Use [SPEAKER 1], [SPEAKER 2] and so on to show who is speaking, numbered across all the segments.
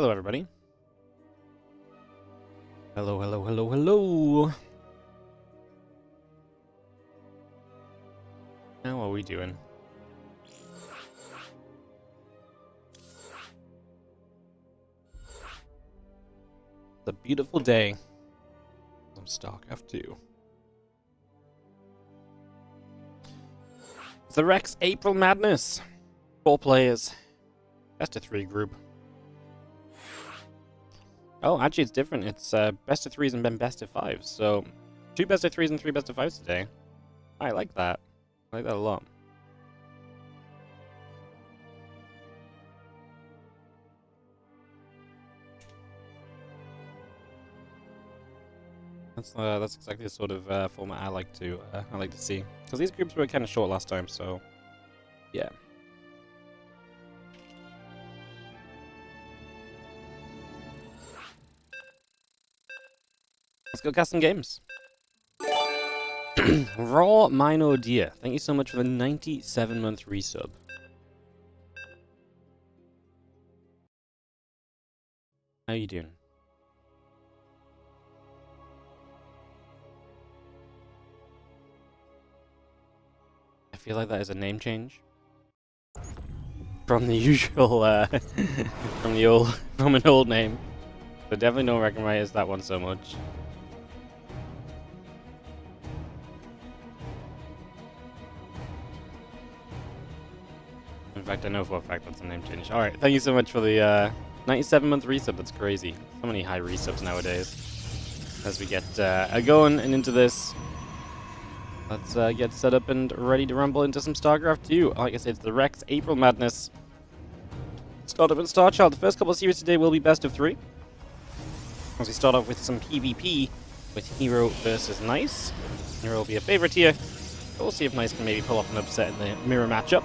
[SPEAKER 1] Hello, everybody. Hello, hello, hello, hello. How are we doing? It's a beautiful day. Some StarCraft 2. It's the Rex April Madness. 4 players. Best of 3 group. Oh, actually it's different. It's best of 3s and then best of 5s. So 2 best of 3s and 3 best of 5s today. I like that. I like that a lot. That's exactly the sort of format I like to see. Because these groups were kind of short last time, so yeah. Let's go cast some games. Raw Mino Deer, thank you so much for the 97-month resub. How you doing? I feel like that is a name change from the usual, from an old name. So definitely don't recognize that one so much. In fact, I know for a fact that's a name change. Alright, thank you so much for the 97-month resub. That's crazy. So many high resubs nowadays. As we get going and into this, let's get set up and ready to rumble into some StarCraft 2. Like I said, it's the Rex April Madness. Start up in Star Child. The first couple of series today will be best of 3. As we start off with some PvP with Hero versus Nice. Hero will be a favorite here. But we'll see if Nice can maybe pull off an upset in the mirror matchup.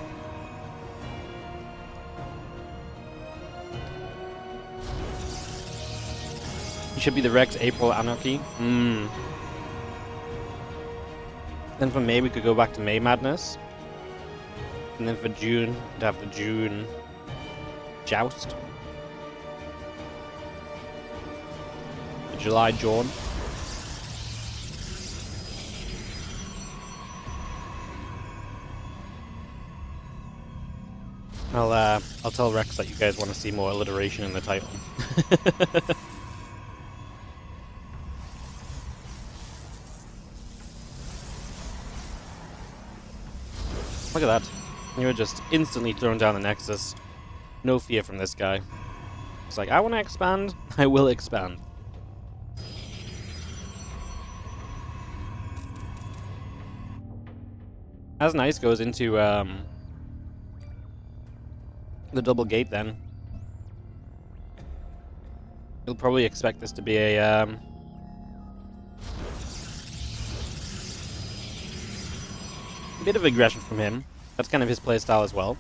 [SPEAKER 1] He should be the Rex April Anarchy. Then for May, we could go back to May Madness. And then for June, we'd have the June Joust. The July Jawn. I'll tell Rex that you guys want to see more alliteration in the title. Look at that. You were just instantly thrown down the Nexus. No fear from this guy. It's like, I want to expand, I will expand. As Nice goes into the double gate then, he'll probably expect this to be a bit of aggression from him. That's kind of his playstyle as well.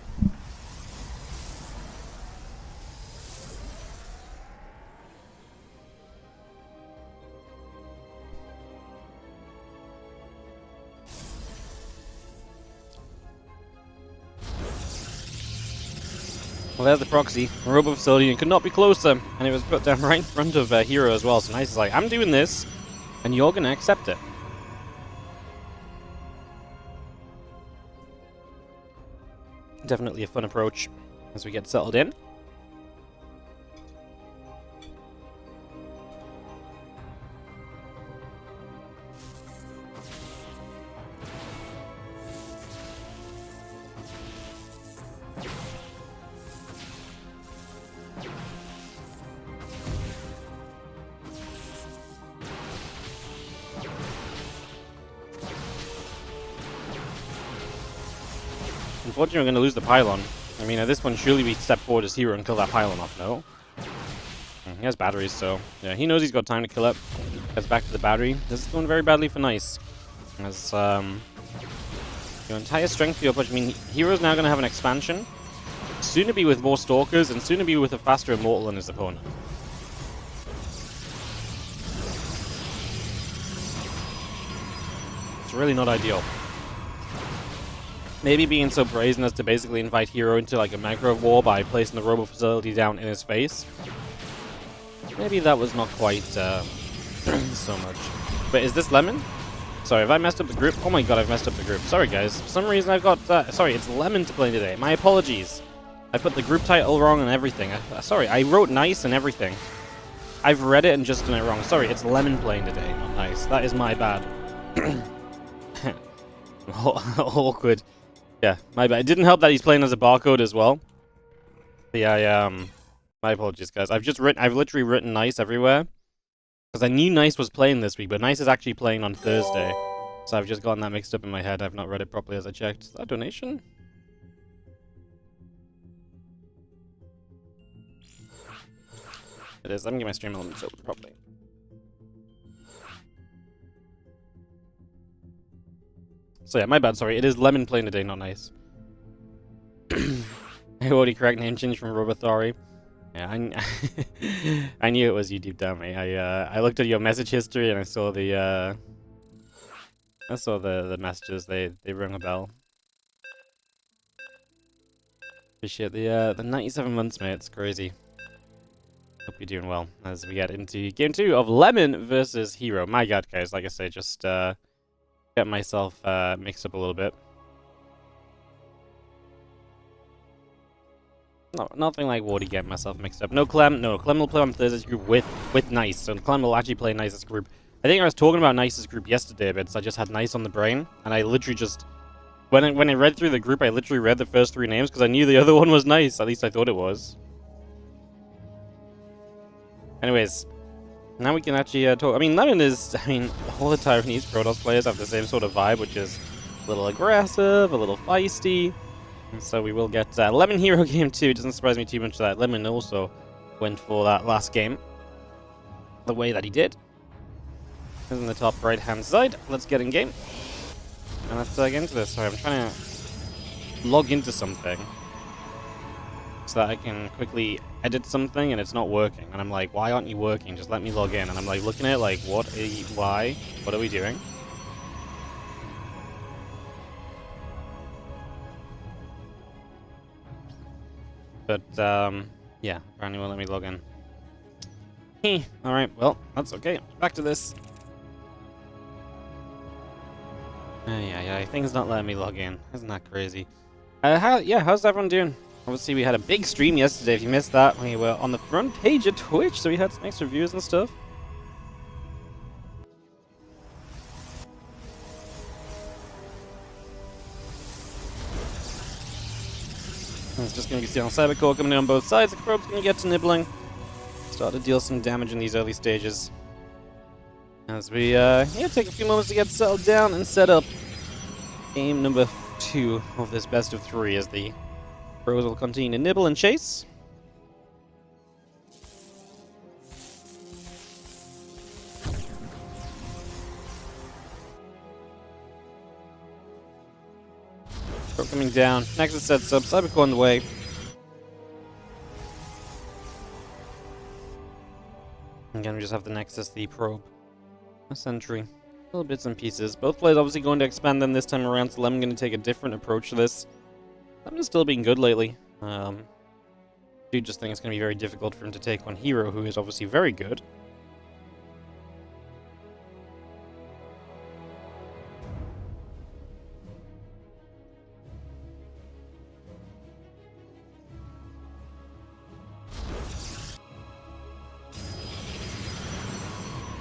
[SPEAKER 1] Well, there's the proxy. A robo facility and could not be closer. And it was put down right in front of Hero as well. So Nice is like, I'm doing this, and you're going to accept it. Definitely a fun approach as we get settled in. Unfortunately, we're going to lose the pylon. I mean, at this point, surely we step forward as Hero and kill that pylon off, no? He has batteries, so yeah, he knows he's got time to kill it. Gets back to the battery. This is going very badly for Nice. As your entire strength field push. I mean, Hero's now going to have an expansion. Soon to be with more Stalkers, and soon to be with a faster Immortal than his opponent. It's really not ideal. Maybe being so brazen as to basically invite Hero into like a macro war by placing the robo facility down in his face. Maybe that was not quite so much. But is this Lemon? Sorry, have I messed up the group? Oh my god, I've messed up the group. Sorry, guys. For some reason, I've got... sorry, it's Lemon to play today. My apologies. I put the group title wrong and everything. Sorry, I wrote nice and everything. I've read it and just done it wrong. Sorry, it's Lemon playing today, not nice. That is my bad. Awkward. Yeah, my bad. It didn't help that he's playing as a barcode as well. But yeah, my apologies, guys. I've literally written nice everywhere. Because I knew Nice was playing this week, but Nice is actually playing on Thursday. So I've just gotten that mixed up in my head. I've not read it properly as I checked. Is that a donation? It is. Let me get my stream elements open properly. So yeah, my bad, sorry. It is Lemon playing today, not Nice. I already correct name change from Robothari. Yeah, I knew it was you deep down, mate. I looked at your message history and I saw the messages. They rung a bell. Appreciate the 97 months, mate. It's crazy. Hope you're doing well as we get into game 2 of Lemon versus Hero. My god, guys, like I say, just get myself mixed up a little bit. No, nothing like Wardy getting myself mixed up. No, Clem will play on Thursday's group with Nice, so Clem will actually play Nice's group. I think I was talking about Nice's group yesterday a bit, so I just had Nice on the brain, and I literally just... When I read through the group, I literally read the first 3 names, because I knew the other one was Nice, at least I thought it was. Anyways, now we can actually talk... I mean, Lemon is... I mean, all the Taiwanese Protoss players have the same sort of vibe, which is a little aggressive, a little feisty. And so we will get Lemon Hero game 2. Doesn't surprise me too much that Lemon also went for that last game the way that he did. Is in the top right hand side. Let's get in game. And let's get into this. Sorry, I'm trying to log into something so that I can quickly edit something and it's not working. And I'm like, why aren't you working? Just let me log in. And I'm like looking at it like, why? What are we doing? But, yeah, apparently won't let me log in. Alright, well, that's okay. Back to this. Yeah, things not letting me log in. Isn't that crazy? How's everyone doing? Obviously, we had a big stream yesterday. If you missed that, we were on the front page of Twitch, so we had some extra views and stuff. It's just going to be Steel and Cybercore coming in on both sides. The probe's going to get to nibbling. Start to deal some damage in these early stages. As we take a few moments to get settled down and set up game number 2 of this best of 3 as the pros will continue to nibble and chase. Probe coming down. Nexus sets up. Cybercore on the way. Again, we just have the Nexus, the probe, a sentry, little bits and pieces. Both players obviously going to expand them this time around, so I'm going to take a different approach to this. I'm just still being good lately. I do just think it's going to be very difficult for him to take on Hero, who is obviously very good.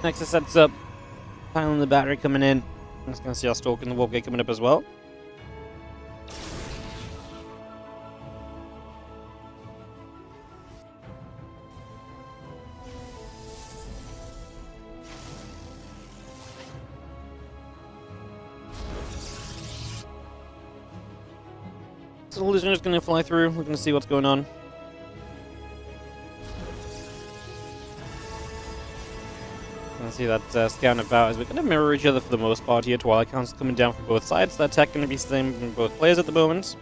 [SPEAKER 1] Nexus sets up. Piling the battery coming in. I'm just going to see our Stalk and the Warp Gate coming up as well. So the Legionnaires going to fly through. We're going to see what's going on. See that scout about as we're going to mirror each other for the most part here. Twilight counts coming down from both sides. That tech going to be the same from both players at the moment.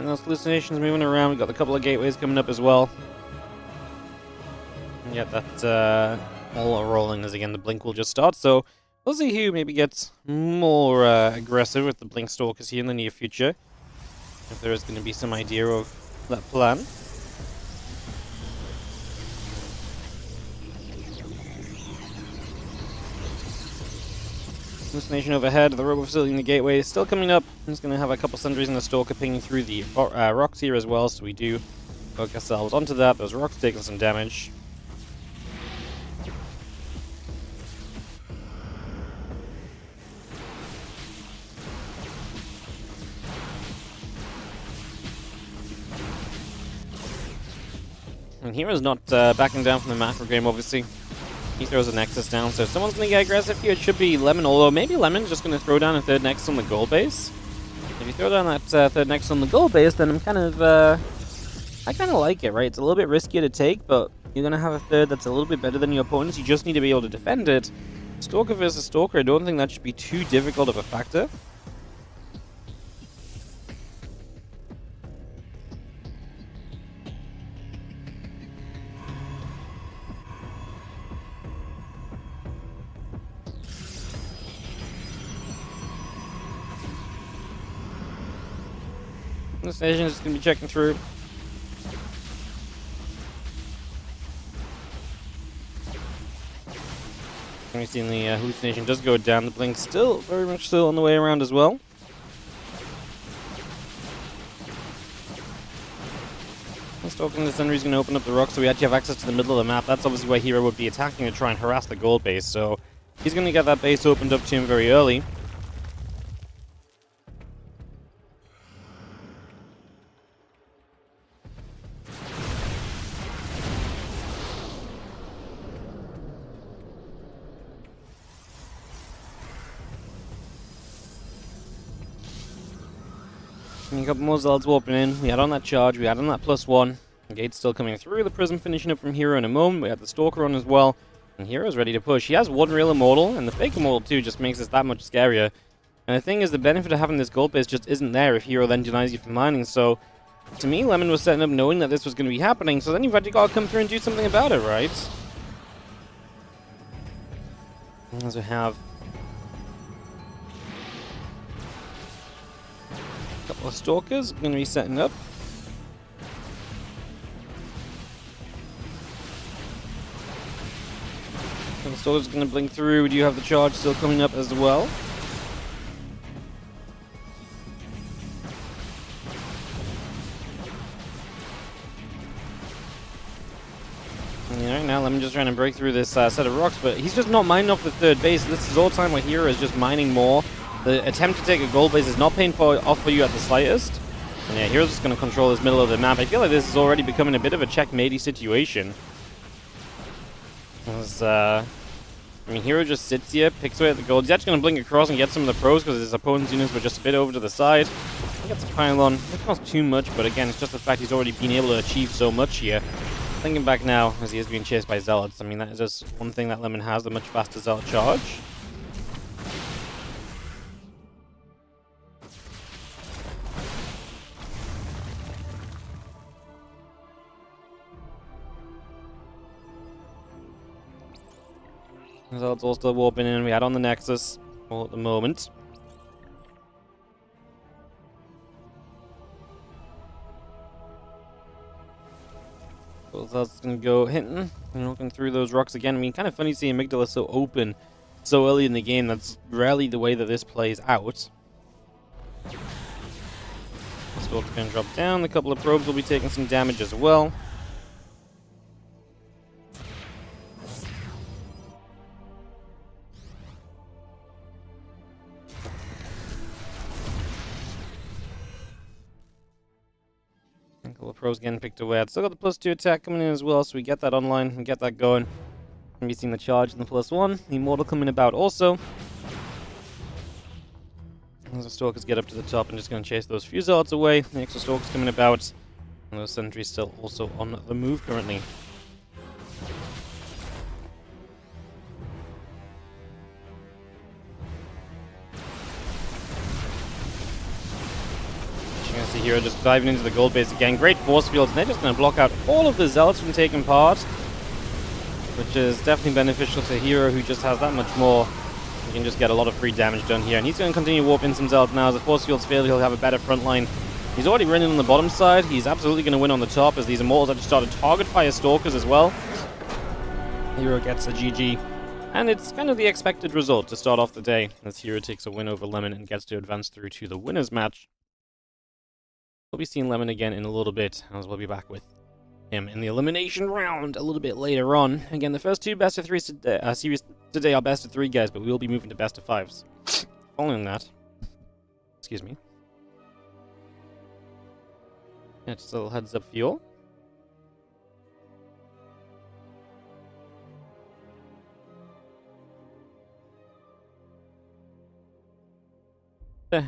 [SPEAKER 1] And those hallucinations moving around. We've got a couple of gateways coming up as well. And yeah, that all rolling as again the blink will just start. So we'll see who maybe gets more aggressive with the blink stalkers here in the near future. If there is going to be some idea of that plan. Hallucination overhead, the robo facility in the gateway is still coming up. I'm just going to have a couple sentries and a stalker pinging through the rocks here as well, so we do focus ourselves onto that. Those rocks taking some damage. And Hero's not backing down from the macro game, obviously. He throws a Nexus down, so if someone's going to get aggressive here, it should be Lemon, although maybe Lemon's just going to throw down a third Nexus on the gold base. If you throw down that third Nexus on the gold base, then I'm kind of, I kind of like it, right? It's a little bit riskier to take, but you're going to have a third that's a little bit better than your opponents. You just need to be able to defend it. Stalker versus Stalker, I don't think that should be too difficult of a factor. This station is going to be checking through. We've seen the hallucination does go down. The blink still very much still on the way around as well. Stalking the Sentry is going to open up the rocks, so we actually have access to the middle of the map. That's obviously why Hero would be attacking to try and harass the gold base. So he's going to get that base opened up to him very early. A couple more Zealots warping in. We had on that charge, we had on that +1. The gate's still coming through. The Prism finishing up from Hero in a moment. We had the Stalker on as well. And Hero's ready to push. He has one real Immortal, and the fake Immortal too just makes us that much scarier. And the thing is, the benefit of having this gold base just isn't there if Hero then denies you from mining. So, to me, Lemon was setting up knowing that this was going to be happening. So then you've actually got to come through and do something about it, right? As we have couple of Stalkers going to be setting up. The Stalker's going to blink through. We do have the charge still coming up as well. Right now, Lemon just trying to break through this set of rocks, but he's just not mining off the third base. This is all time where Hero is just mining more. The attempt to take a gold base is not paying off for you at the slightest. And yeah, Hero's just going to control this middle of the map. I feel like this is already becoming a bit of a checkmatey situation. As, I mean, Hero just sits here, picks away at the gold. He's actually going to blink across and get some of the pros because his opponent's units were just a bit over to the side. He gets a pylon. It's not too much, but again, it's just the fact he's already been able to achieve so much here. Thinking back now, as he is being chased by Zealots, I mean, that is just one thing that Lemon has, the much faster Zealot charge. Zealots all still warping in. We had on the Nexus all at the moment. So Zealots going to go hitting and looking through those rocks again. I mean, kind of funny seeing Amygdala so open so early in the game. That's rarely the way that this plays out. Stalker's going to drop down. A couple of probes will be taking some damage as well. Pros getting picked away. I've still got the +2 attack coming in as well, so we get that online and get that going. Gonna be seeing the charge and the +1. The Immortal coming about also. As the Stalkers get up to the top, and just gonna chase those few Zealots away. The extra Stalkers coming about. And those Sentries still also on the move currently. see Hero just diving into the gold base again. Great force fields, and they're just going to block out all of the Zealots from taking part, which is definitely beneficial to Hero, who just has that much more. He can just get a lot of free damage done here, and he's going to continue warping some Zealots now. As the force fields fail, he'll have a better front line. He's already winning on the bottom side. He's absolutely going to win on the top, as these Immortals actually start to target fire Stalkers as well. Hero gets a GG. And it's kind of the expected result to start off the day, as Hero takes a win over Lemon and gets to advance through to the winners match. We'll be seeing Lemon again in a little bit, as we'll be back with him in the elimination round a little bit later on. Again, the first two best of three series today are best of three, guys, but we will be moving to best of fives. Following that, excuse me. Yeah, just a little heads up for you all.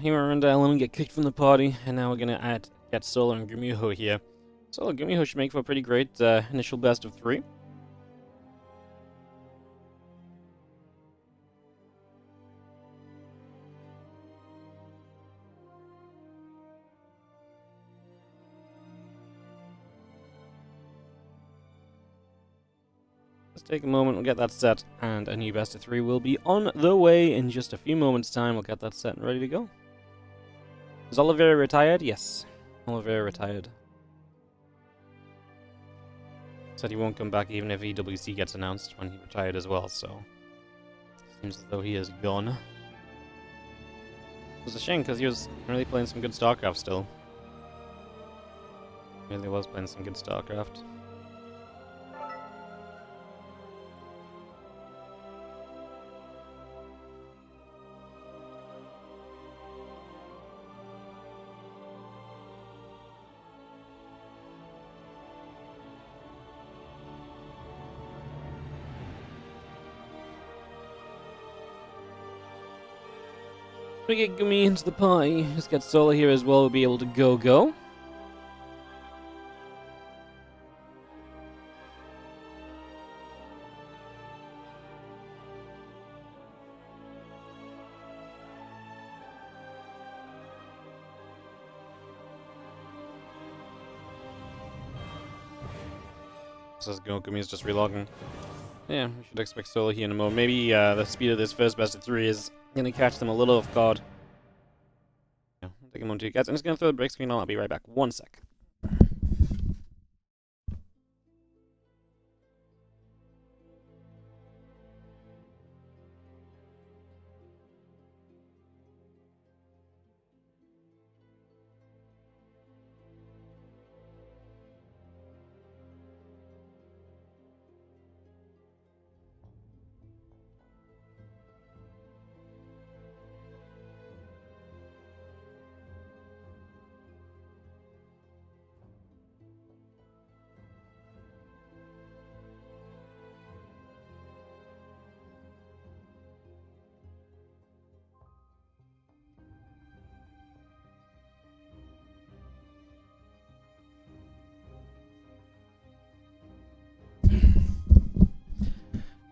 [SPEAKER 1] Hero and Lemon get kicked from the party, and now we're gonna get Solar and Gumiho here. So Gumiho should make for a pretty great initial best of three. Let's take a moment, we'll get that set, and a new best of three will be on the way in just a few moments' time. We'll get that set and ready to go. Is Oliveira retired? Yes. Oliveira retired. Said he won't come back even if EWC gets announced when he retired as well, so seems as though he is gone. It was a shame because he was really playing some good StarCraft still. Really was playing some good StarCraft. We get Gumi into the party. Let's get Solar here as well. We'll be able to go. Says Gumi is just relogging. Yeah, we should expect Solar here in a moment. Maybe the speed of this first best of three is going to catch them a little off guard. Yeah, I'll take a moment to you guys. I'm just going to throw the break screen on. I'll be right back. 1 sec.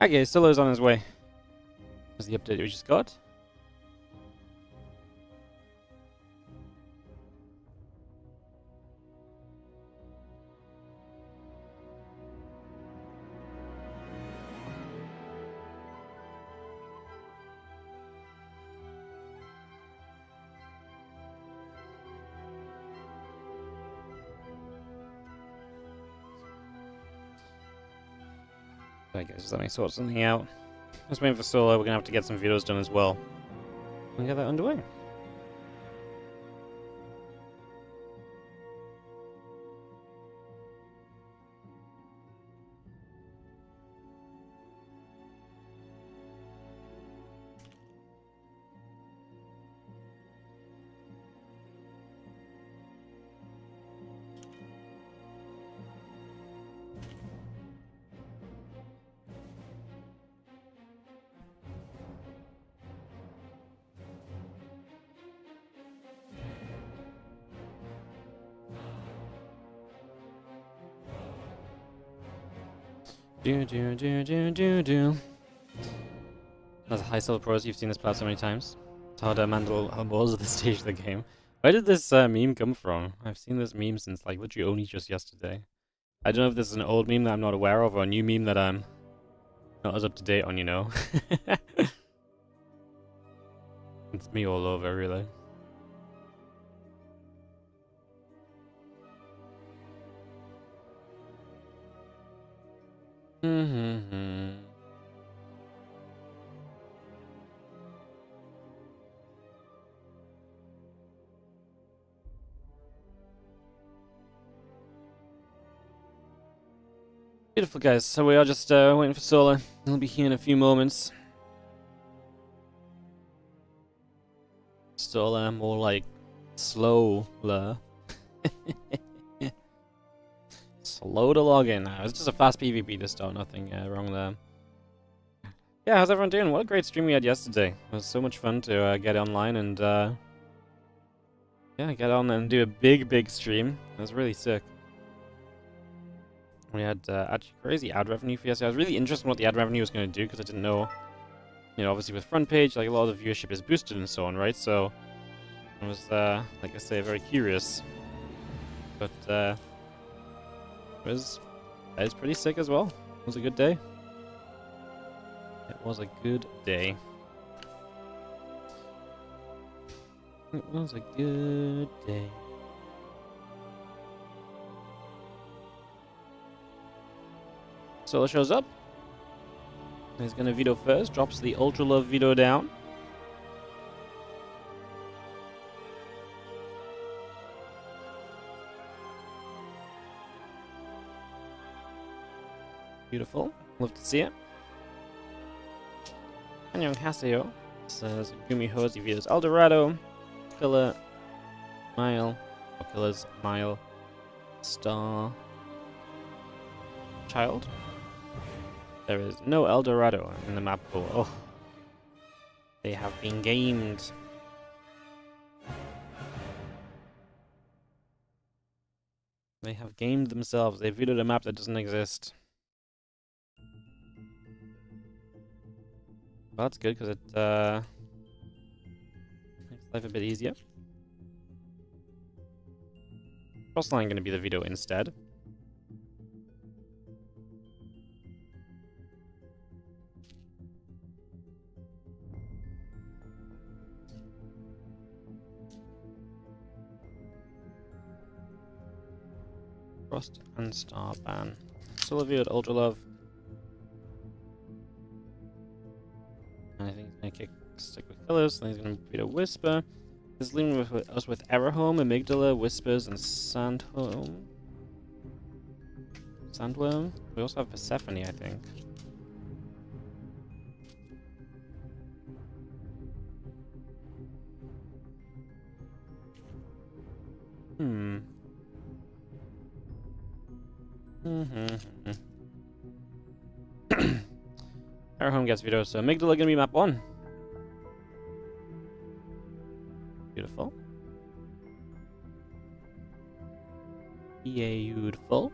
[SPEAKER 1] Okay, Solo's on his way. What's the update we just got? I guess let me sort something out. Just waiting for Solo. We're gonna have to get some videos done as well. We'll get that underway. Do. That's a high silver pros. You've seen this part so many times. It's hard to handle balls at this stage of the game. Where did this meme come from? I've seen this meme since like literally only just yesterday. I don't know if this is an old meme that I'm not aware of or a new meme that I'm not as up to date on, you know. It's me all over, really. Beautiful, guys. So we are just waiting for Solar. He'll be here in a few moments. Solar, more like slower. Slow to log in. It was just a fast PvP to start. Nothing wrong there. Yeah, how's everyone doing? What a great stream we had yesterday. It was so much fun to get online and yeah, get on and do a big stream. It was really sick. We had actually crazy ad revenue for yesterday. I was really interested in what the ad revenue was going to do because I didn't know. You know, obviously with front page, like a lot of the viewership is boosted and so on, right? So I was, like I say, very curious. But it was pretty sick as well. It was a good day. It was a good day. It was a good day. Solo shows up. He's gonna veto first, drops the Ultra Love veto down. Beautiful. Love to see it. Annyeonghaseyo says Gumiho as he vetoes Eldorado. Killer Mile. Or Killer's Mile. Star Child. There is no Eldorado in the map pool. Oh. They have been gamed. They have gamed themselves. They vetoed a map that doesn't exist. Well, that's good because it makes life a bit easier. Crossline going to be the veto instead. Frost and Star ban. Still vetoed Ultra Love. And I think he's going to stick with Killers. Then he's going to veto Whisper. He's leaving us with Error Home, Amygdala, Whispers, and Sandhome. Sandworm. We also have Persephone, I think. Error Home gets vetoed, so Amygdala gonna be map 1. Beautiful. Beautiful.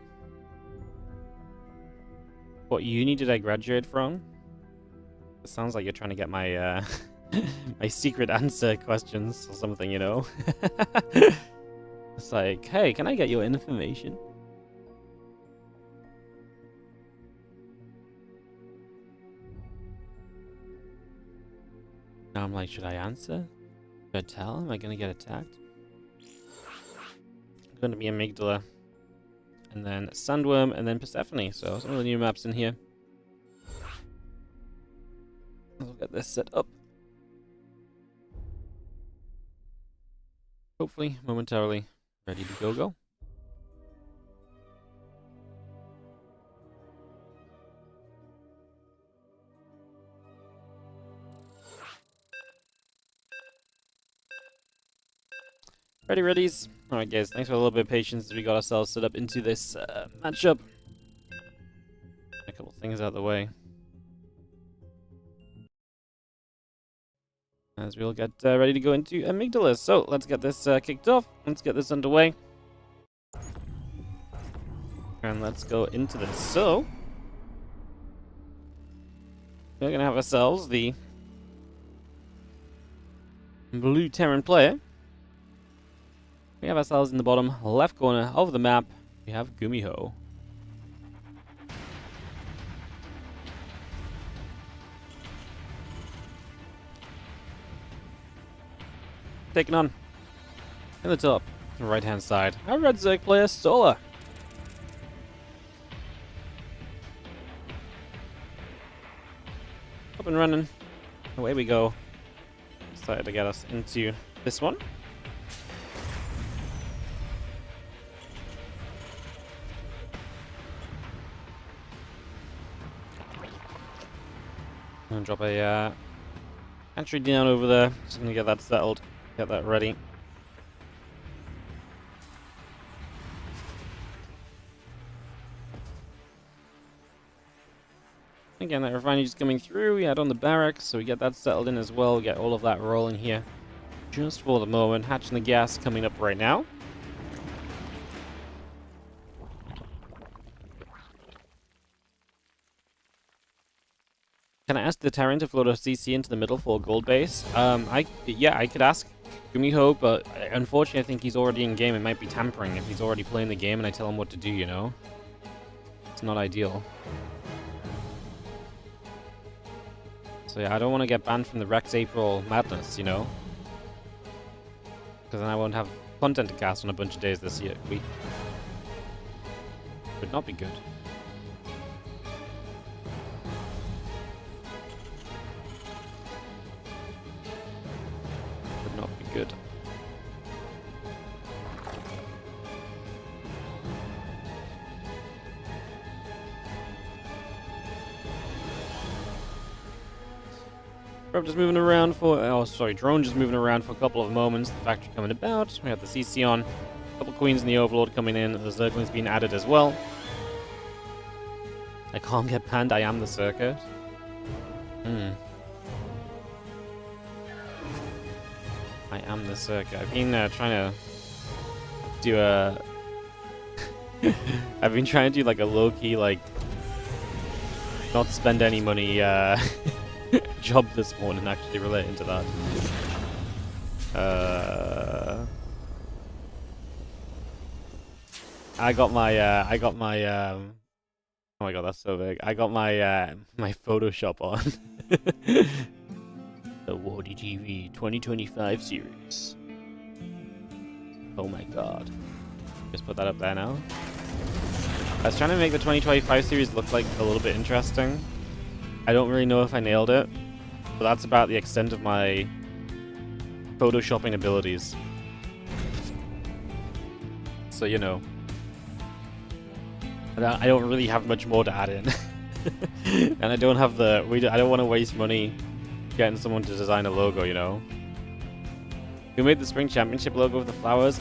[SPEAKER 1] What uni did I graduate from? It sounds like you're trying to get my my secret answer questions or something, you know? It's like, hey, can I get your information? Now I'm like, should I answer? Should I tell? Am I gonna get attacked? It's gonna be Amygdala. And then Sandworm, and then Persephone. So some of the new maps in here. I'll get this set up. Hopefully, momentarily, ready to go. Readies. Alright guys, thanks for a little bit of patience as we got ourselves set up into this matchup. A couple things out of the way. As we'll get ready to go into Amygdala. So, let's get this kicked off. Let's get this underway. And let's go into this. So, we're going to have ourselves the blue Terran player. We have ourselves in the bottom left corner of the map. We have Gumiho. Taking on in the top, right hand side, our red Zerg player Solar. Up and running. Away we go. Excited to get us into this one. I'm gonna drop a entry down over there. Just gonna get that settled, get that ready. Again, that refinery just coming through. We add on the barracks, so we get that settled in as well. Get all of that rolling here. Just for the moment, hatching the gas coming up right now. Can I ask the Terran to float a CC into the middle for a gold base? Yeah, I could ask Gumiho, but unfortunately I think he's already in game. It might be tampering if he's already playing the game and I tell him what to do, you know? It's not ideal. So yeah, I don't want to get banned from the Rex April madness, you know? Because then I won't have content to cast on a bunch of days this week. Would not be good. Would not be good. Just moving around for, drone just moving around for a couple of moments. The factory coming about. We have the CC on. A couple queens and the Overlord coming in. The Zerglings being added as well. I can't get panned. I am the circuit. I am the circuit. I've been trying to do a... I've been trying to do like a low-key, like, not spend any money, job this morning actually relating to that. I got my oh my god, that's so big. I got my my Photoshop on. The WardiTV 2025 series. Oh my god. Just put that up there now. I was trying to make the 2025 series look like a little bit interesting. I don't really know if I nailed it, but that's about the extent of my photoshopping abilities. So, you know. I don't really have much more to add in. And I don't have the... I don't want to waste money getting someone to design a logo, you know. Who made the Spring Championship logo with the flowers?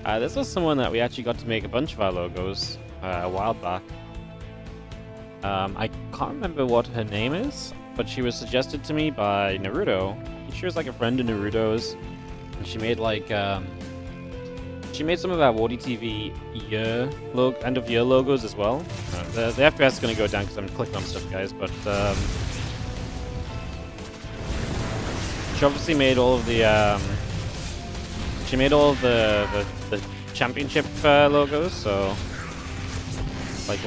[SPEAKER 1] This was someone that we actually got to make a bunch of our logos a while back. I can't remember what her name is, but she was suggested to me by Naruto. She was like a friend of Naruto's, and she made like she made some of our WardiTV end of year logos as well. The FPS is going to go down because I'm clicking on stuff, guys, but she obviously made all of the the championship logos, so. Like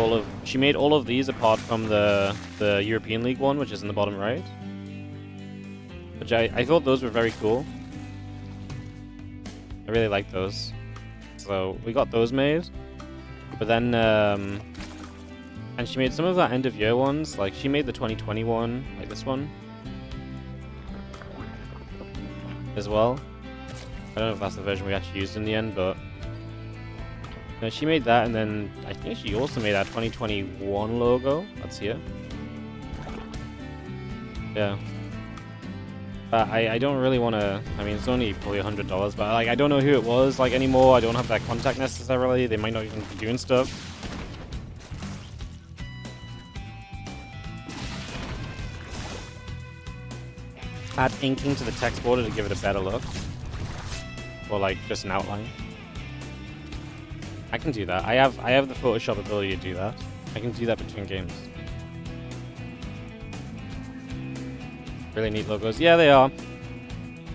[SPEAKER 1] she made all of these apart from the European League one, which is in the bottom right. Which I thought those were very cool. I really like those. So we got those made. But then, and she made some of the end of year ones. Like she made the 2021, like this one. As well. I don't know if that's the version we actually used in the end, but... No, she made that, and then I think she also made our 2021 logo. That's here. Yeah. But I don't really want to... I mean, it's only probably $100, but like I don't know who it was like anymore. I don't have that contact necessarily. They might not even be doing stuff. Add inking to the text border to give it a better look. Or like just an outline. I can do that. I have the Photoshop ability to do that. I can do that between games. Really neat logos. Yeah, they are.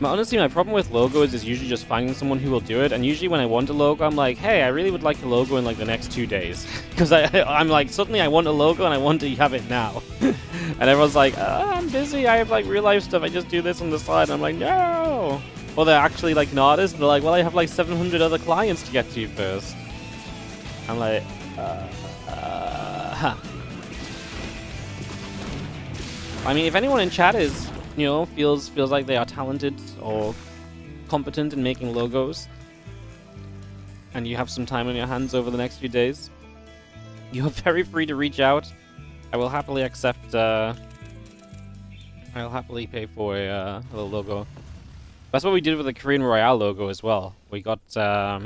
[SPEAKER 1] Honestly, my problem with logos is usually just finding someone who will do it, and usually when I want a logo, I'm like, hey, I really would like a logo in like the next 2 days. Because I'm like, suddenly I want a logo and I want to have it now. And everyone's like, I'm busy, I have like real life stuff, I just do this on the side. And I'm like, no! Or they're actually like an artist, and they're like, well, I have like 700 other clients to get to first. I'm like, huh. I mean, if anyone in chat is, you know, feels like they are talented or competent in making logos, and you have some time on your hands over the next few days, you are very free to reach out. I will happily accept, I'll happily pay for a little logo. That's what we did with the Korean Royale logo as well. We got, I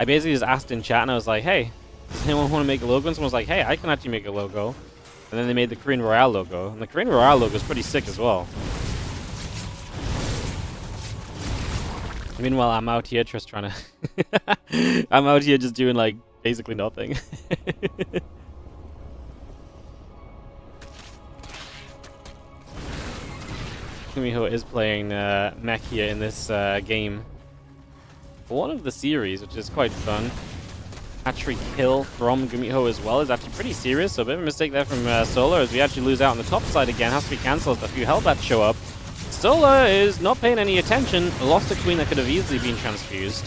[SPEAKER 1] basically just asked in chat and I was like, hey, does anyone want to make a logo? And someone was like, hey, I can actually make a logo. And then they made the Korean Royale logo. And the Korean Royale logo is pretty sick as well. Meanwhile, I'm out here just trying to... I'm out here just doing, like, basically nothing. Gumiho is playing mech here in this game. One of the series, which is quite fun. Hatchery kill from Gumiho as well is actually pretty serious, so a bit of a mistake there from Solar as we actually lose out on the top side again. Has to be cancelled. A few Hellbats show up. Solar is not paying any attention. Lost a queen that could have easily been transfused.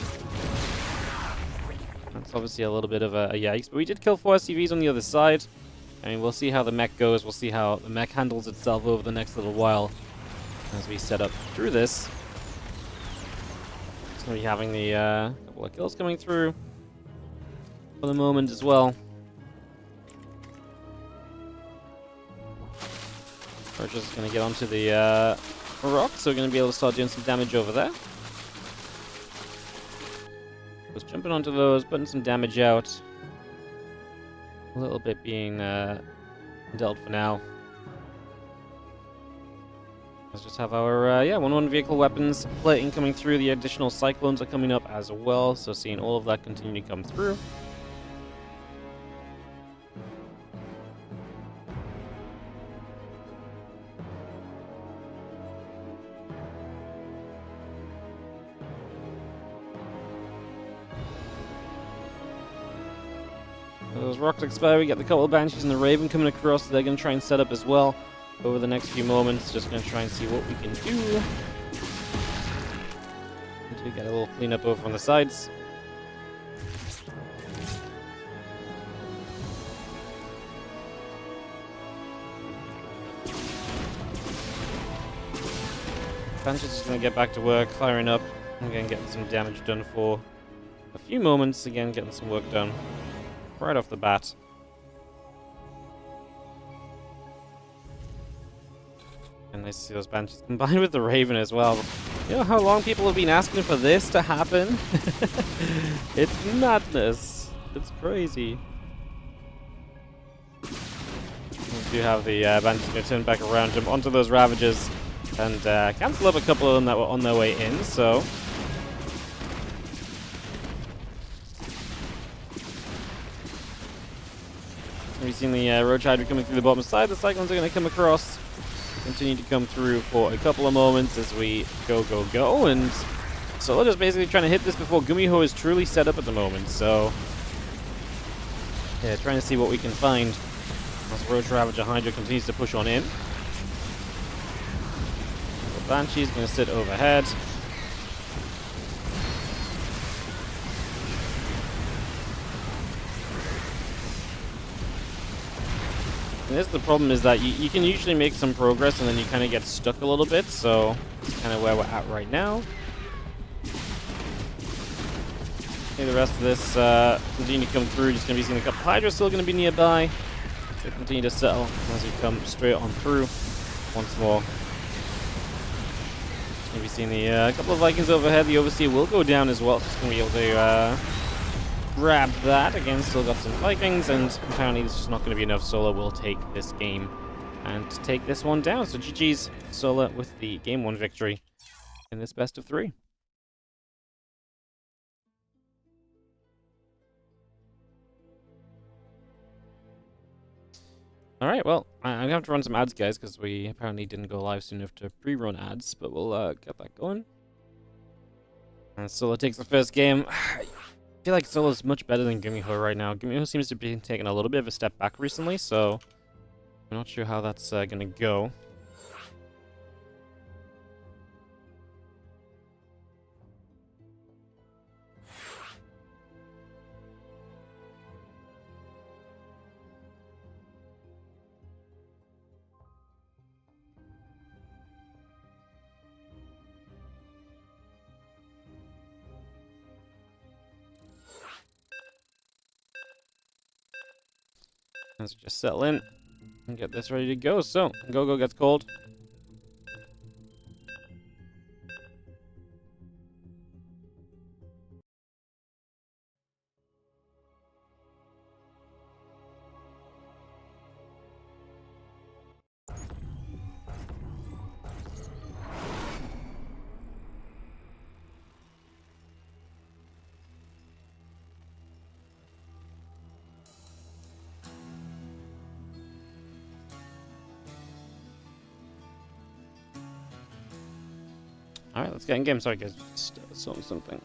[SPEAKER 1] That's obviously a little bit of a yikes, but we did kill 4 SCVs on the other side. I mean, we'll see how the mech goes. We'll see how the mech handles itself over the next little while as we set up through this. It's going to be having the couple of kills coming through for the moment as well. We're just going to get onto the rock, so we're going to be able to start doing some damage over there. Just jumping onto those, putting some damage out. A little bit being dealt for now. Let's just have our 1-1 vehicle weapons plating coming through. The additional cyclones are coming up as well, so seeing all of that continue to come through. Those rocks expire, we get the couple of Banshees and the Raven coming across. They're going to try and set up as well over the next few moments. Just going to try and see what we can do. Until we get a little cleanup over on the sides. Banshee's just going to get back to work, firing up. Again, getting some damage done for a few moments. Again, getting some work done right off the bat. And nice to see those Banshees combined with the Raven as well. You know how long people have been asking for this to happen? It's madness. It's crazy. We do have the Banshees going to turn back around, jump onto those Ravagers, and cancel up a couple of them that were on their way in, so... We've seen the Roach Hydra coming through the bottom side. The Cyclones are going to come across. Continue to come through for a couple of moments as we go. And Solar just basically trying to hit this before Gumiho is truly set up at the moment. So, yeah, trying to see what we can find as Roach Ravager Hydra continues to push on in. The Banshee's going to sit overhead. And this the problem is that you can usually make some progress and then you kind of get stuck a little bit, so that's kind of where we're at right now. Okay, the rest of this continue to come through. Just going to be seeing a couple Hydra still going to be nearby. So continue to settle as we come straight on through once more. Maybe seeing the couple of Vikings overhead. The Overseer will go down as well. So it's going to be able to grab that. Again, still got some Vikings, and apparently it's just not going to be enough. Solar will take this game and take this one down. So GG's Solar with the Game 1 victory in this best of 3. Alright, well, I'm going to have to run some ads, guys, because we apparently didn't go live soon enough to pre-run ads, but we'll get that going. And Solo takes the first game. I feel like Solo's much better than Gumiho right now. Gumiho seems to be taking a little bit of a step back recently, so I'm not sure how that's going to go. Let's just settle in and get this ready to go. So, Go-Go gets cold. Alright, let's get in game. Sorry, guys. Just saw something.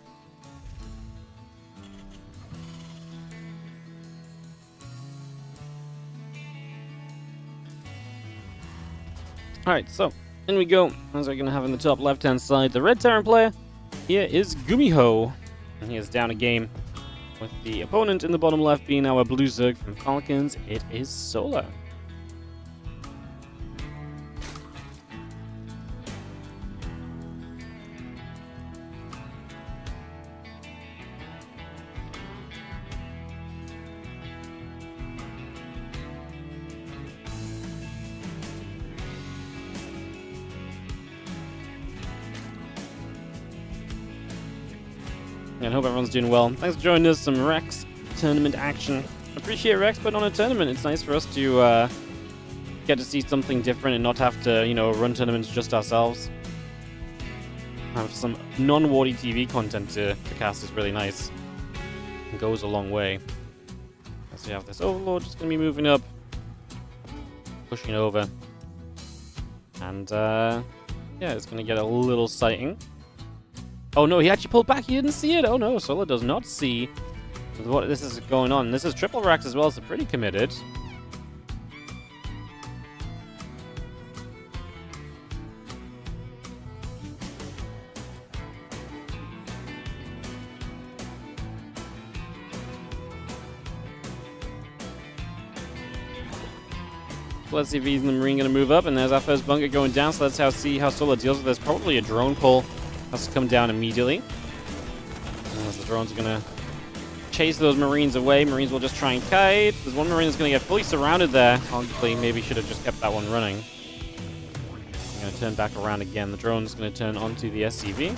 [SPEAKER 1] Alright, so in we go. As we're going to have in the top left-hand side, the red Terran player. Here is Gumiho. And he is down a game with the opponent in the bottom left being our blue Zerg from Falcons. It is Solar. And hope everyone's doing well. Thanks for joining us. Some Rex tournament action. Appreciate Rex putting on a tournament. It's nice for us to get to see something different and not have to, run tournaments just ourselves. Have some non-WardiTV content to cast is really nice. It goes a long way. As we have this Overlord just going to be moving up. Pushing over. And, yeah, it's going to get a little sighting. Oh no, he actually pulled back. He didn't see it. Oh no, Solo does not see what this is going on. This is triple Rex as well, so pretty committed. Let's see if he's in the Marine going to move up, and there's our first bunker going down, so let's see how Solo deals with this. Probably a drone pull. Has to come down immediately. As the drones are going to chase those Marines away. Marines will just try and kite. There's one Marine that's going to get fully surrounded there. Arguably, maybe should have just kept that one running. I'm going to turn back around again. The drone's going to turn onto the SCV.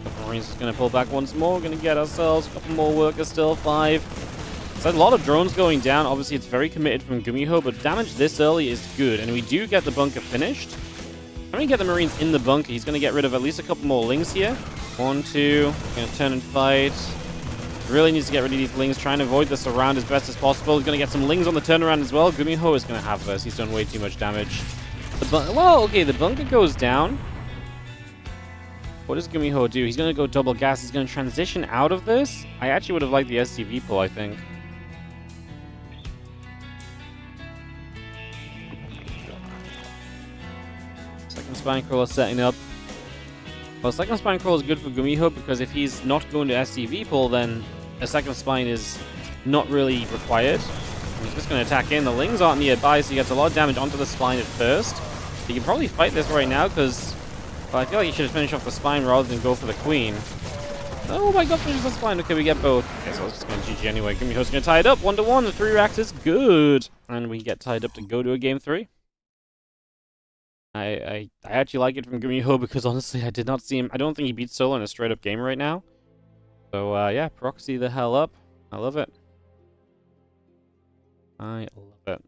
[SPEAKER 1] The Marines is going to pull back once more. We're going to get ourselves a couple more workers still. 5. So a lot of drones going down. Obviously, it's very committed from Gumiho, but damage this early is good. And we do get the bunker finished. I'm going to get the Marines in the bunker. He's going to get rid of at least a couple more Lings here. 1, 2. Going to turn and fight. Really needs to get rid of these Lings. Trying to avoid the surround as best as possible. He's going to get some Lings on the turnaround as well. Gumiho is going to have this. He's done way too much damage. Well, okay, the bunker goes down. What does Gumiho do? He's going to go double gas. He's going to transition out of this. I actually would have liked the SCV pull, I think. Second Spine Crawler setting up. Well, second Spine Crawler is good for Gumiho because if he's not going to SCV pull, then a second Spine is not really required. He's just going to attack in. The Lings aren't nearby, so he gets a lot of damage onto the Spine at first. He can probably fight this right now because, well, I feel like he should have finished off the Spine rather than go for the Queen. Oh my god, finishes the Spine. Okay, we get both. Okay, so I was just going to GG anyway. Gumiho's going to tie it up. 1-1. The 3 reactors. Good. And we get tied up to go to a game 3. I actually like it from Gumiho because honestly I did not see him. I don't think he beats Solo in a straight up game right now. So yeah, proxy the hell up. I love it. I love it.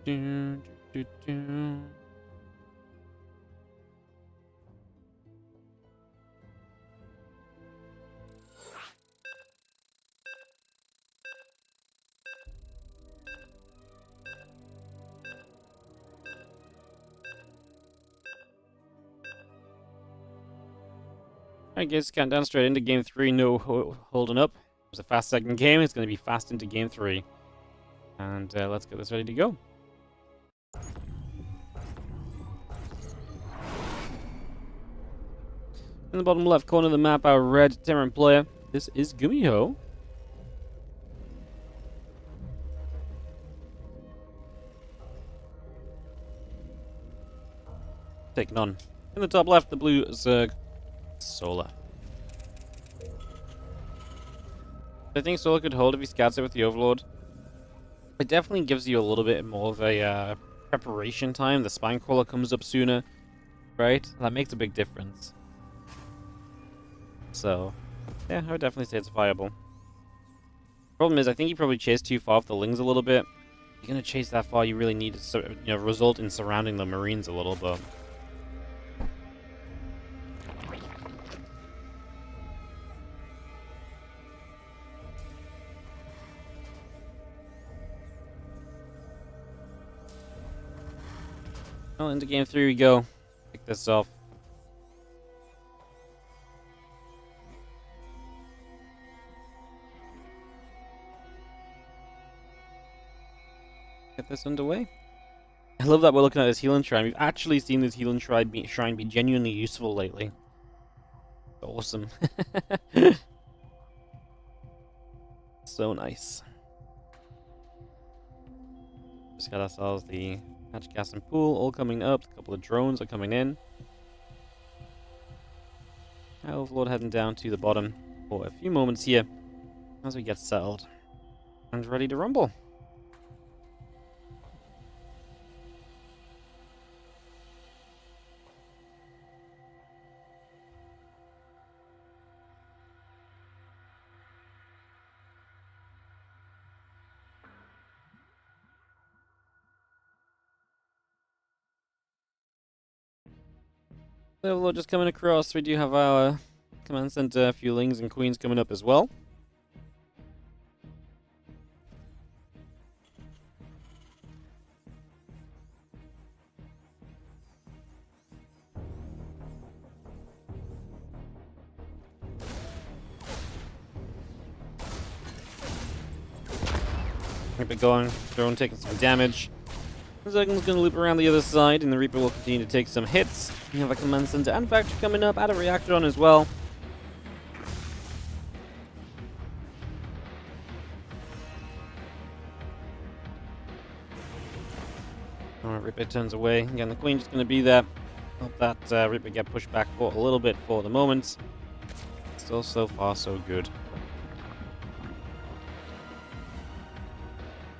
[SPEAKER 1] Do, do, do. Alright guys, countdown straight into game 3, no holding up. It was a fast second game, it's going to be fast into game 3. And let's get this ready to go. In the bottom left corner of the map, our red Terran player. This is Gumiho. Taking on. In the top left, the blue Zerg Solar. I think Solar could hold if he scouts it with the Overlord. It definitely gives you a little bit more of a preparation time. The Spine Crawler comes up sooner, right? That makes a big difference. So, yeah, I would definitely say it's viable. Problem is, I think you probably chased too far off the Lings a little bit. If you're going to chase that far, you really need to result in surrounding the Marines a little bit. Well, into game 3 we go. Pick this off. Get this underway. I love that we're looking at this healing shrine. We've actually seen this healing shrine be genuinely useful lately. Awesome. So nice. Just got ourselves the hatch, gas, and pool all coming up. A couple of drones are coming in. Overlord heading down to the bottom for a few moments here as we get settled and ready to rumble. Overlord just coming across. We do have our command center, a few Lings and Queens coming up as well. Keep it going. Drone taking some damage. The Zergling's going to loop around the other side, and the Reaper will continue to take some hits. We have a command center and factory coming up, add a reactor on as well. Alright, Reaper turns away. Again, the Queen just going to be there. Hope that Reaper get pushed back for a little bit for the moment. Still so far so good.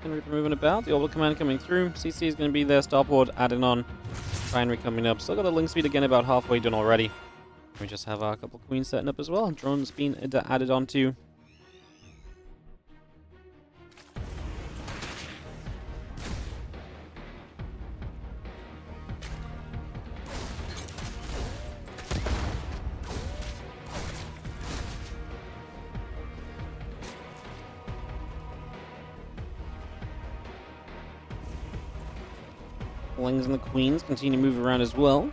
[SPEAKER 1] And Reaper moving about, the orbital command coming through. CC is going to be there, Starport adding on. Binary coming up. Still got the link speed again about halfway done already. We just have our couple Queens setting up as well. Drones being added on to. Lings and the Queens continue to move around as well.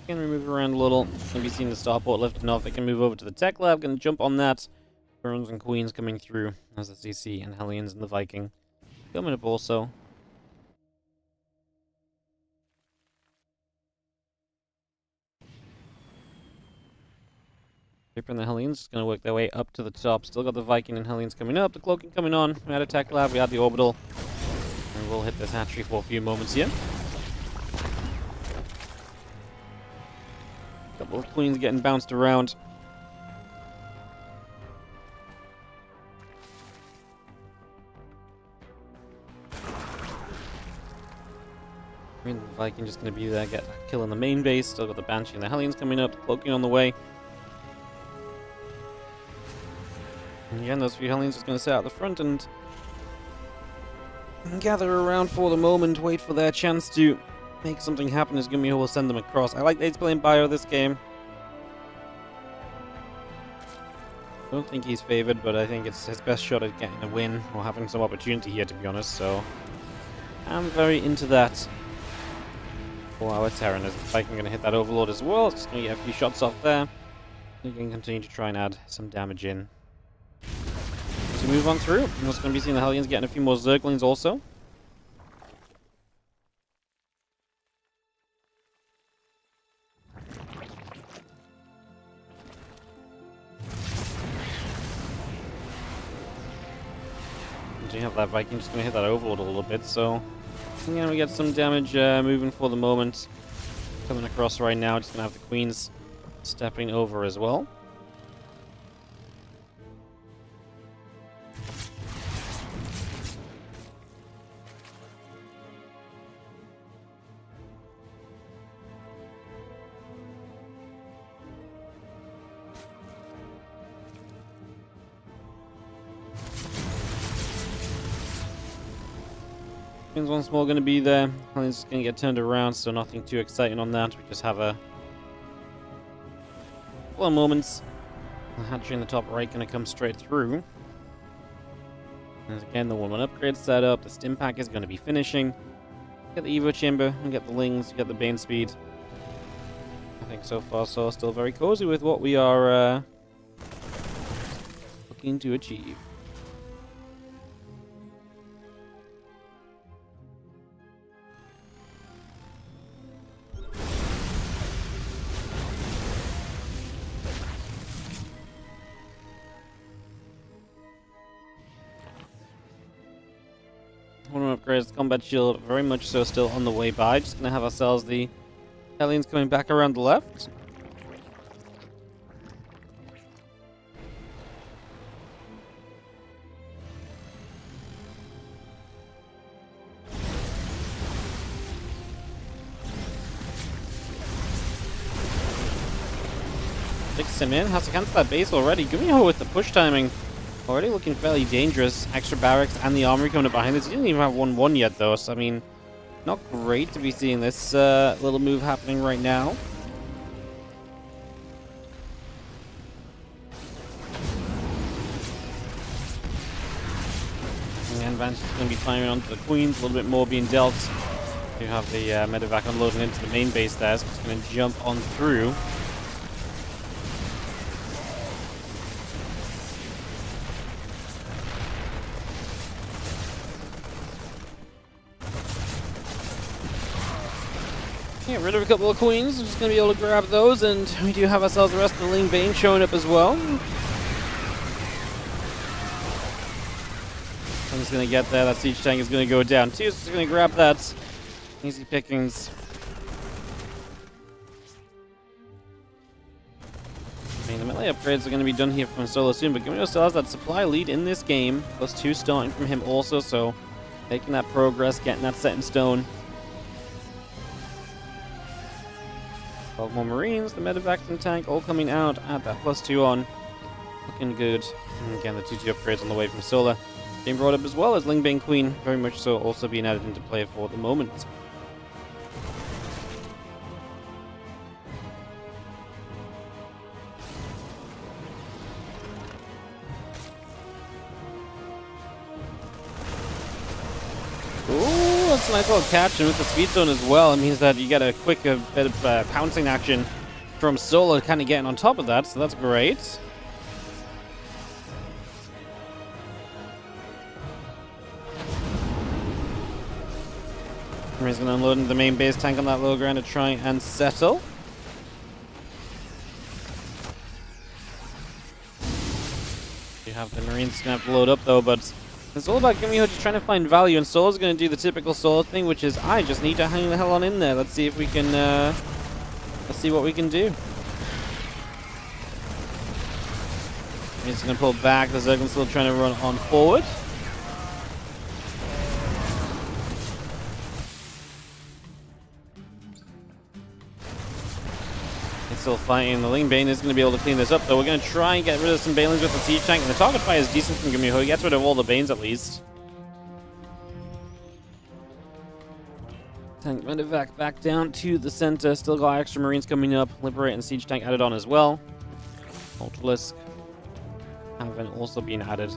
[SPEAKER 1] Can we move around a little? Maybe seeing the starport lifting off. They can move over to the tech lab. Gonna jump on that. Drones and Queens coming through as the CC and Hellions and the Viking coming up also. Reaper and the Hellions just gonna work their way up to the top. Still got the Viking and Hellions coming up. The cloaking coming on. We had a tech lab. We had the orbital. And we'll hit this hatchery for a few moments here. Couple of Queens getting bounced around. I mean, the Viking just going to be there, get that kill in the main base. Still got the Banshee and the Hellions coming up. Cloaking on the way. And again, those few Hellions just going to sit out the front and gather around for the moment, wait for their chance to make something happen as Gumiho will send them across. I like that he's playing Bio this game. I don't think he's favored, but I think it's his best shot at getting a win or having some opportunity here, to be honest, so I'm very into that for our Terran. As it's like I'm going to hit that Overlord as well. It's just going to get a few shots off there. We can continue to try and add some damage in. To move on through, we're also going to be seeing the Hellions getting a few more Zerglings also. And you have that Viking just going to hit that Overlord a little bit, so again we get some damage moving for the moment. Coming across right now, just going to have the Queens stepping over as well. Queens once more going to be there. It's going to get turned around, so nothing too exciting on that. We just have a couple of moments. The hatchery in the top right going to come straight through. And again, the 1-1 upgrade set up. The stim pack is going to be finishing. Get the Evo chamber, and get the Lings, get the Bane speed. I think so far, so still very cozy with what we are looking to achieve. One upgrades, combat shield, very much so still on the way by. Just gonna have ourselves the Hellions coming back around the left. Takes him in, has to cancel that base already. Gumiho with the push timing. Already looking fairly dangerous. Extra barracks and the armory coming up behind this. He didn't even have 1-1 yet, though, so I mean, not great to be seeing this little move happening right now. And the advantage is going to be firing onto the Queens, a little bit more being dealt. You have the medevac unloading into the main base there, so it's going to jump on through. Get rid of a couple of Queens. We're just going to be able to grab those, and we do have ourselves the rest of the Ling Bane showing up as well. I'm just going to get there. That siege tank is going to go down too, so just going to grab that. Easy pickings. I mean, the melee upgrades are going to be done here from Solo soon, but Gumiho still has that supply lead in this game. +2 starting from him also, so making that progress, getting that set in stone. 12 more Marines, the medevac and tank all coming out at that +2 on. Looking good. And again, the 2-2 upgrades on the way from Solar being brought up as well as Ling Bane Queen, very much so also being added into play for the moment. Ooh, that's a nice little catch, and with the speed zone as well, it means that you get a quick bit of pouncing action from Solo, kind of getting on top of that, so that's great. He's going to unload into the main base tank on that low ground to try and settle. You have the Marines going to have to load up though, but it's all about Gumiho just trying to find value, and Solo's going to do the typical Solo thing, which is I just need to hang the hell on in there. Let's see if we can, let's see what we can do. He's going to pull back. The Zergling's still trying to run on forward. Still fighting. The Ling Bane is going to be able to clean this up, though. We're going to try and get rid of some Banelings with the siege tank, and the target fire is decent from Gumiho. He gets rid of all the Banes at least. Tank medevac back down to the center. Still got extra Marines coming up. Liberate and Siege Tank added on as well. Ultralisk having also been added.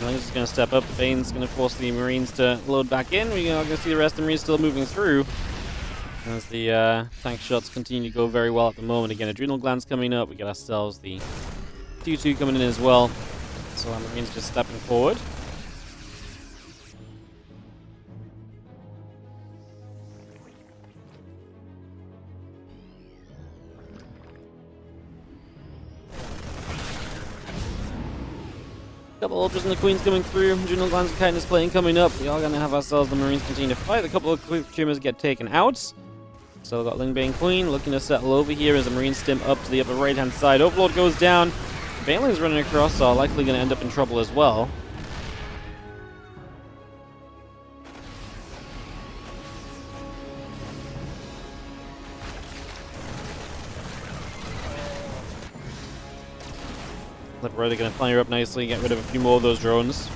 [SPEAKER 1] Is going to step up. The Bane's going to force the Marines to load back in. We're going to see the rest of the Marines still moving through as the tank shots continue to go very well at the moment. Again, Adrenal Glands coming up. We get ourselves the 2-2 coming in as well. So our Marines just stepping forward. Couple Ultras and the Queens coming through. Adrenal Glands and Kindness Plane coming up. We are going to have ourselves the Marines continue to fight. A couple of quick tumors get taken out. So we've got Lingbane Queen looking to settle over here as the Marines stim up to the upper right hand side. Overlord goes down. Banelings running across are likely going to end up in trouble as well. Liberator going to fire up nicely, get rid of a few more of those drones.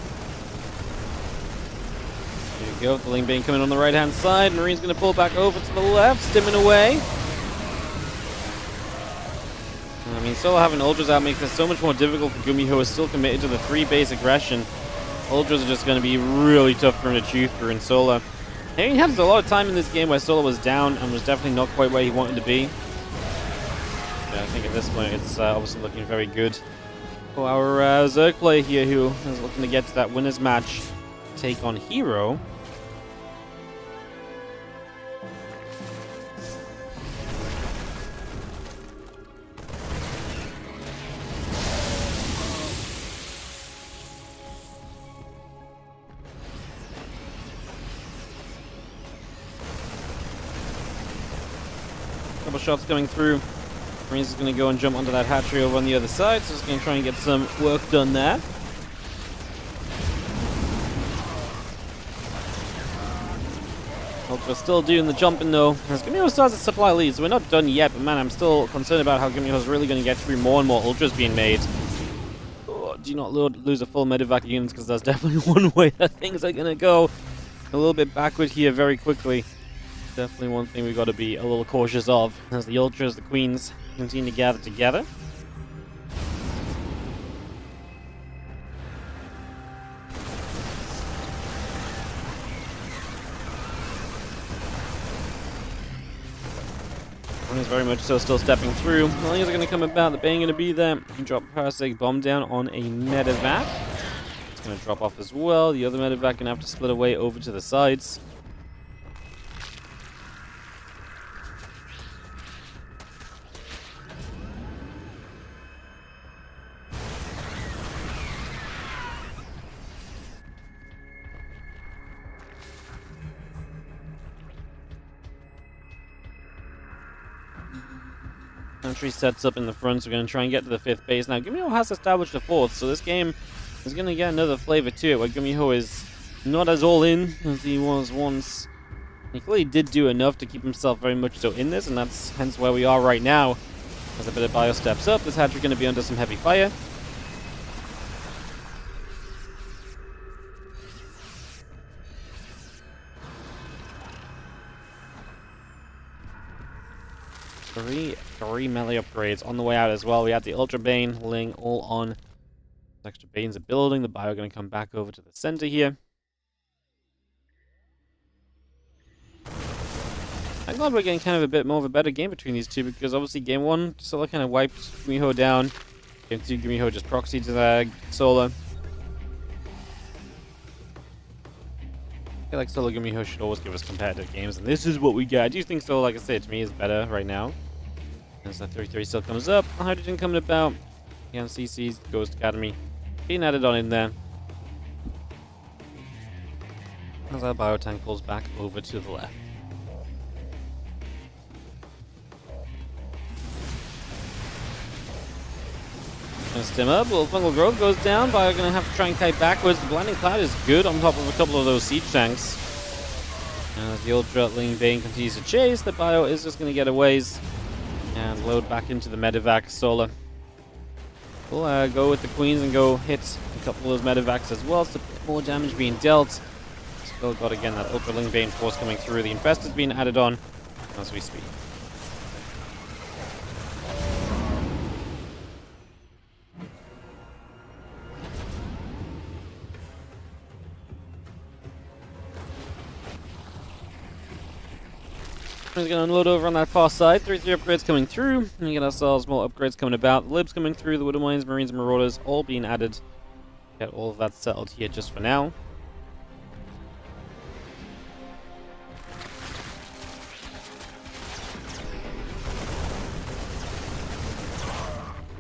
[SPEAKER 1] There you go, the Lingbane coming on the right hand side. Marine's going to pull back over to the left, stimming away. I mean, Solo having Ultras out makes it so much more difficult for Gumiho, who is still committed to the 3-base aggression. Ultras are just going to be really tough for him to chew through in Solo. He had a lot of time in this game where Solo was down and was definitely not quite where he wanted to be. Yeah, I think at this point it's obviously looking very good for our Zerg player here, who is looking to get to that winner's match take on Hero. Couple shots going through. Marines is going to go and jump onto that hatchery over on the other side, so just going to try and get some work done there. Ultra still doing the jumping though, as Gumiho starts to supply leads. So we're not done yet, but man, I'm still concerned about how Gumiho is really going to get through more and more Ultras being made. Oh, do not lose a full medevac units, because that's definitely one way that things are going to go a little bit backward here very quickly. Definitely one thing we've got to be a little cautious of as the Ultras, the Queens, continue to gather together. One is very much so still stepping through. Nothing is going to come about. The Bane going to be there. Drop a Parasitic Bomb down on a medevac. It's going to drop off as well. The other medevac going to have to split away over to the sides. Country sets up in the front, so we're going to try and get to the 5th base. Now, Gumiho has established a 4th, so this game is going to get another flavor to it, where Gumiho is not as all in as he was once. He clearly did do enough to keep himself very much so in this, and that's hence where we are right now. As a bit of bio steps up, this hatchery going to be under some heavy fire. Three melee upgrades on the way out as well. We had the Ultra Bane laying all on. Extra Banes are building. The bio going to come back over to the center here. I'm glad we're getting kind of a bit more of a better game between these two, because obviously game 1 Solo kind of wiped Gumiho down. Game 2 Gumiho just proxied to the Solo. I feel like Solo Gumiho should always give us competitive games, and this is what we get. I do think Solo, like I said, to me is better right now. As that 3-3 still comes up, Hydrogen coming about. Again, CC's Ghost Academy being added on in there. As our biotank pulls back over to the left. Gonna stim up, little Fungal Growth goes down. Bio gonna have to try and kite backwards. The Blinding Cloud is good on top of a couple of those siege tanks. As the Ultra Ling Bane continues to chase, the Bio is just going to get a ways and load back into the Medivac. Solar will go with the Queens and go hit a couple of those Medivacs as well, so more damage being dealt. Still got again that Ultra Ling Bane force coming through. The Infestor's being added on as we speak. He's going to unload over on that far side. 3-3 upgrades coming through. We get ourselves more upgrades coming about. The Libs coming through. The Widow Mines, Marines, and Marauders all being added. Get all of that settled here just for now.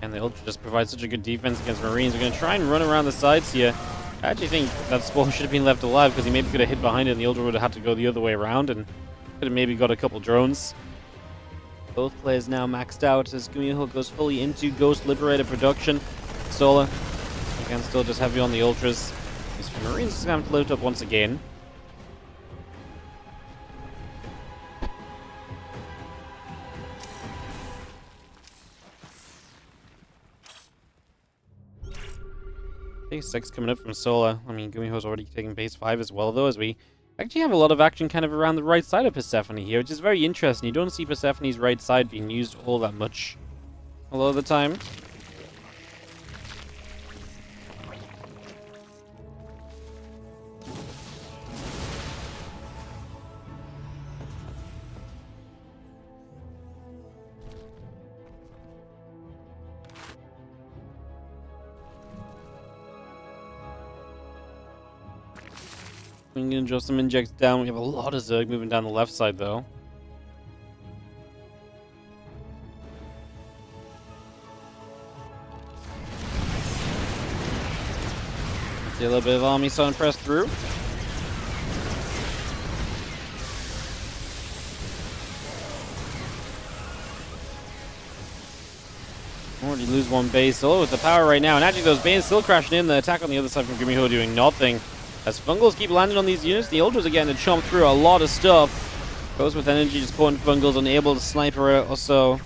[SPEAKER 1] And the Ultra just provides such a good defense against Marines. We're going to try and run around the sides here. I actually think that Spore should have been left alive because he maybe could have hit behind it and the Ultra would have had to go the other way around and could have maybe got a couple drones. Both players now maxed out as Gumiho goes fully into Ghost Liberator production. Solar, again, still just heavy on the Ultras. These Marines is going to have to lift up once again. Base 6 coming up from Solar. I mean, Gumiho's already taking base 5 as well, though, as we actually have a lot of action kind of around the right side of Persephone here, which is very interesting. You don't see Persephone's right side being used all that much a lot of the time. We can draw some injects down. We have a lot of Zerg moving down the left side, though. See a little bit of army starting to press through. Already lose one base. Oh, with the power right now. And actually, those Banes still crashing in. The attack on the other side from Gumiho doing nothing. As Fungals keep landing on these units, the Ultras are getting to chomp through a lot of stuff. Goes with energy, just pulling Fungals, unable to sniper it or so.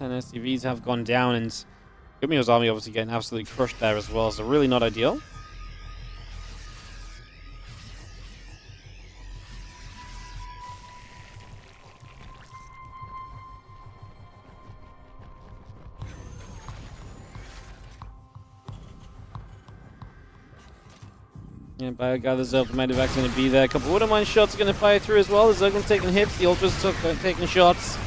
[SPEAKER 1] And SCVs have gone down, and Gumiho's army obviously getting absolutely crushed there as well, so really not ideal. Yeah, Bio gathers up. The Medivac's going to be there. A couple of Widow Mine shots are going to fire through as well. The Zerglings taking hits. The Ultras taking shots.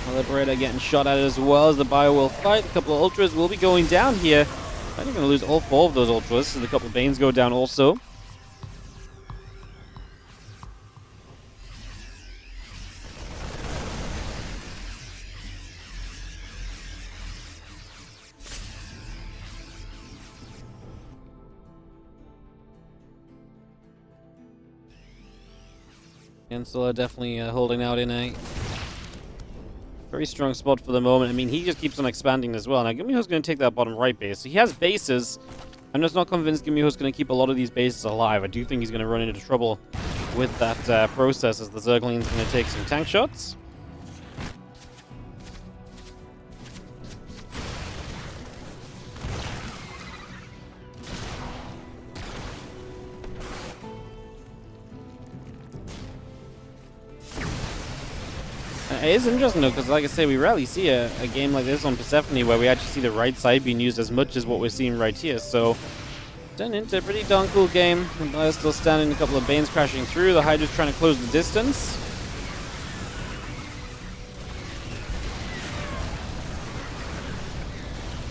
[SPEAKER 1] The Liberator getting shot at it as well as the Bio will fight. A couple of Ultras will be going down here. I think going to lose all 4 of those Ultras. So a couple of Banes go down also. And Solar definitely holding out in a very strong spot for the moment. I mean, he just keeps on expanding as well. Now, Gumiho's going to take that bottom right base. So he has bases. I'm just not convinced Gumiho's going to keep a lot of these bases alive. I do think he's going to run into trouble with that process as the Zergling's going to take some tank shots. It is interesting though, because like I say, we rarely see a game like this on Persephone where we actually see the right side being used as much as what we're seeing right here. So, turned into a pretty darn cool game. The Bio's still standing, a couple of Banes crashing through. The Hydra's trying to close the distance.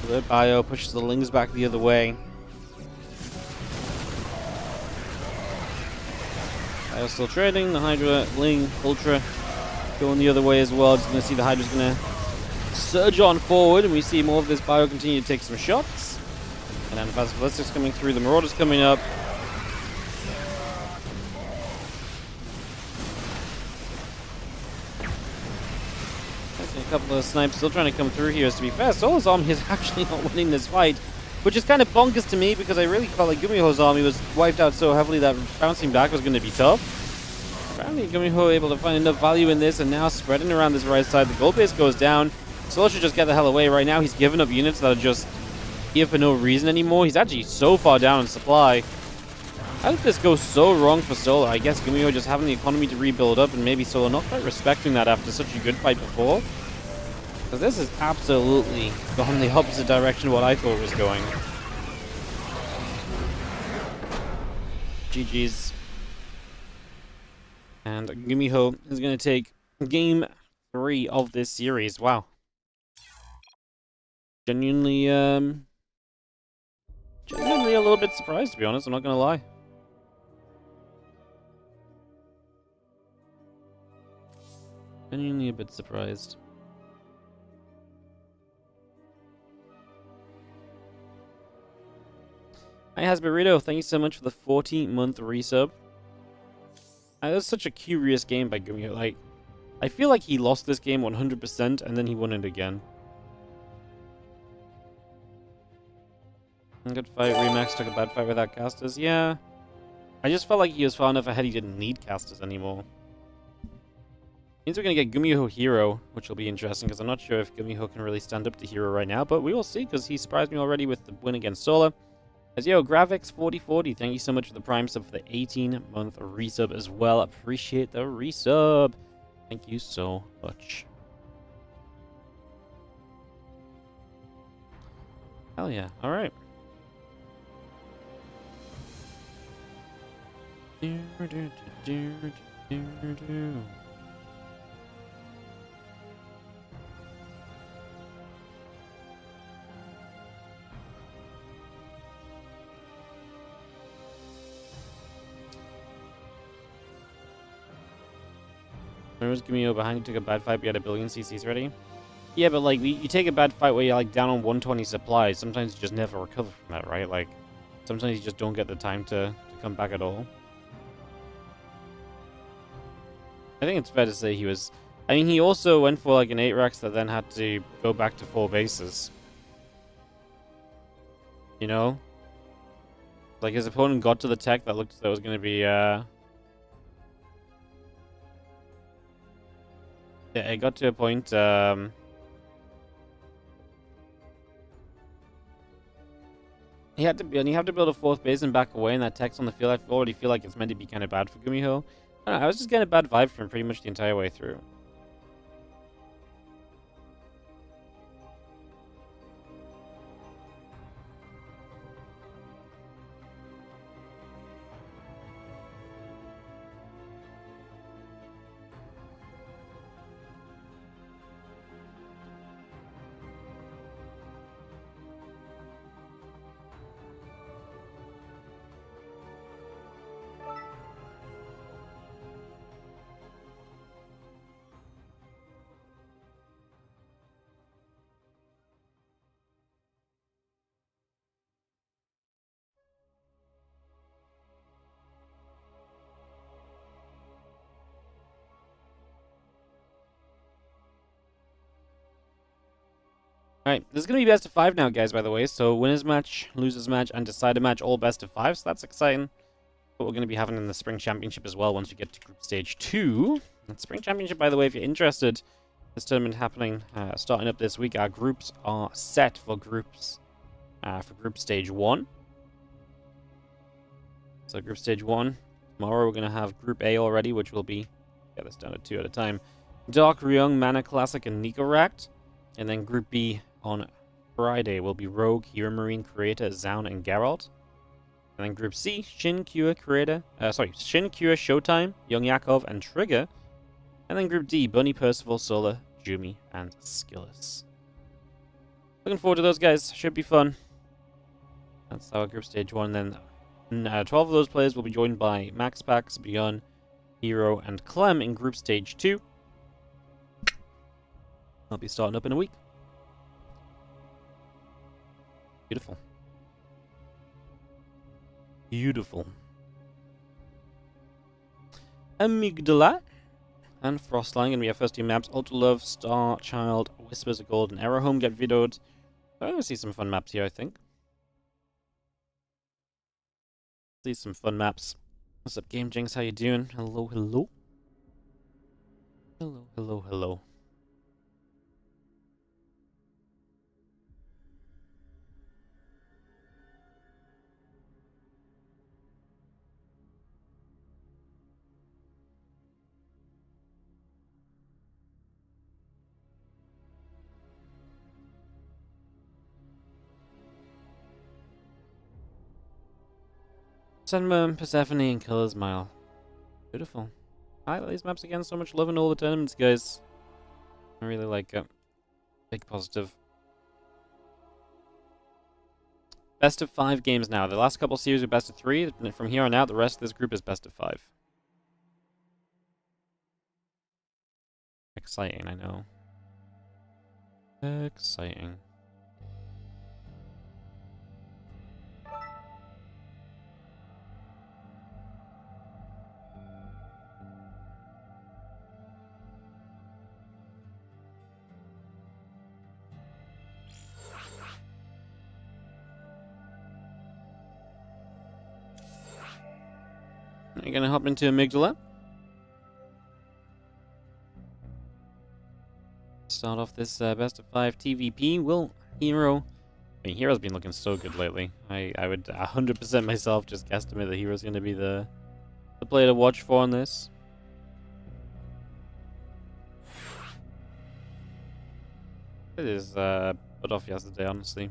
[SPEAKER 1] The Bio pushes the Lings back the other way. Bio's still trading. The Hydra, Ling, Ultra going the other way as well. Just going to see the Hydra's going to surge on forward, and we see more of this Bio continue to take some shots. And then Advanced Ballistics coming through, the Marauders coming up. A couple of snipes still trying to come through here. To be fair, Solar's army is actually not winning this fight. Which is kind of bonkers to me because I really felt like Gumiho's army was wiped out so heavily that bouncing back was going to be tough. Apparently Gumiho able to find enough value in this and now spreading around this right side. The gold base goes down. Solo should just get the hell away. Right now he's giving up units that are just here for no reason anymore. He's actually so far down in supply. How did this go so wrong for Solo? I guess Gumiho just having the economy to rebuild up and maybe Solo not quite respecting that after such a good fight before. Because this is absolutely gone the opposite direction of what I thought it was going. GG's. And Gumiho is going to take game 3 of this series. Wow. Genuinely a little bit surprised, to be honest. I'm not going to lie. Genuinely a bit surprised. Hi, Hasburrito. Thank you so much for the 40-month resub. That was such a curious game by Gumiho. Like, I feel like he lost this game 100% and then he won it again. Good fight. Remax took a bad fight without casters. Yeah. I just felt like he was far enough ahead he didn't need casters anymore. Means we're going to get Gumiho Hero, which will be interesting because I'm not sure if Gumiho can really stand up to Hero right now, but we will see because he surprised me already with the win against Solar. As yo, Gravix 4040, thank you so much for the Prime sub for the 18-month resub as well. Appreciate the resub. Thank you so much. Hell yeah. All right. Remember Gumiho behind you took a bad fight, but you had a billion CCs ready? Yeah, but like, you take a bad fight where you're like down on 120 supplies, sometimes you just never recover from that, right? Like, sometimes you just don't get the time to come back at all. I think it's fair to say he was... I mean, he also went for like an 8 Rex that then had to go back to 4 bases. You know? Like, his opponent got to the tech that looked as though it was going to be, Yeah, it got to a point, you have to build a 4th base and back away, and that tech's on the field. I already feel like it's meant to be kind of bad for Gumiho. I don't know, I was just getting a bad vibe from him pretty much the entire way through. Alright, this is going to be best of 5 now, guys, by the way. So, winners match, losers match, and decider match, all best of 5. So, that's exciting. What we're going to be having in the Spring Championship as well once we get to Group Stage 2. And Spring Championship, by the way, if you're interested, this tournament happening, starting up this week, our groups are set for groups, for Group Stage 1. So, Group Stage 1. Tomorrow, we're going to have Group A already, which will be, get this down to 2 at a time, Dark Ryung, Mana Classic, and Nicorakt. And then Group B on Friday will be Rogue, Hero Marine, Creator, Zaun, and Geralt. And then Group C, Shin, Kua, Showtime, Young Yakov, and Trigger. And then Group D, Bunny, Percival, Solar, Jumi, and Skillus. Looking forward to those, guys. Should be fun. That's our Group Stage 1. Then 12 of those players will be joined by Max Pax, Beyond, Hero, and Clem in Group Stage 2. I'll be starting up in a week. Beautiful. Beautiful. Amygdala and Frostline, and we have first 2 maps: Ultra Love, Star Child, Whispers of Gold, and Arrow Home get videoed. So I'm going to see some fun maps here, I think. See some fun maps. What's up, Game Jinx? How you doing? Hello, hello. Hello, hello, hello. Sunmoon, Persephone, and Killer's Mile. Beautiful. I like these maps again. So much love in all the tournaments, guys. I really like it. Big positive. Best of 5 games now. The last couple series were best of 3. From here on out, the rest of this group is best of 5. Exciting, I know. Exciting. Are you gonna hop into Amygdala? Start off this best of 5 TVP. Will Hero... I mean, Hero's been looking so good lately. I would 100% myself just guesstimate that Hero's gonna be the player to watch for on this. It is put off yesterday, honestly.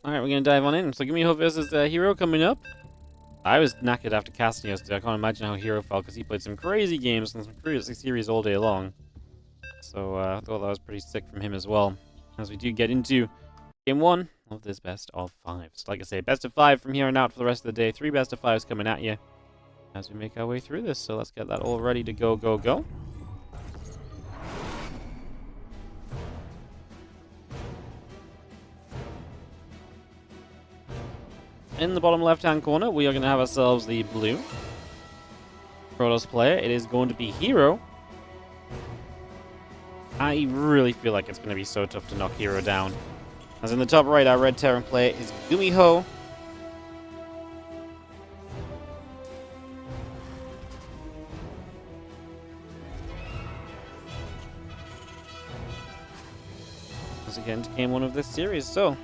[SPEAKER 1] Alright, we're gonna dive on in. So Gumiho versus Hero coming up. I was knackered after casting yesterday. I can't imagine how Hero felt because he played some crazy games and some crazy series all day long. So I thought that was pretty sick from him as well. As we do get into game 1 of this best of 5. So like I say, best of 5 from here on out for the rest of the day. 3 best of 5s coming at you as we make our way through this. So let's get that all ready to go, go, go. In the bottom left-hand corner, we are going to have ourselves the blue Protoss player. It is going to be Hero. I really feel like it's going to be so tough to knock Hero down. As in the top right, our red Terran player is Gumiho. As we get into game 1 of this series, so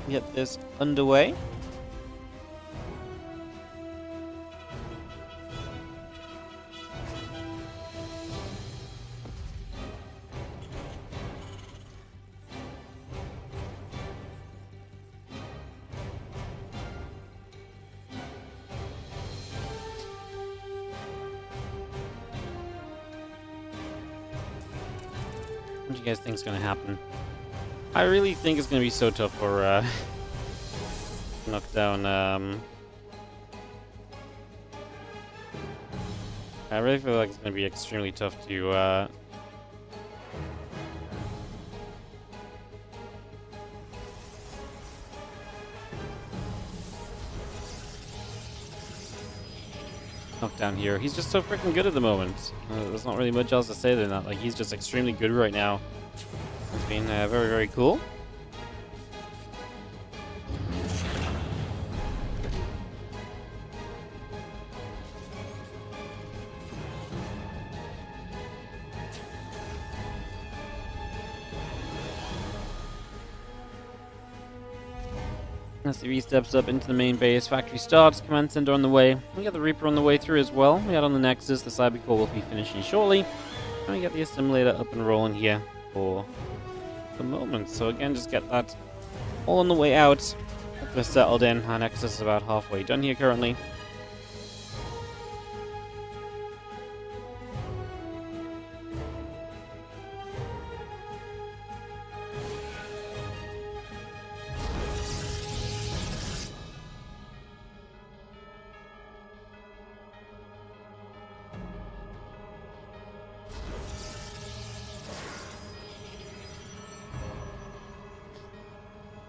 [SPEAKER 1] get this underway. What do you guys think is going to happen? I really think it's going to be so tough for knock down. I really feel like it's going to be extremely tough to knock down Hero. He's just so freaking good at the moment. There's not really much else to say than that. Like, he's just extremely good right now. It's been very, very cool. As the steps up into the main base, factory starts, command center on the way. We got the Reaper on the way through as well. We got on the Nexus, the Cybercore will be finishing shortly. And we got the assimilator up and rolling here for the moment. So again, just get that all on the way out. We're settled in. Our Nexus is about halfway done here currently.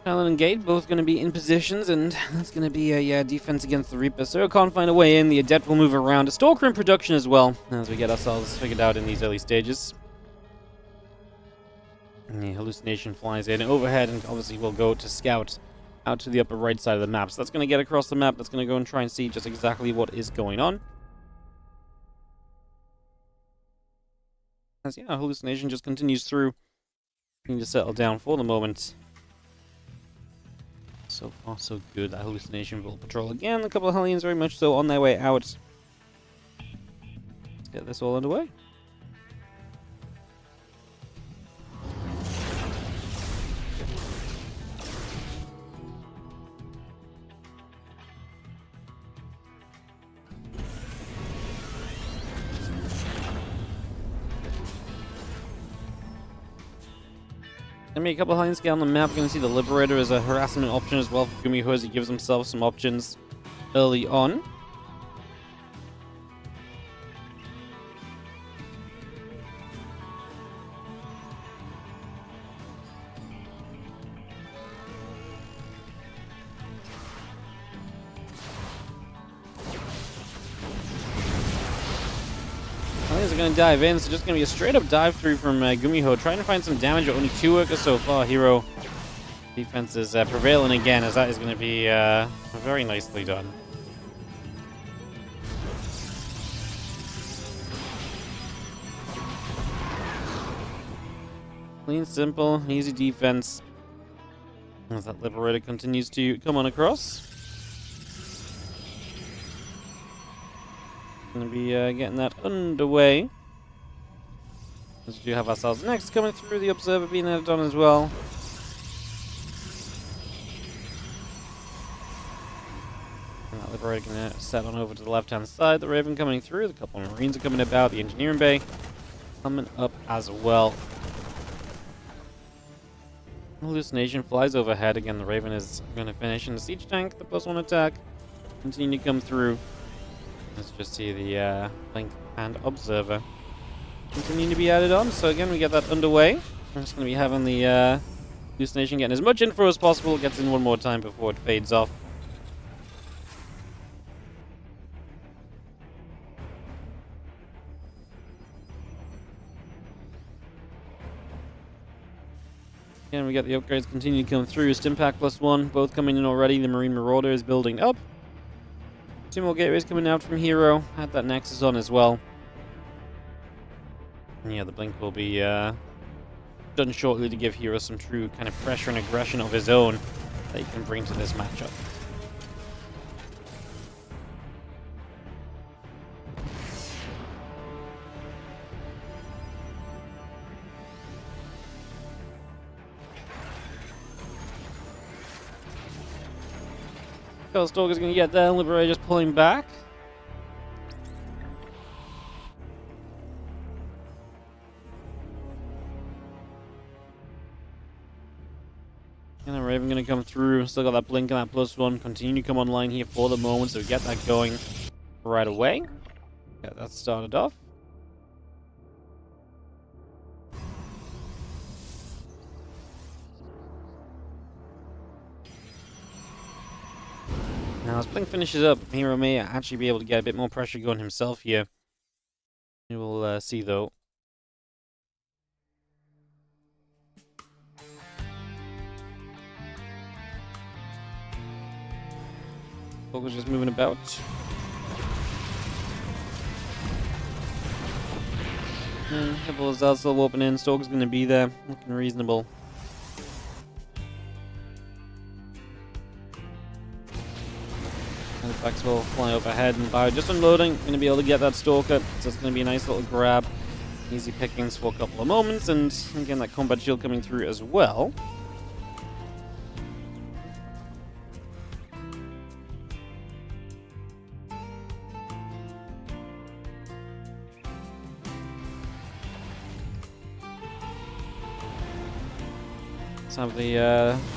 [SPEAKER 1] Talon and Gate both going to be in positions, and that's going to be a defense against the Reaper. So can't find a way in. The Adept will move around. A Stalker in production as well, as we get ourselves figured out in these early stages. And the Hallucination flies in overhead, and obviously will go to scout out to the upper right side of the map. So that's going to get across the map. That's going to go and try and see just exactly what is going on. As Hallucination just continues through. Need to settle down for the moment. So far, so good. That Hallucination will patrol again. A couple of Hellions very much so on their way out. Let's get this all underway. Gonna be a couple of Hellions get on the map. We're gonna see the Liberator as a harassment option as well for Gumiho as he gives himself some options early on. Hellions are going to dive in, so just going to be a straight-up dive through from Gumiho, trying to find some damage. Only 2 workers so far. Hero defense is prevailing again, as that is going to be very nicely done. Clean, simple, easy defense. As that Liberator continues to come on across. Going to be getting that underway. As we do have ourselves next coming through, the Observer being added on as well. And that Liberator going to set on over to the left-hand side. The Raven coming through. A couple of Marines are coming about. The Engineering Bay coming up as well. Hallucination flies overhead. Again, the Raven is going to finish in the Siege Tank. The +1 attack continue to come through. Let's just see the Blink and Observer continue to be added on. So again, we get that underway. We're just going to be having the Hallucination getting as much info as possible. Gets in one more time before it fades off. Again, we get the upgrades continue to come through. Stimpack +1, both coming in already. The Marine Marauder is building up. 2 more gateways coming out from Hero. Had that Nexus on as well. And yeah, the Blink will be done shortly to give Hero some true kind of pressure and aggression of his own that he can bring to this matchup. Stalker's going to get there. Liberator just pulling back. And then Raven going to come through. Still got that Blink and that +1. Continue to come online here for the moment. So we get that going right away. Get that started off. Now, as Blink finishes up, Hero may actually be able to get a bit more pressure going himself here. We will see, though. Stalker's just moving about. A couple of Zals still warping in. Stalker's going to be there, looking reasonable. Artifacts will fly overhead, and by just unloading, going to be able to get that Stalker. So it's going to be a nice little grab. Easy pickings for a couple of moments, and again, that combat shield coming through as well. Have the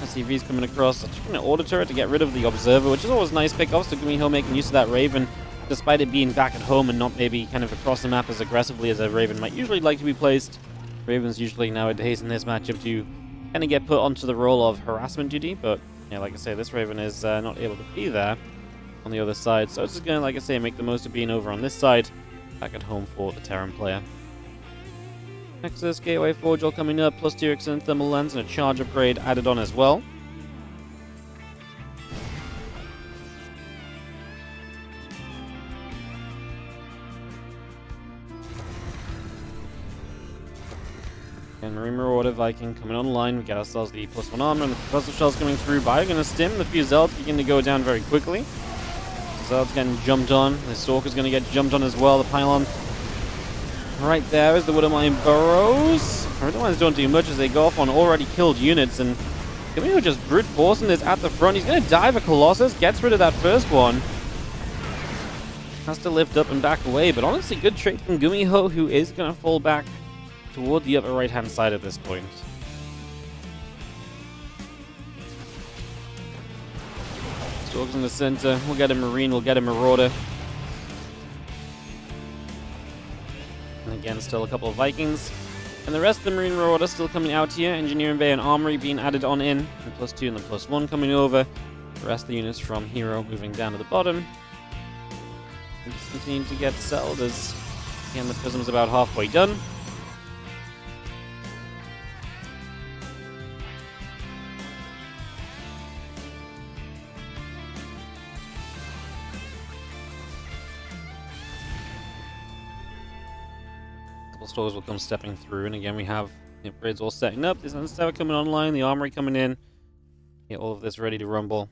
[SPEAKER 1] SCVs coming across. Just going to auto turret to get rid of the Observer, which is always nice pickoffs. So Gumiho making use of that Raven, despite it being back at home and not maybe kind of across the map as aggressively as a Raven might usually like to be placed. Ravens usually nowadays in this matchup do kind of get put onto the role of harassment duty, but yeah, like I say, this Raven is not able to be there on the other side, so it's just going to, like I say, make the most of being over on this side, back at home for the Terran player. Nexus, Gateway Forge all coming up, plus 2 excellent thermal lens and a charge upgrade added on as well. And Marine Marauder Viking coming online. We get ourselves the +1 armor and the Professor Shells coming through. Bio going to stim. The few Zealots begin to go down very quickly. Zealots getting jumped on. The Stalker's going to get jumped on as well. The Pylon right there as the Widowmine burrows. Widowmines don't do much as they go off on already killed units. And Gumiho just brute forcing this at the front. He's going to dive a Colossus. Gets rid of that first one. Has to lift up and back away. But honestly, good trade from Gumiho, who is going to fall back toward the upper right-hand side at this point. Storks in the center. We'll get a Marine, we'll get a Marauder. And again, still a couple of Vikings. And the rest of the Marine Marauder still coming out here. Engineering Bay and Armory being added on in. And +2 and the +1 coming over. The rest of the units from Hero moving down to the bottom. And just continuing to get settled as, again, the Prism's about halfway done. Stores will come stepping through, and again we have the upgrades all setting up. This Tower coming online, the Armory coming in. Get all of this ready to rumble.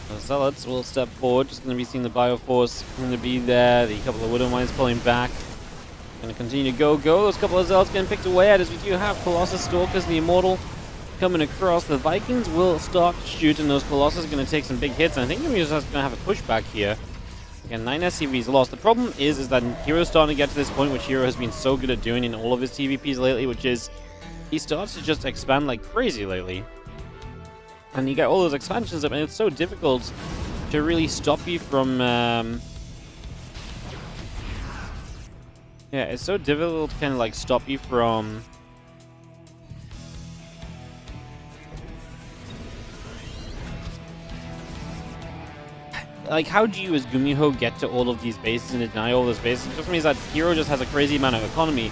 [SPEAKER 1] The Zealots will step forward, just going to be seeing the Bioforce going to be there, the couple of Widowmines pulling back. Going to continue to go. Those couple of Zealots getting picked away at as we do have Colossus, Stalkers, the Immortal coming across. The Vikings will start shooting those Colossus, going to take some big hits, and I think we're just going to have a pushback here. Again, 9 SCVs lost. The problem is that Hero's starting to get to this point, which Hero has been so good at doing in all of his TVPs lately, which is he starts to just expand like crazy lately. And you get all those expansions up, and it's so difficult to really stop you from... yeah, it's so difficult to kind of like stop you from... Like, how do you, as Gumiho, get to all of these bases and deny all those bases? It just means that Hero just has a crazy amount of economy.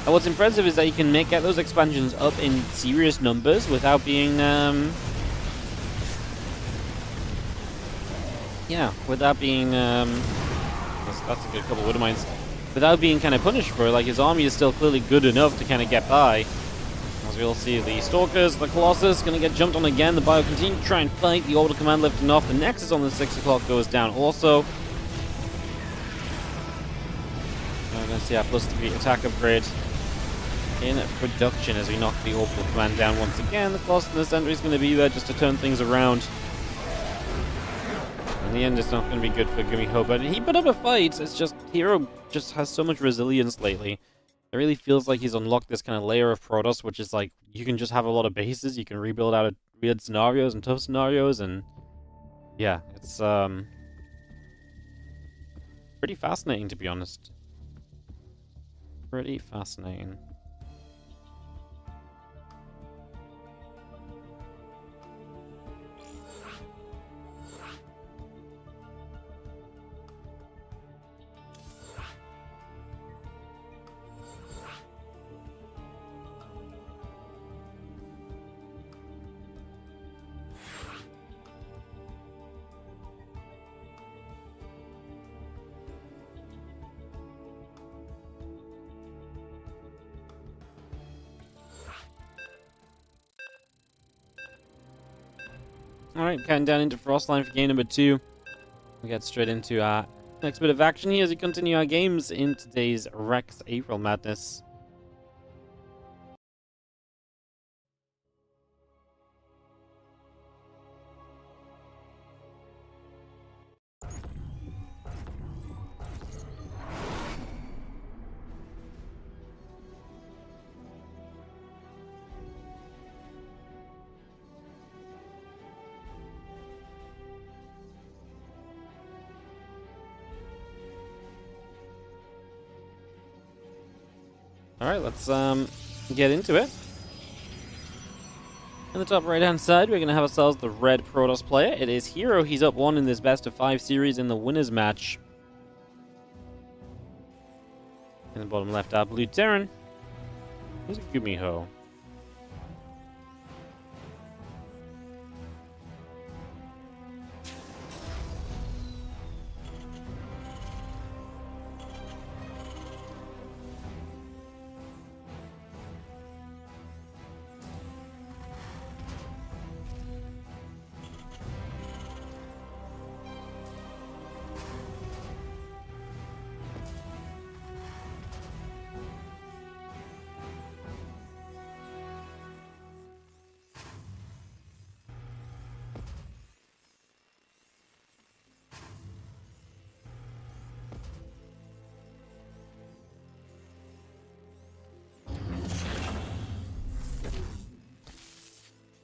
[SPEAKER 1] And what's impressive is that you can get those expansions up in serious numbers without being, yeah, without being, that's a good couple of Widowmines. Without being kind of punished for it. Like, his army is still clearly good enough to kind of get by. As we'll see, the Stalkers, the Colossus, going to get jumped on again. The Bio continue to try and fight. The Orbital Command lifting off. The Nexus on the 6 o'clock goes down also. We're going to see our +3 attack upgrade in production as we knock the Orbital Command down once again. The Colossus in the center is going to be there just to turn things around. In the end, it's not going to be good for Gumiho, but he put up a fight. It's just, Hero just has so much resilience lately. It really feels like he's unlocked this kind of layer of Protoss, which is like, you can just have a lot of bases, you can rebuild out of weird scenarios and tough scenarios, and yeah, it's pretty fascinating, to be honest. Pretty fascinating. Alright, counting down into Frostline for game number 2. We get straight into our next bit of action here as we continue our games in today's Rex April Madness. Alright, let's get into it. In the top right-hand side, we're going to have ourselves the red Protoss player. It is Hero. He's up 1 in this best-of-5 series in the winners match. In the bottom left, our blue Terran. He's a Gumiho.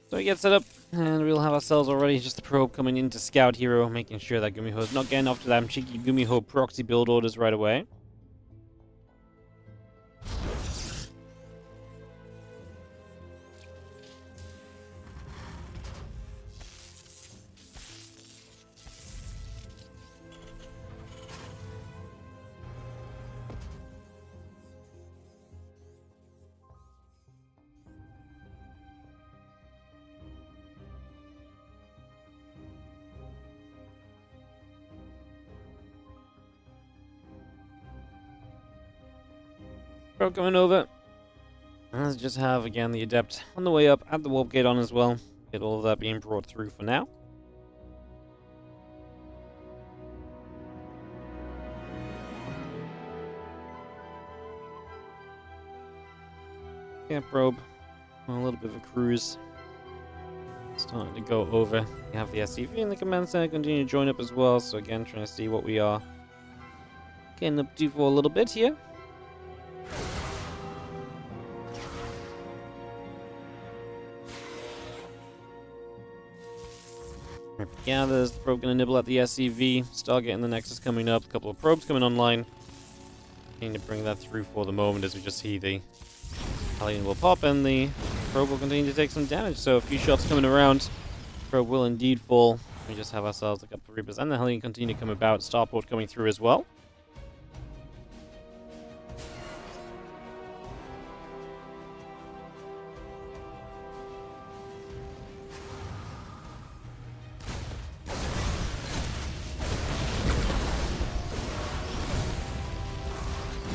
[SPEAKER 1] So we get set up, and we'll have ourselves already just a probe coming in to scout Hero, making sure that Gumiho is not getting off to them cheeky Gumiho proxy build orders right away. Probe coming over. And let's just have, again, the Adept on the way up, add the warp gate on as well. Get all of that being brought through for now. Yeah, probe. A little bit of a cruise. Starting to go over. We have the SCV and the command center continue to join up as well. So again, trying to see what we are getting up to for a little bit here. Yeah, there's the probe going to nibble at the SCV. Stargate and the Nexus coming up. A couple of probes coming online. Need to bring that through for the moment as we just see the Hellion will pop and the probe will continue to take some damage. So a few shots coming around. Probe will indeed fall. We just have ourselves a couple of Reapers and the Hellion continue to come about. Starport coming through as well.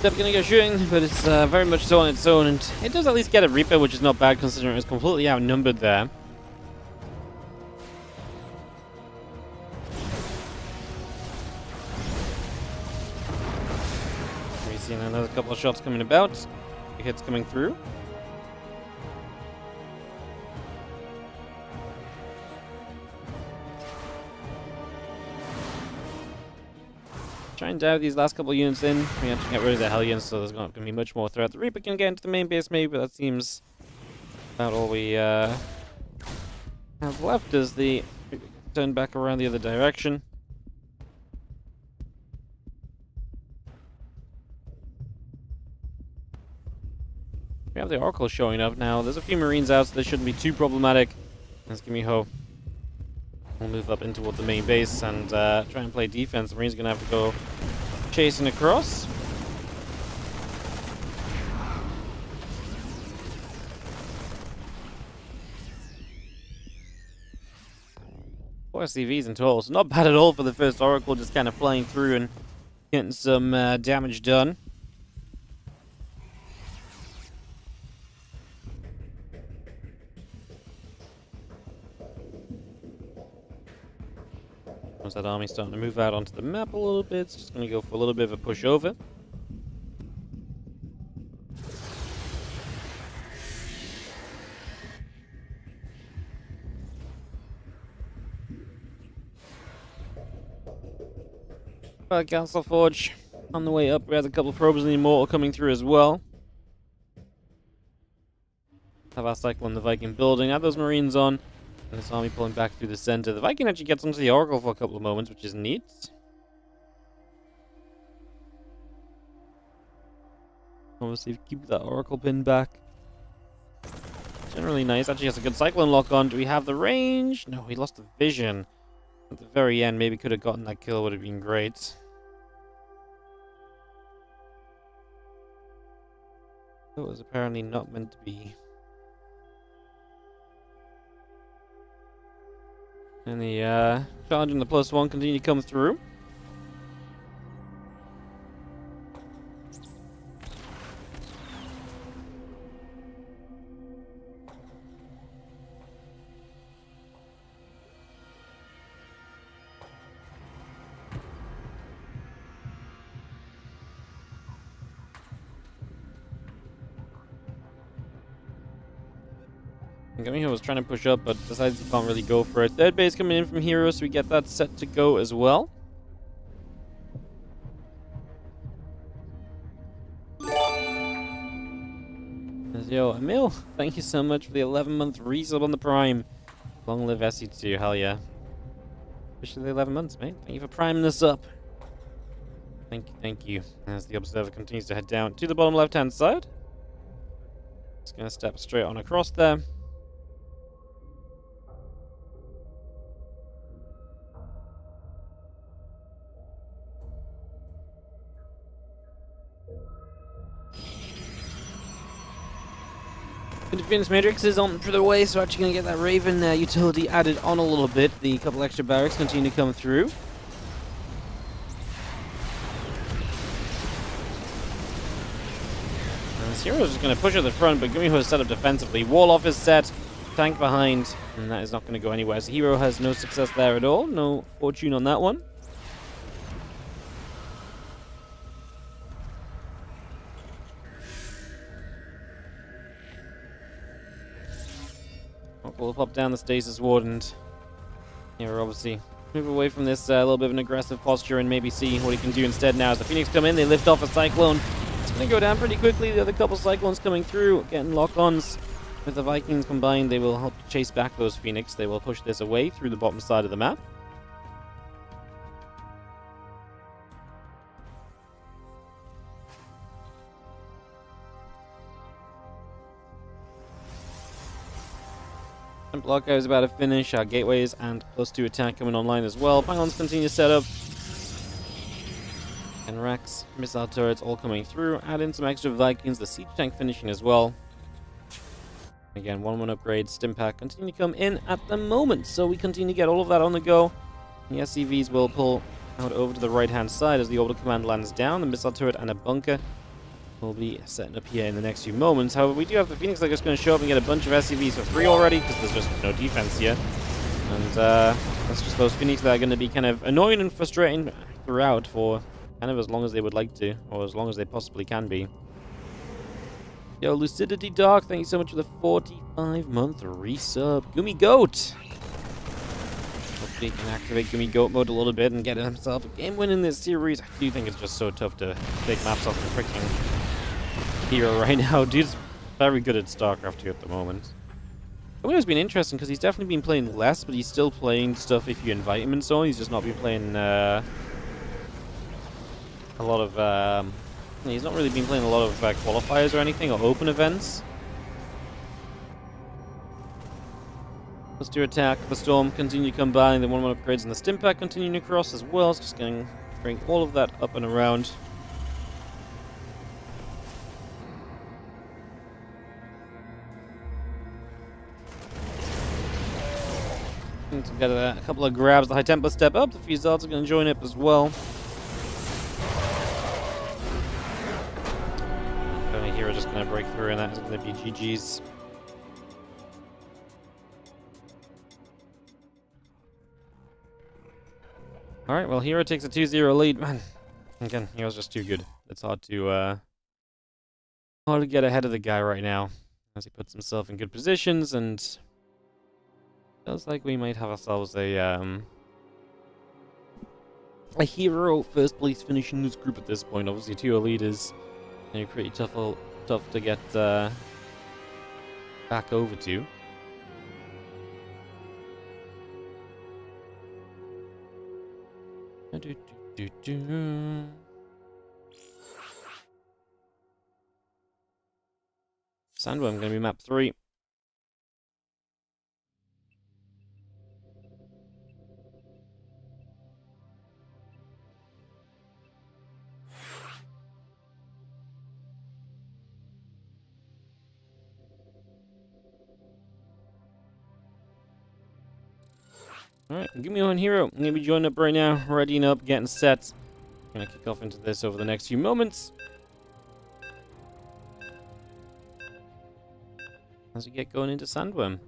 [SPEAKER 1] Up gonna go shooting, but it's very much so on its own, and it does at least get a Reaper, which is not bad considering it's completely outnumbered there. We've seen another couple of shots coming about, hits coming through. Try and dive these last couple of units in. We have to get rid of the Hellions, so there's not going to be much more threat. The Reaper can get into the main base maybe, but that seems about all we have left as the turn back around the other direction. We have the Oracle showing up now. There's a few Marines out, so this shouldn't be too problematic. Let's Gumiho. We'll move up into the main base and try and play defense. The Marines are going to have to go chasing across. Four SCVs in total, so not bad at all for the first Oracle, just kind of flying through and getting some damage done. Once that army's starting to move out onto the map a little bit, it's just going to go for a little bit of a push over. Council Forge on the way up. We have a couple of probes in the Immortal coming through as well. Have our Cyclone, the Viking building, add those Marines on. And this army pulling back through the center. The Viking actually gets onto the Oracle for a couple of moments, which is neat. Obviously, keep that Oracle pin back. Generally nice. Actually has a good Cyclone lock on. Do we have the range? No, we lost the vision. At the very end, maybe could have gotten that kill. Would have been great. It was apparently not meant to be. And the charge and the +1 continue to come through. Gumiho was trying to push up, but decides he can't really go for it. Third base coming in from Hero, so we get that set to go as well. Yo, Emil, thank you so much for the 11-month resub on the Prime. Long live SE2, hell yeah. Officially 11 months, mate. Thank you for priming this up. Thank you, thank you. As the Observer continues to head down to the bottom left-hand side. Just gonna step straight on across there. Defense Matrix is on through the way, so actually going to get that Raven utility added on a little bit. The couple extra barracks continue to come through. And this Hero's just going to push at the front, but Gumiho is set up defensively. Wall off is set, tank behind, and that is not going to go anywhere. So Hero has no success there at all. No fortune on that one. We'll pop down the stasis ward and Hero obviously move away from this little bit of an aggressive posture and maybe see what he can do instead now. As the Phoenix come in, they lift off a Cyclone. It's going to go down pretty quickly. The other couple Cyclones coming through, getting lock-ons. With the Vikings combined, they will help chase back those Phoenix. They will push this away through the bottom side of the map. Block is about to finish. Our gateways and +2 attack coming online as well. Pylons continue to set up. And Rex, missile turrets all coming through. Add in some extra Vikings. The siege tank finishing as well. Again, 1-1 upgrade. Stim pack continue to come in at the moment. So we continue to get all of that on the go. The SCVs will pull out over to the right-hand side as the orbital command lands down. The missile turret and a bunker will be setting up here in the next few moments. However, we do have the Phoenix that is going to show up and get a bunch of SCVs for free already, because there's just no defense here. And that's just those Phoenix that are going to be kind of annoying and frustrating throughout for kind of as long as they would like to, or as long as they possibly can be. Yo, Lucidity Dark, thank you so much for the 45-month resub. Gumi Goat! Hopefully he can activate Gumi Goat mode a little bit and get himself a game win in this series. I do think it's just so tough to take maps off the freaking Hero right now. Dude's very good at StarCraft 2 at the moment. Gumiho's been interesting because he's definitely been playing less, but he's still playing stuff if you invite him and so on. He's just not been playing a lot of... he's not really been playing a lot of qualifiers or anything, or open events. Let's do attack. The Storm continue to come by, and the 1-1 upgrades and the Stim pack continuing across as well. It's just going to bring all of that up and around. To get a couple of grabs. The High Templar step up. The Fusils are going to join up as well. Hero just going to break through, and that is going to be GG's. Alright, well, Hero takes a 2-0 lead. Man, again, Hero's just too good. It's hard to get ahead of the guy right now, as he puts himself in good positions, and feels like we might have ourselves a Hero first place finish in this group at this point. Obviously, 2 elite is pretty tough to get back over to. Sandworm going to be map 3. Alright, Gumiho and Hero. I'm going to be joining up right now, readying up, getting set. Going to kick off into this over the next few moments. As we get going into Sandworm.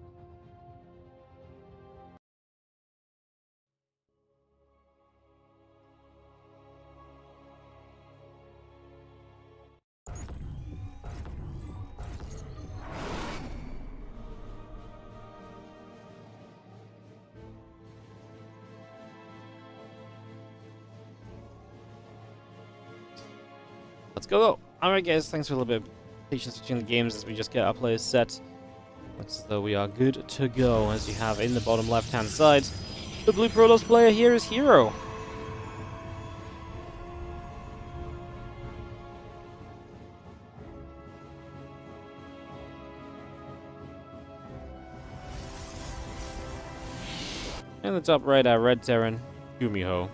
[SPEAKER 1] Let's go. Alright guys, thanks for a little bit of patience between the games as we just get our players set. Looks as though we are good to go, as you have in the bottom left hand side. The blue Protoss player here is Hero. In the top right, our red Terran, Gumiho.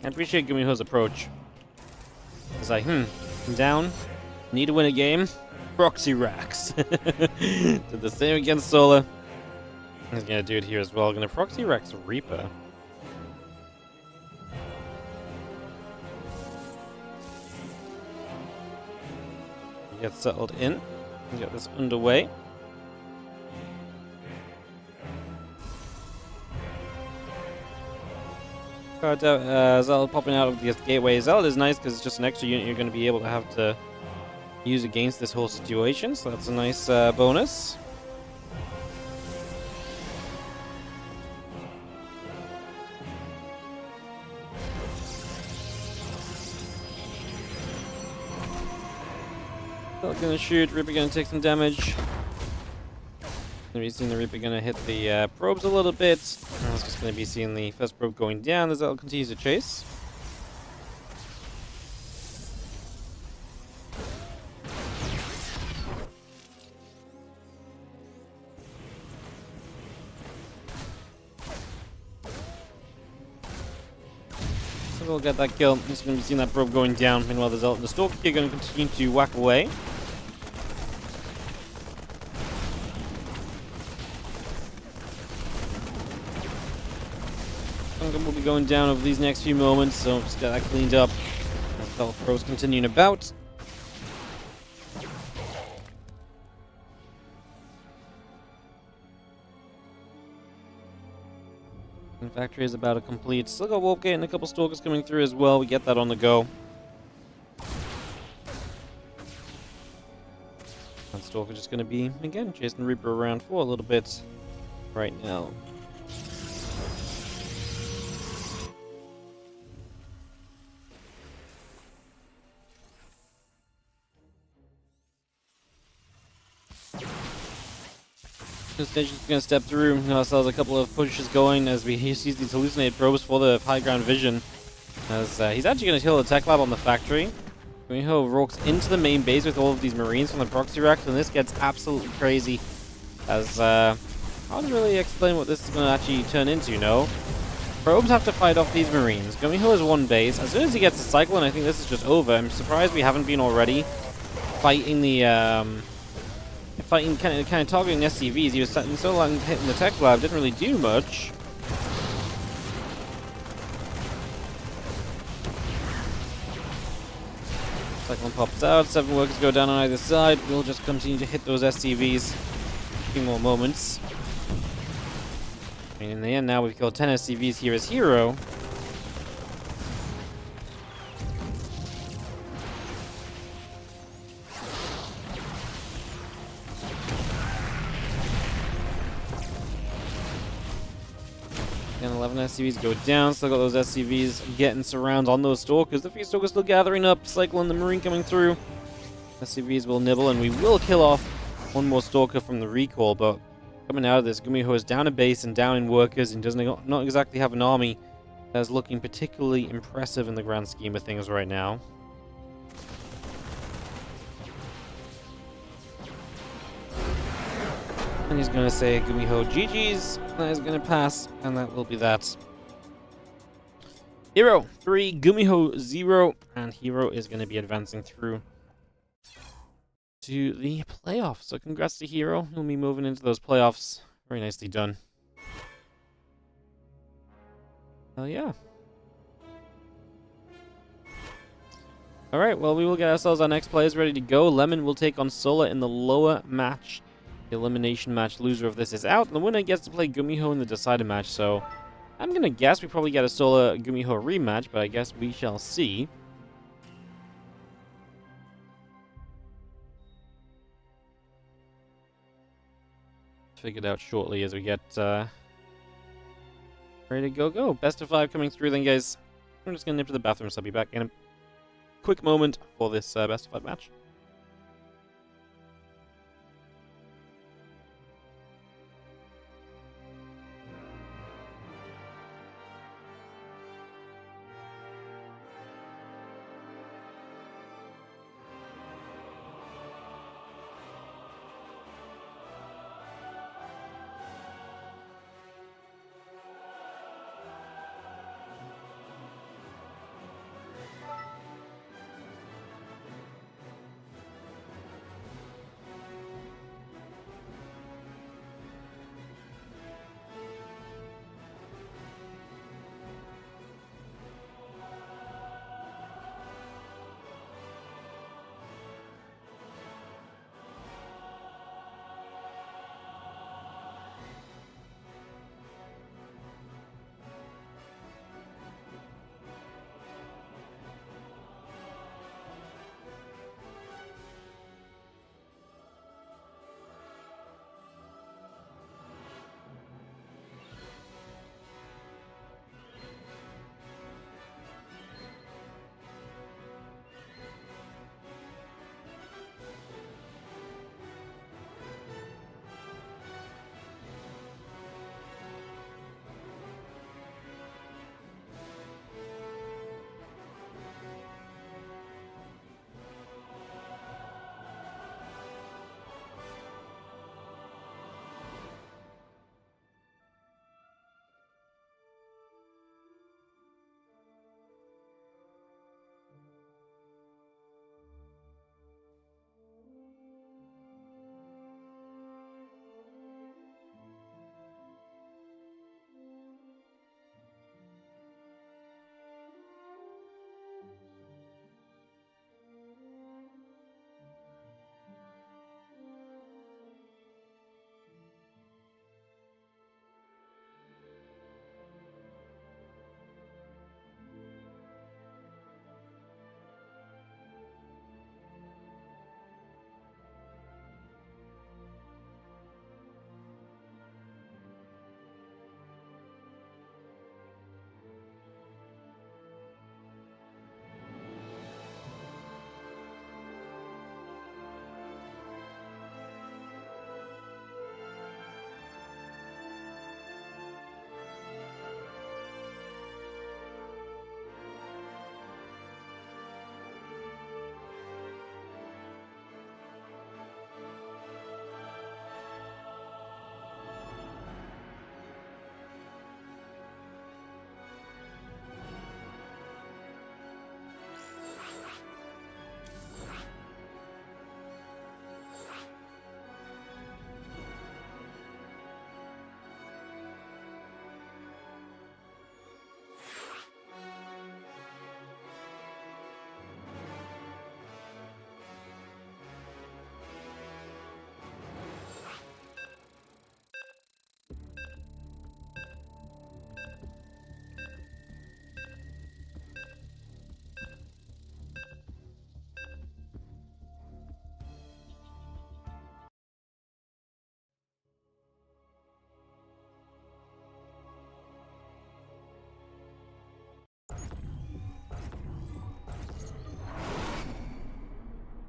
[SPEAKER 1] I appreciate Gumiho's approach. It's like, I'm down, need to win a game, proxy racks. Did the same against Solar. He's gonna do it here as well. Gonna proxy racks Reaper. Get settled in and get this underway. Zeld popping out of the gateway. Zeld is nice because it's just an extra unit you're going to be able to have to use against this whole situation, so that's a nice bonus. Zeld going to shoot, Reaper going to take some damage. We've seen the Reaper going to hit the probes a little bit. I was just going to be seeing the first probe going down as Zeld continues to chase. So we'll get that kill. Just going to be seeing that probe going down. Meanwhile, the Zeld and the Stalker are going to continue to whack away. Will be going down over these next few moments, so just get that cleaned up. As Bell Pros continuing about. And factory is about to complete. Still got Warp Gate and a couple Stalkers coming through as well. We get that on the go. And Stalker just going to be, again, chasing Reaper around for a little bit right now. This stage is going to step through. So there's a couple of pushes going as he sees these hallucinated probes for the high ground vision. As he's actually going to kill the tech lab on the factory. Gumiho walks into the main base with all of these marines from the proxy racks, and this gets absolutely crazy. As I don't really explain what this is going to actually turn into, no? Probes have to fight off these marines. Gumiho has one base. As soon as he gets a cyclone, I think this is just over. I'm surprised we haven't been already fighting the kind of targeting SCVs. He was so long hitting the tech lab, didn't really do much. Cyclone pops out, 7 workers go down on either side. We'll just continue to hit those SCVs. A few more moments. I mean, in the end now we've killed 10 SCVs here as hero. And 11 SCVs go down. Still got those SCVs getting surrounds on those Stalkers. The few Stalkers still gathering up. Cyclone the Marine coming through. SCVs will nibble, and we will kill off one more Stalker from the recall, but coming out of this, Gumiho is down a base and down in workers and does not exactly have an army that is looking particularly impressive in the grand scheme of things right now. And he's going to say, Gumiho, GG's. That is going to pass, and that will be that. Hero 3, Gumiho 0, and Hero is going to be advancing through to the playoffs. So congrats to Hero. He'll be moving into those playoffs. Very nicely done. Hell yeah. Alright, well, we will get ourselves our next players ready to go. Lemon will take on Sola in the lower match. The elimination match. Loser of this is out. And the winner gets to play Gumiho in the decider match. So I'm going to guess we probably get a Sola Gumiho rematch, but I guess we shall see. Figured out shortly as we get ready to go. Best of 5 coming through then, guys. I'm just gonna nip to the bathroom, so I'll be back in a quick moment for this best of 5 match.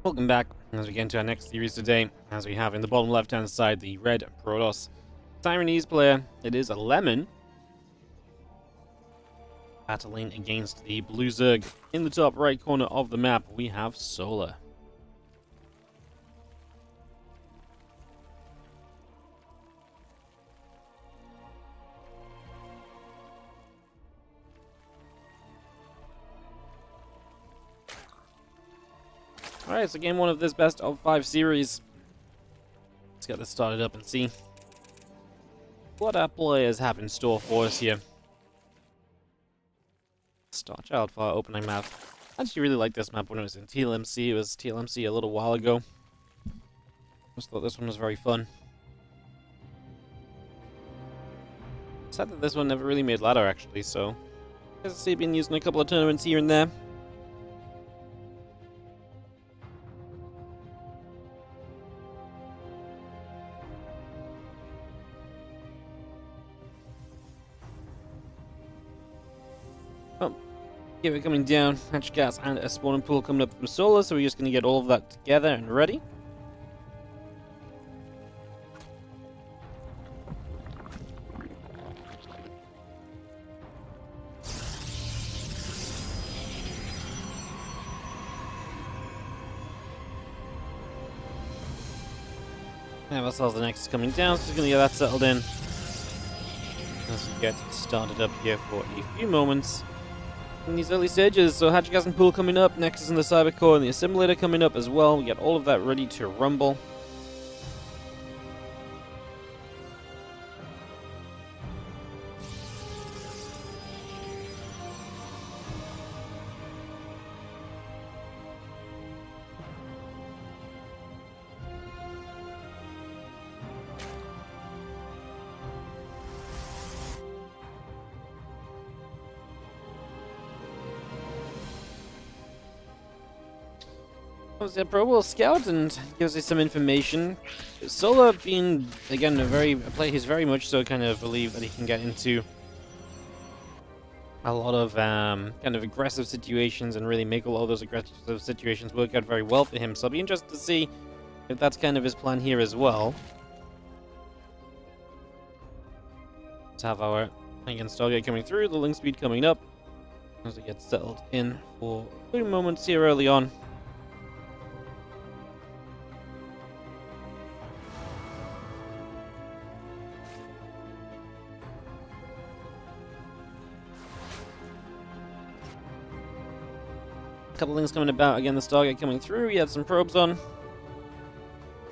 [SPEAKER 1] Welcome back as we get into our next series today, as we have in the bottom left hand side the red Protoss Taiwanese player. It is a Lemon battling against the blue Zerg. In the top right corner of the map we have Solar. Alright, so game one of this best of 5 series. Let's get this started up and see what our players have in store for us here. Starchild for our opening map. I actually really liked this map when it was in TLMC. It was TLMC a little while ago. Just thought this one was very fun. Sad that this one never really made ladder actually, so I guess it's been used in a couple of tournaments here and there. Oh, here we're coming down. Hatch gas and a spawning pool coming up from Solar, so we're just going to get all of that together and ready. And ourselves the next is coming down, so just going to get that settled in as we get started up here for a few moments. In these early stages, so Hatch Gas and Pool coming up, Nexus and the Cybercore and the Assimilator coming up as well. We get all of that ready to rumble. Pro will scout and gives us some information. Solar being, again, a player who's very much so kind of believe that he can get into a lot of kind of aggressive situations and really make a lot of those aggressive situations work out very well for him. So I'll be interested to see if that's kind of his plan here as well. Let's have our, again, Stargate coming through, the link speed coming up as it gets settled in for a few moments here early on. Couple things coming about. Again, the Stargate coming through. We have some probes on.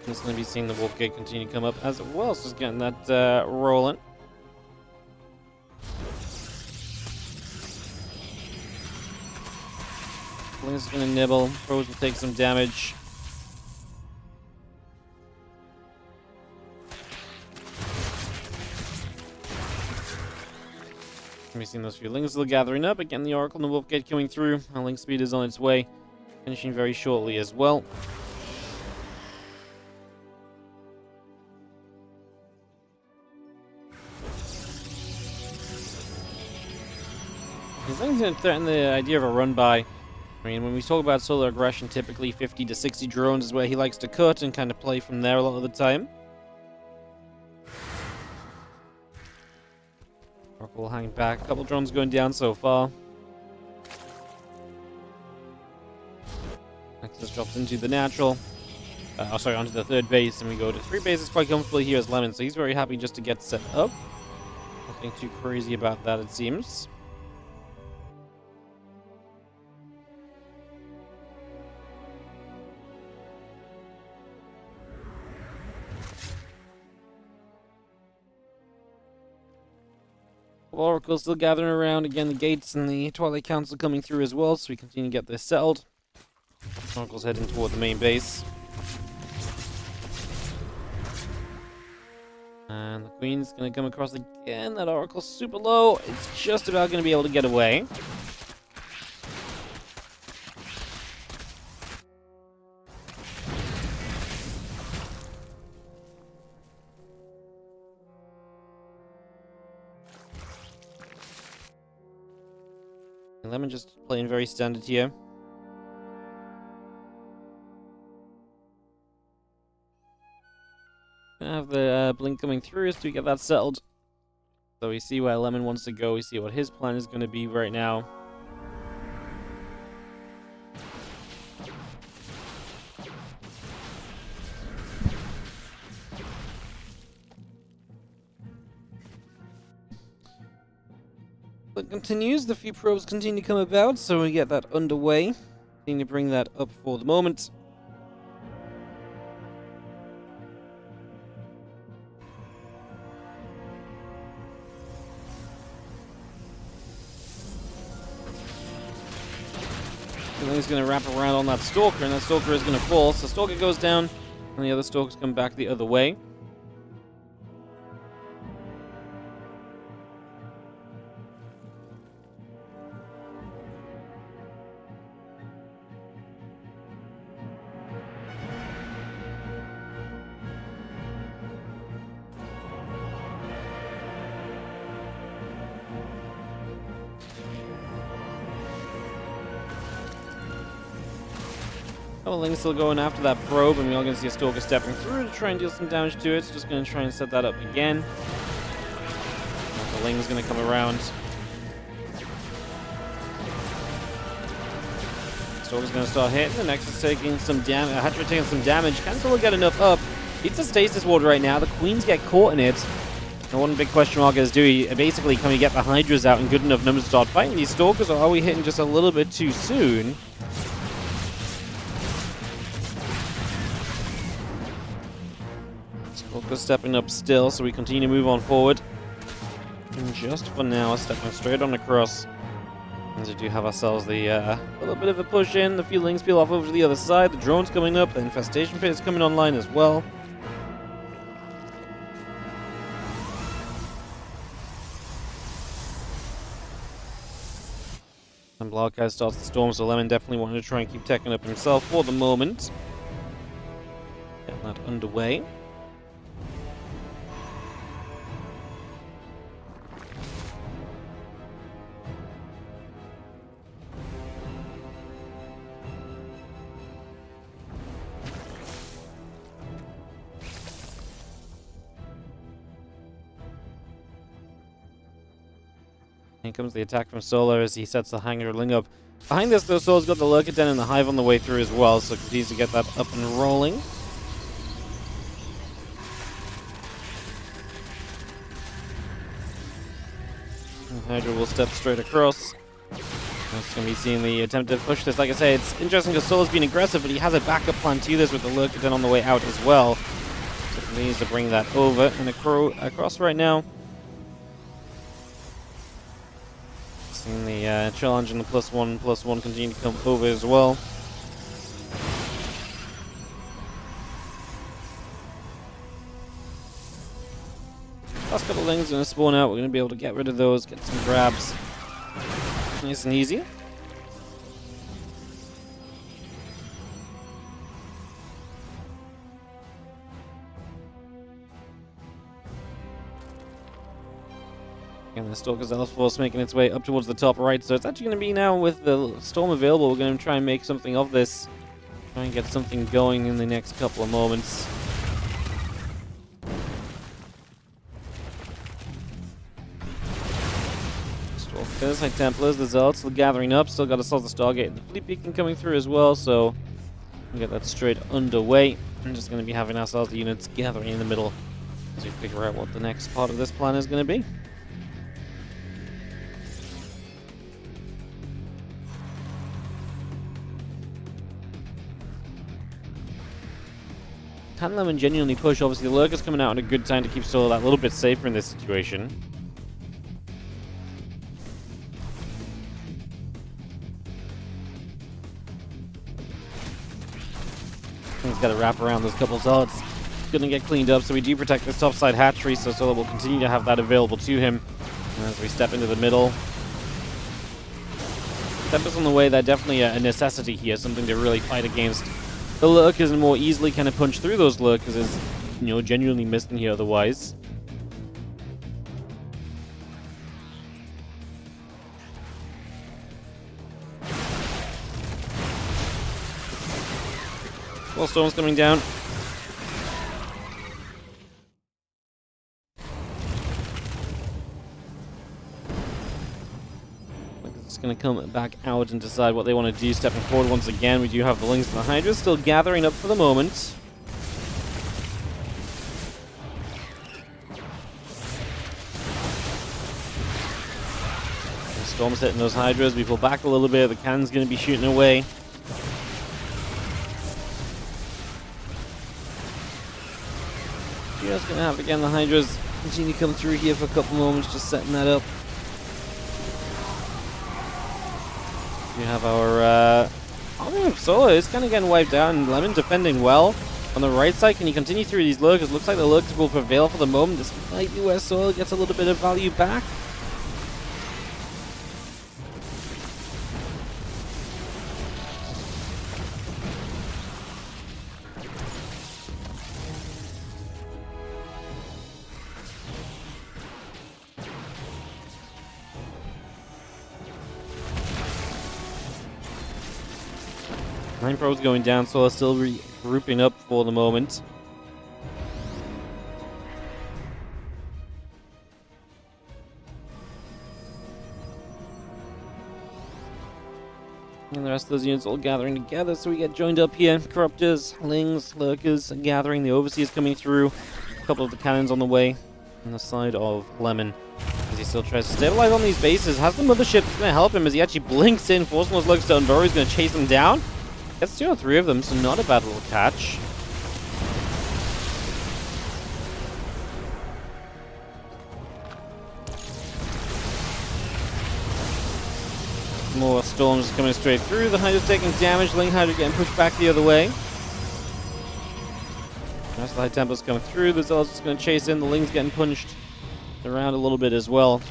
[SPEAKER 1] Just going to be seeing the Warp Gate continue to come up as well. So just getting that rolling. Link's going to nibble. Probes will take some damage. We've seen those few Lings still gathering up. Again, the Oracle and the Wolf Gate coming through. Our Link speed is on its way, finishing very shortly as well. These things going to threaten the idea of a run by. I mean, when we talk about solar aggression, typically 50 to 60 drones is where he likes to cut and kind of play from there a lot of the time. We'll hang back. A couple drones going down so far. Nexus drops into the natural. Onto the third base, and we go to 3 bases quite comfortably here as Lemon. So he's very happy just to get set up. Nothing too crazy about that, it seems. Oracle still gathering around. Again, the gates and the Twilight Council coming through as well, so we continue to get this settled. Oracle's heading toward the main base. And the Queen's going to come across again. That Oracle's super low. It's just about going to be able to get away. Lemon just playing very standard here. Gonna have the blink coming through as we get that settled. So we see where Lemon wants to go. We see what his plan is going to be right now. It continues. The few probes continue to come about, so we get that underway. Need to bring that up for the moment. And then he's going to wrap around on that Stalker, and that Stalker is going to fall. So Stalker goes down, and the other Stalkers come back the other way. Couple Lings still going after that probe, and we're all going to see a Stalker stepping through to try and deal some damage to it. So just going to try and set that up again. The Ling's going to come around. Stalker's going to start hitting. The Nexus taking some damage. Hatcher taking some damage. Can still get enough up. It's a stasis ward right now. The Queens get caught in it. And one big question mark is, basically, can we get the Hydras out in good enough numbers to start fighting these Stalkers, or are we hitting just a little bit too soon? Stalker stepping up still, so we continue to move on forward. And just for now, stepping straight on across. As we do have ourselves the little bit of a push in. The few Lings peel off over to the other side. The drone's coming up. The infestation pit is coming online as well. And Blarkai starts the storm, so Lemon definitely wanted to try and keep teching up himself for the moment. Getting that underway. Here comes the attack from Solar as he sets the Hanger Ling up. Behind this, though, Solar's got the Lurker Den and the Hive on the way through as well, so continues to get that up and rolling. And Hydra will step straight across. That's going to be seeing the attempt to push this. Like I say, it's interesting because Solar's been aggressive, but he has a backup plan to this with the Lurker Den on the way out as well. So he needs to bring that over and across right now. Seeing the challenge and the +1/+1 continue to come over as well. Last couple of things are going to spawn out. We're going to be able to get rid of those, get some grabs. Nice and easy. And the Stalker's Elf Force making its way up towards the top right, so it's actually going to be now with the Storm available. We're going to try and make something of this. Try and get something going in the next couple of moments. Stalkers, High Templars, the Zealots still gathering up. Still got Assault the Stargate and the Fleet Beacon coming through as well, so we'll get that straight underway. I'm just going to be having ourselves the units gathering in the middle as we figure out what the next part of this plan is going to be. Can Lemon genuinely push? Obviously, the Lurker's coming out at a good time to keep Solar that little bit safer in this situation. He's got to wrap around those couple Zealots. It's going to get cleaned up, so we do protect this topside hatchery, so Solar will continue to have that available to him. And as we step into the middle. Tempest on the way, they're definitely a necessity here, something to really fight against. The Lurkers and more easily kind of punch through those Lurkers is, genuinely missing here otherwise. Well, Storm's coming down. just going to come back out and decide what they want to do. Stepping forward once again, we do have the Lings and the Hydra still gathering up for the moment. Storm's hitting those Hydras. We pull back a little bit. The cannon's going to be shooting away. Just going to have, again, the Hydras continue to come through here for a couple moments, just setting that up. We have our army of Solar is kind of getting wiped out, and Lemon defending well. On the right side, can he continue through these lurkers? Looks like the lurkers will prevail for the moment. This might be where Solar gets a little bit of value back. Nine Pro's going down, Solar still regrouping up for the moment. And the rest of those units all gathering together, so we get joined up here. Corruptors, Lings, Lurkers gathering, the Overseers coming through. A couple of the cannons on the way on the side of Lemon. As he still tries to stabilize on these bases. Has the Mothership going to help him as he actually blinks in, forcing those Lurkers to unburrow. He's going to chase them down. Gets 2 or 3 of them, so not a bad little catch. More storms coming straight through. The Hydra's taking damage. Ling Hydra getting pushed back the other way. The rest of the High Templars coming through. The Zealot's just going to chase in. The Ling's getting punched around a little bit as well.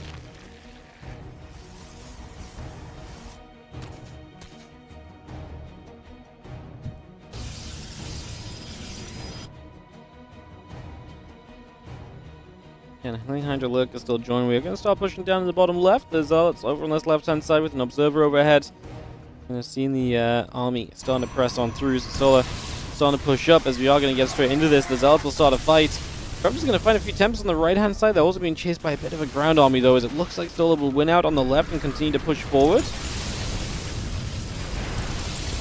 [SPEAKER 1] And Ling Hydra Lurk is still joining. We're going to start pushing down to the bottom left. The Zealots over on this left-hand side with an Observer overhead. Going to see the army starting to press on through. So Solar starting to push up as we are going to get straight into this. The Zealots will start a fight. Corruptors going to find a few Tempers on the right-hand side. They're also being chased by a bit of a ground army, though, as it looks like Solar will win out on the left and continue to push forward.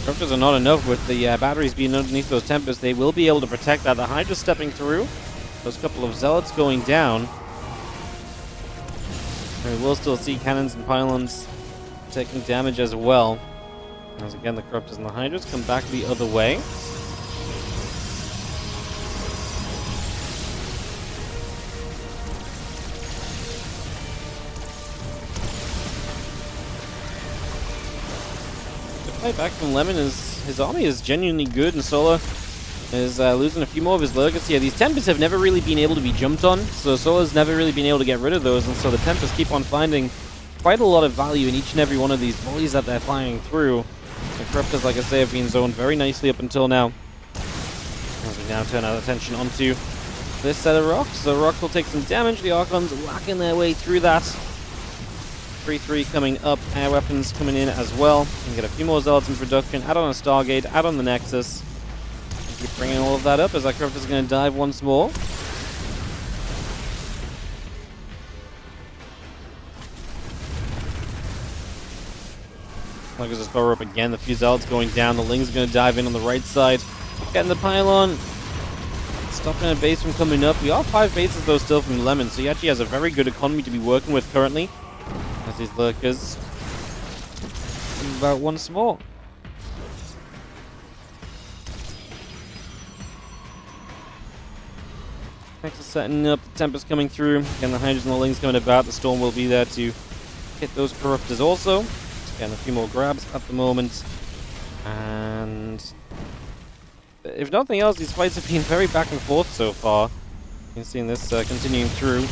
[SPEAKER 1] Corruptors are not enough with the batteries being underneath those Tempers. They will be able to protect that. The Hydra's stepping through. There's a couple of Zealots going down. We will still see cannons and pylons taking damage as well. As again, the Corruptors and the Hydras come back the other way. The fight back from Lemon is his army is genuinely good, and Solar is losing a few more of his Lurkers here. These Tempers have never really been able to be jumped on, so Solar's never really been able to get rid of those, and so the Tempers keep on finding quite a lot of value in each and every one of these volleys that they're firing through. The Corruptors, like I say, have been zoned very nicely up until now. As we now turn our attention onto this set of rocks. The rocks will take some damage. The Archons whacking their way through that. 3-3 coming up. Air weapons coming in as well. And get a few more Zealots in production. Add on a Stargate. Add on the Nexus. Keep bringing all of that up as our Corruptors are going to dive once more. Like as just power up again, the few Zealots going down. The Ling's going to dive in on the right side. Getting the pylon. Stopping a base from coming up. We are 5 bases though still from Lemon, so he actually has a very good economy to be working with currently. As these Lurkers. About once more. Nexus setting up, the Tempest coming through. Again, the Hydras and the Lings coming about. The Storm will be there to hit those Corruptors also. Again, a few more grabs at the moment. And if nothing else, these fights have been very back and forth so far. You can see this continuing through.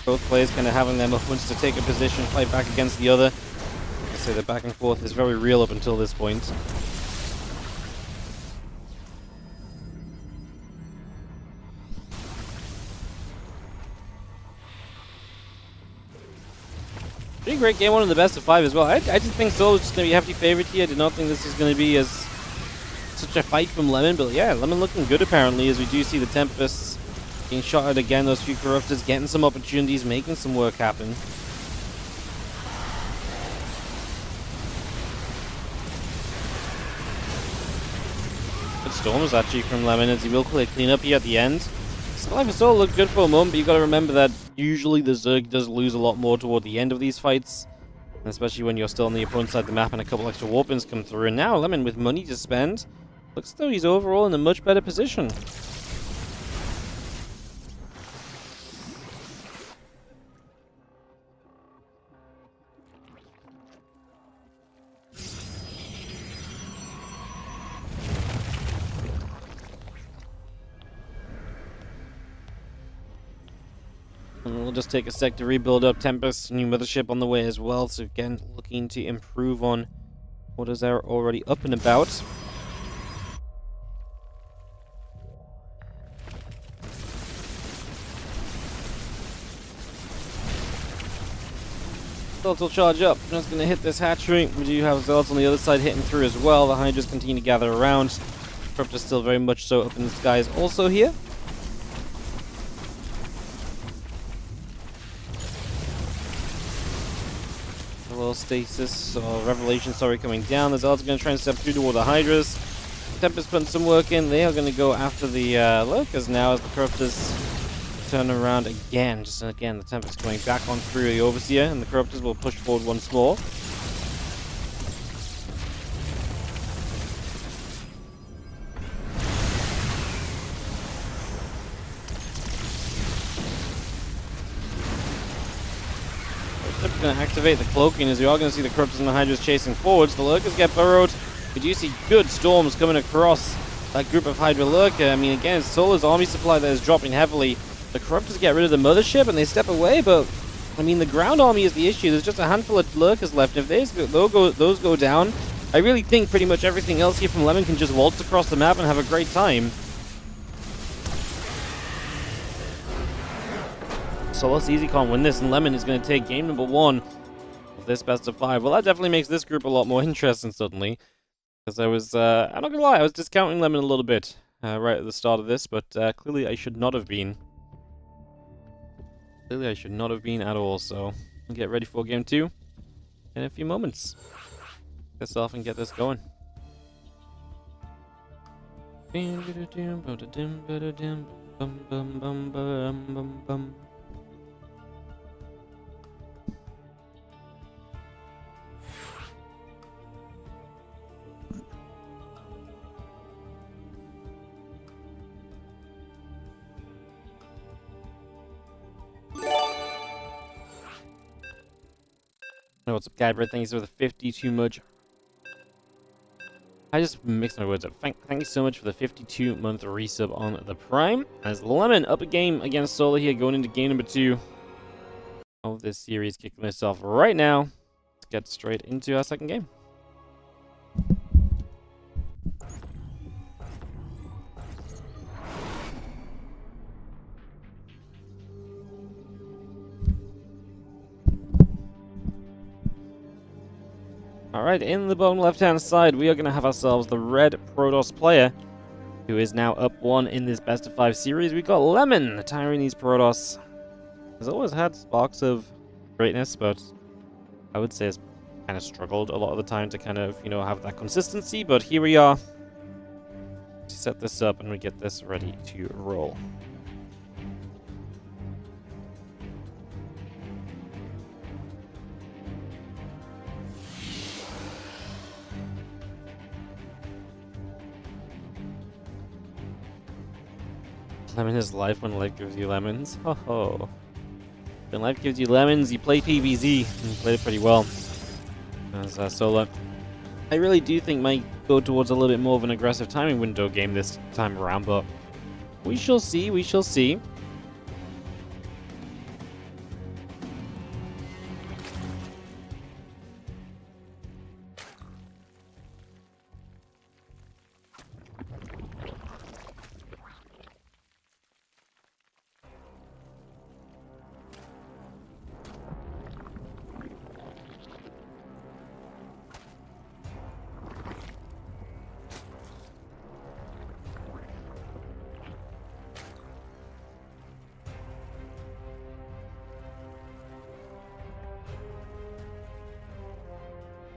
[SPEAKER 1] Both players kind of having their moments to take a position, fight back against the other. Like I say, the back and forth is very real up until this point. Pretty great game, one of the best of 5 as well. I did think Soul was just going to be a hefty favorite here. I did not think this was going to be as such a fight from Lemon, but yeah, Lemon looking good apparently as we do see the Tempests being shot at again. Those few Corruptors getting some opportunities, making some work happen. storms actually from Lemon, as he will clean up here at the end. Survivor Soul looked good for a moment, but you got to remember that usually the Zerg does lose a lot more toward the end of these fights, especially when you're still on the opponent's side of the map and a couple extra warpins come through. And now Lemon, with money to spend, looks as though he's overall in a much better position. And we'll just take a sec to rebuild up Tempest, new mothership on the way as well. So again, looking to improve on what is already up and about. Zealots will charge up. I'm just going to hit this hatchery. We do have Zealots on the other side hitting through as well. The Hydras continue to gather around. Corruptor's still very much so up in the skies also here. A little stasis, or revelation, sorry, coming down. The Zealots are going to try and step through toward the Hydras. Tempest putting some work in. They are going to go after the Lurkers now as the Corruptors turn around again. Just again, the Tempest going back on through the Overseer, and the Corruptors will push forward once more. They're going to activate the cloaking, as we are going to see the Corruptors and the Hydras chasing forwards. The Lurkers get burrowed. We do see good storms coming across that group of Hydra Lurker. I mean, again, Solar's army supply that is dropping heavily. The Corruptors get rid of the mothership and they step away, but I mean, the ground army is the issue. There's just a handful of Lurkers left. If those go down, I really think pretty much everything else here from Lemon can just waltz across the map and have a great time. Solas easy can't win this, and Lemon is going to take game number 1 of this best of 5. Well, that definitely makes this group a lot more interesting suddenly, because I was, I'm not going to lie, I was discounting Lemon a little bit right at the start of this, but clearly I should not have been. Clearly I should not have been at all, so we'll get ready for game 2 in a few moments. Get this off and get this going. What's up, Guybert? Thanks for the 52 much. I just mixed my words up. Thank you so much for the 52-month resub on the Prime. As Lemon up a game against Solar here, going into game number 2 of this series, kicking this off right now. Let's get straight into our second game. Alright, in the bottom left-hand side, we are going to have ourselves the red Protoss player, who is now up 1 in this best of 5 series. We've got Lemon, the Taiwanese Protoss. Has always had sparks of greatness, but I would say it's kind of struggled a lot of the time to kind of, you know, have that consistency. But here we are to set this up, and we get this ready to roll. Lemon is life when life gives you lemons. Ho ho. When life gives you lemons, you play PvZ, and you played it pretty well. As Solo. I really do think might go towards a little bit more of an aggressive timing window game this time around, but we shall see, we shall see.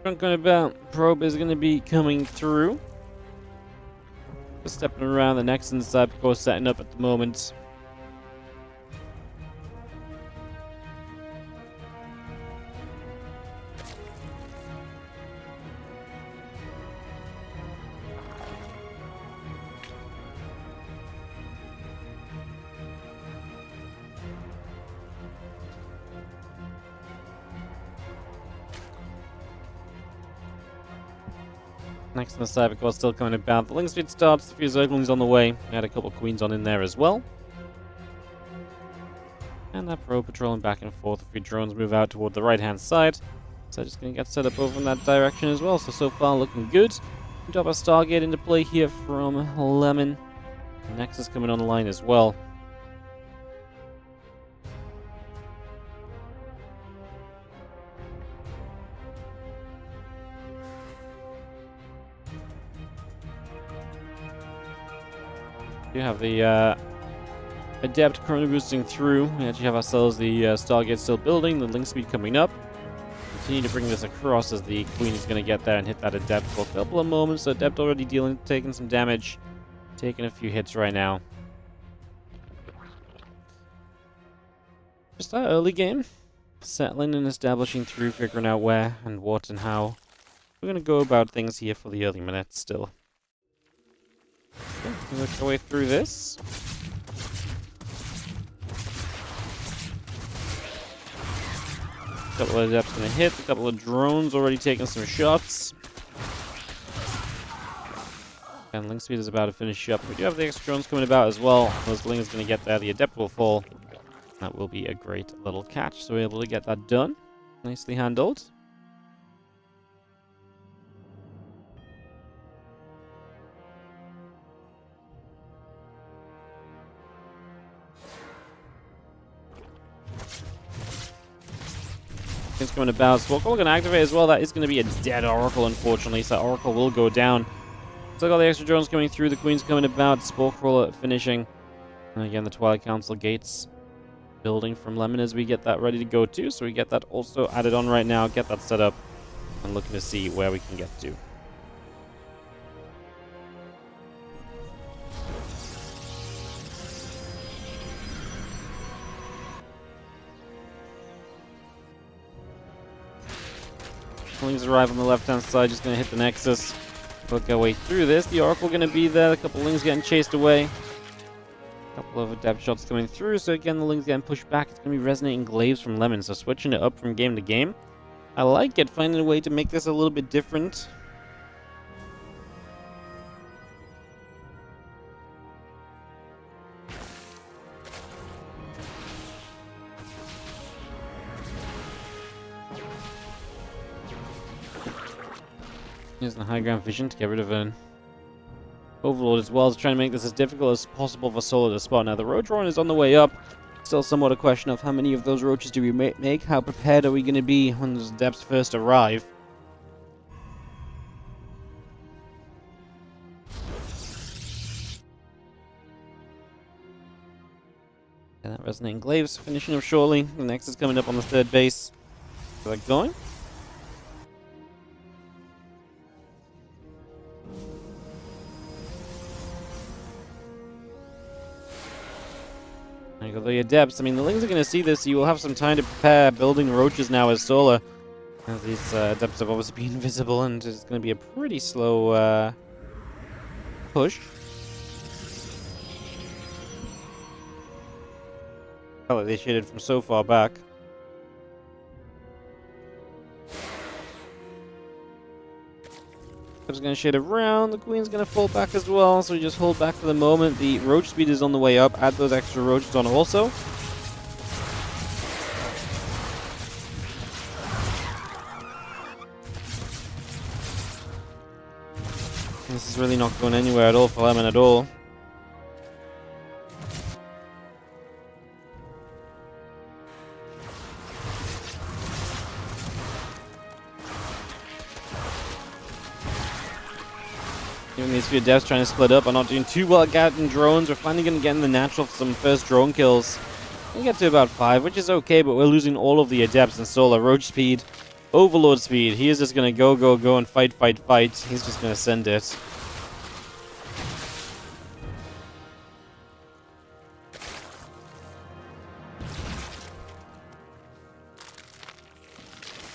[SPEAKER 1] Talking about probe is going to be coming through. Just stepping around the next inside, of course, setting up at the moment. Next on the side, of course, still coming about. The link speed starts, a few Zerglings on the way. We had a couple of Queens on in there as well. And that Pro patrolling back and forth. A few drones move out toward the right-hand side. So just going to get set up over in that direction as well. So far looking good. We drop a Stargate into play here from Lemon. Nexus coming on the line as well. We have the Adept currently boosting through. We actually have ourselves the Stargate still building, the link speed coming up. Continue to bring this across as the Queen is going to get there and hit that Adept for a couple of moments. So Adept already taking some damage, taking a few hits right now. Just that early game, settling and establishing through, figuring out where and what and how. We're going to go about things here for the early minutes still. Okay, work our way through this. A couple of Adepts gonna hit, a couple of drones already taking some shots. And link speed is about to finish up. We do have the extra drones coming about as well. Those link is gonna get there, the Adept will fall. That will be a great little catch, so we're able to get that done. Nicely handled. Coming about. Swarkle going to activate as well. That is going to be a dead Oracle, unfortunately. So that Oracle will go down. Still got the extra drones coming through. The Queen's coming about. Spore Crawler finishing. And again, the Twilight Council gates building from Lemon as we get that ready to go too. So we get that also added on right now. Get that set up. And looking to see where we can get to. Lings arrive on the left-hand side, just going to hit the Nexus. Work our way through this. The Oracle going to be there. A couple of Lings getting chased away. A couple of Adept shots coming through. So again, the Lings getting pushed back. It's going to be Resonating Glaives from Lemon. So switching it up from game to game. I like it, finding a way to make this a little bit different. Using the high ground vision to get rid of an Overlord as well as trying to make this as difficult as possible for Solo to spot. Now the Roach Roaring is on the way up. Still somewhat a question of how many of those roaches do we make? How prepared are we going to be when those Adepts first arrive? And that Resonating Glaives finishing up shortly. The next is coming up on the third base. Is that going? There you go, the Adepts. I mean, the Lings are going to see this, so you will have some time to prepare building roaches now as Solar. As these Adepts have obviously been invisible, and it's going to be a pretty slow push. Oh, they shaded from so far back. Adepts going to shade around. The Queen's going to fall back as well, so we just hold back for the moment. The Roach speed is on the way up. Add those extra Roaches on also. This is really not going anywhere at all for Lemon at all. Even these few Adepts trying to split up are not doing too well at getting drones. We're finally going to get in the natural for some first drone kills. We get to about 5, which is okay, but we're losing all of the Adepts and Solar. Roach speed, Overlord speed. He is just going to go and fight. He's just going to send it.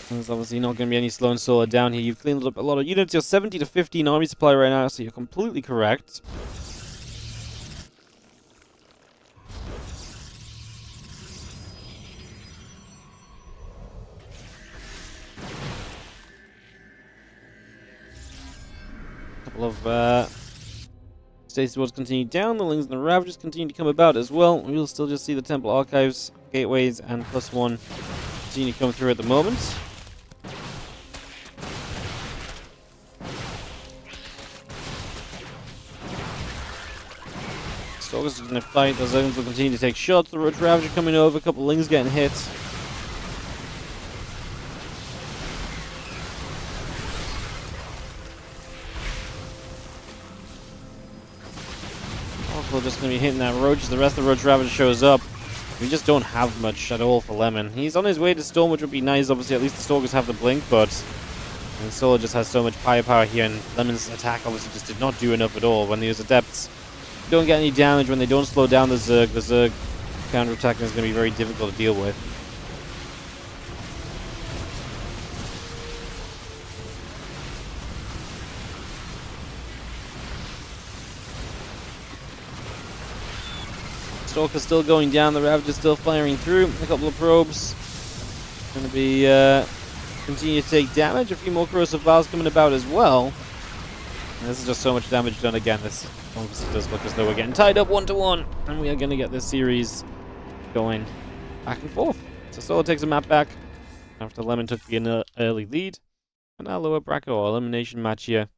[SPEAKER 1] There's obviously not going to be any slow and solar down here. You've cleaned up a lot of units. You're 70 to 15 army supply right now, so you're completely correct. A couple of Stasis wards continue down. The Lings and the Ravagers continue to come about as well. We'll still just see the Temple Archives, Gateways, and +1 continue to come through at the moment. Stalkers are going to fight. The Zerglings will continue to take shots. The Roach Ravager coming over. A couple of Lings getting hit. We're just going to be hitting that Roach as the rest of the Roach Ravager shows up. We just don't have much at all for Lemon. He's on his way to Storm, which would be nice. Obviously, at least the Stalkers have the Blink, but Solar just has so much firepower here, and Lemon's attack obviously just did not do enough at all. When they use Adepts, don't get any damage. When they don't slow down the Zerg counter-attacking is going to be very difficult to deal with. Stalker's still going down, the Ravager's still firing through. A couple of probes. Going to be continue to take damage. A few more corrosive vials coming about as well. And this is just so much damage done again. This obviously does look as though we're getting tied up 1-1. And we are going to get this series going back and forth. So Solar takes a map back after Lemon took the early lead. And our lower bracket or elimination match here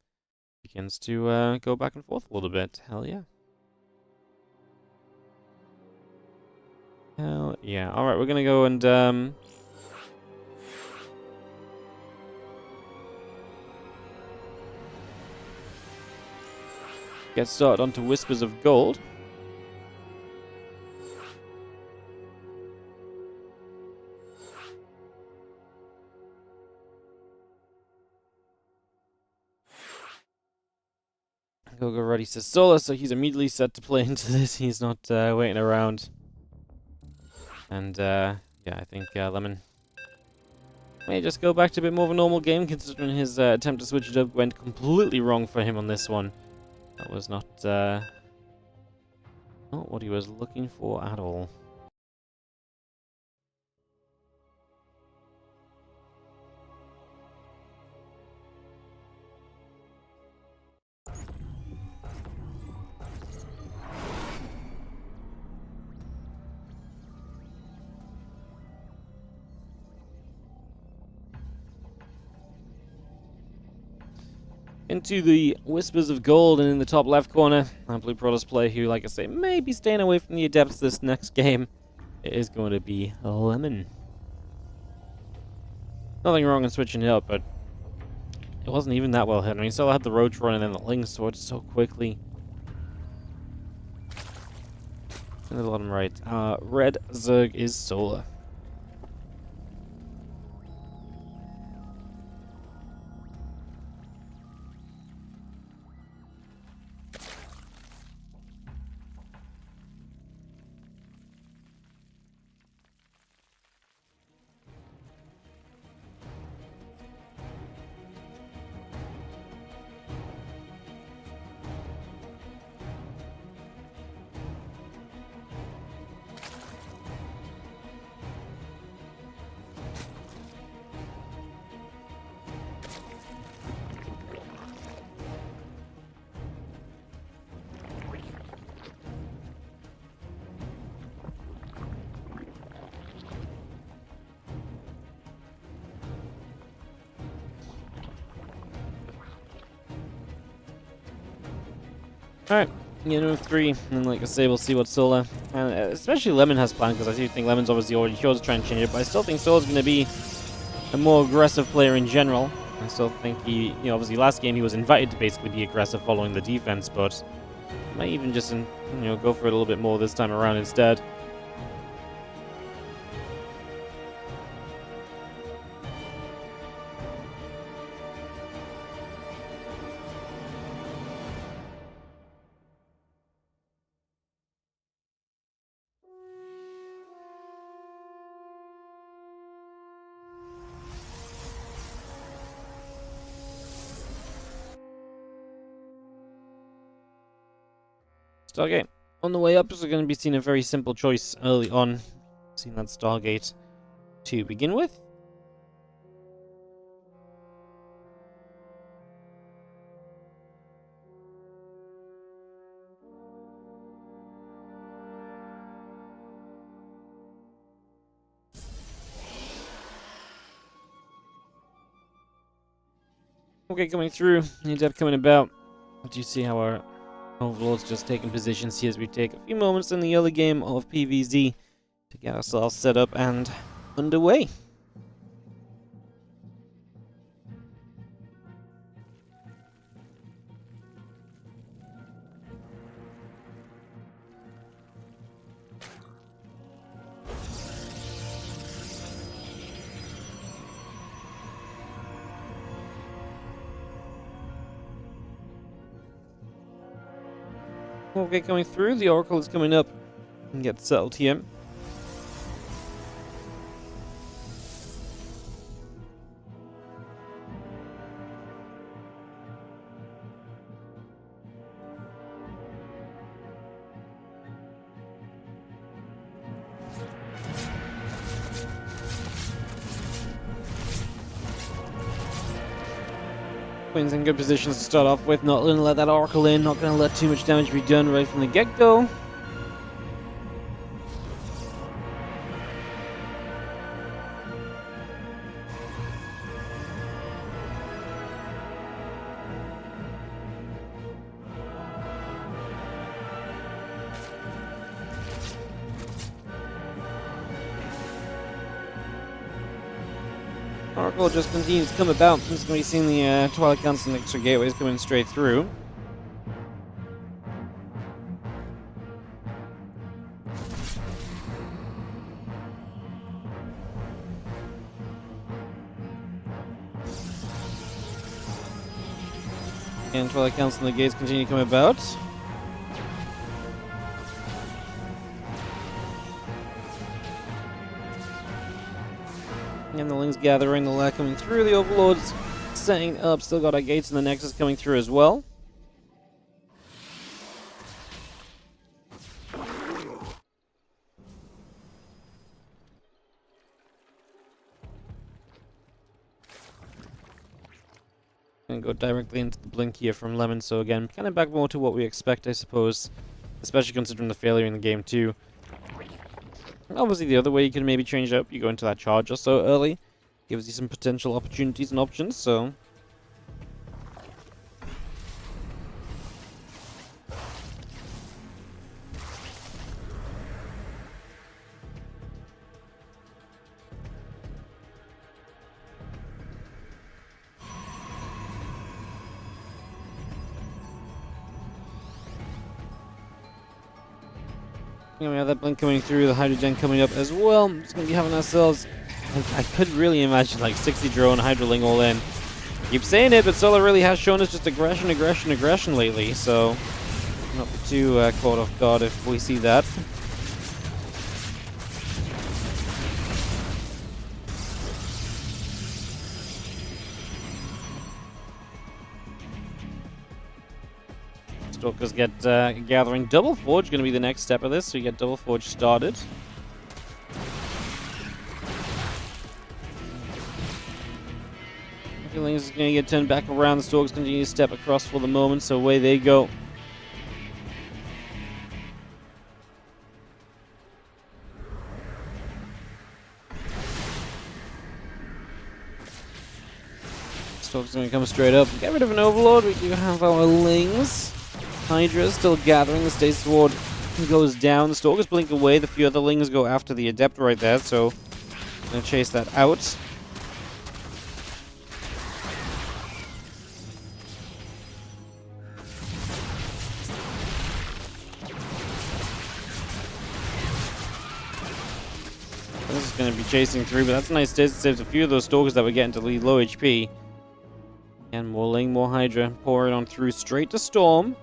[SPEAKER 1] begins to go back and forth a little bit. Hell yeah. Hell yeah. Alright, we're gonna go and get started onto Whispers of Gold. Gogo already says Solar, so he's immediately set to play into this. He's not waiting around. And, yeah, I think Lemon may just go back to a bit more of a normal game, considering his attempt to switch it up went completely wrong for him on this one. That was not what he was looking for at all. Into the Whispers of Gold, and in the top left corner, our Blue Protoss player who, like I say, may be staying away from the Adepts this next game. It is going to be Lemon. Nothing wrong in switching it up, but it wasn't even that well hit. I mean, still had the Roach run and then the Ling sword so quickly. And the bottom right, Red Zerg is Solar. Alright, move 3, and like I say, we'll see what Solar, and especially Lemon has planned, because I do think Lemon's obviously already chose to try and change it, but I still think Solar's going to be a more aggressive player in general. I still think he, obviously last game he was invited to basically be aggressive following the defense, but might even just, go for it a little bit more this time around instead. Stargate. On the way up, we're going to be seeing a very simple choice early on. Seeing that Stargate to begin with. Okay, coming through. The Adept coming about. Do you see how our Overlord's just taking positions here as we take a few moments in the early game of PvZ to get ourselves set up and underway. Okay, coming through. The Oracle is coming up and get settled here. Queen's in good positions to start off with. Not going to let that Oracle in. Not going to let too much damage be done right from the get-go. Oracle just continues to come about. He's going to be seeing the Twilight Council and extra gateways coming straight through. And Twilight Council and the gates continue to come about. And the Lings gathering, the Lack coming through, the Overlords setting up, still got our gates and the Nexus coming through as well. And go directly into the blink here from Lemon, so again, kind of back more to what we expect, I suppose. Especially considering the failure in the game too. Obviously, the other way you can maybe change it up, you go into that charge or so early. Gives you some potential opportunities and options, so... we have that blink coming through, the Hydrogen coming up as well. Just going to be having ourselves... I could really imagine like 60 drone, Hydroling all in. Keep saying it, but Solar really has shown us just aggression, aggression, aggression lately, so... not too caught off guard if we see that. Stalkers get gathering. Double Forge going to be the next step of this, so you get Double Forge started. Lings is going to get turned back around. The Stalkers continue to step across for the moment, so away they go. Stalkers going to come straight up. Get rid of an Overlord. We do have our Lings. Hydra still gathering. The Stasis Ward goes down. The Stalkers blink away. The few other Lings go after the Adept right there, so I'm going to chase that out. This is going to be chasing through, but that's a nice distance. Saves a few of those Stalkers that were getting to lead low HP. And more Ling, more Hydra. Pouring on through straight to Storm.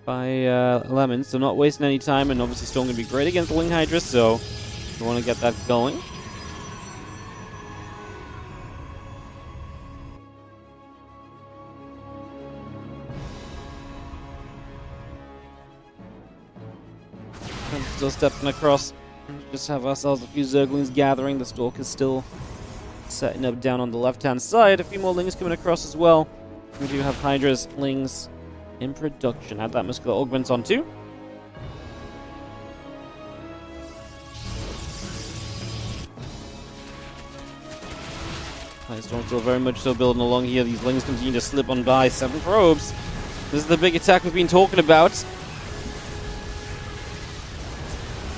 [SPEAKER 1] By Lemon, so not wasting any time, and obviously Storm going to be great against the Ling Hydra, so we want to get that going. I'm still stepping across. Just have ourselves a few Zerglings gathering. The Stalker's still setting up down on the left-hand side. A few more Lings coming across as well. We do have Hydra's Lings in production. Add that Muscular Augment on too. Storm still very much so building along here. These Lings continue to slip on by. 7 probes. This is the big attack we've been talking about.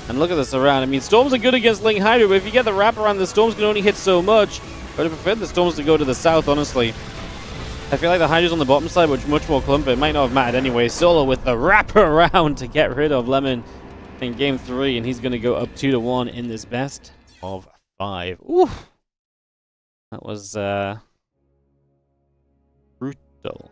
[SPEAKER 1] And look at this around. I mean, Storms are good against Ling Hydra, but if you get the wrap around, the Storms can only hit so much. But I prefer the Storms to go to the south, honestly. I feel like the Hydra's on the bottom side, which is much more clumpy. It might not have mattered anyway. Solo with the wrap around to get rid of Lemon in game 3, and he's going to go up 2-1 in this best of 5. Ooh. That was brutal.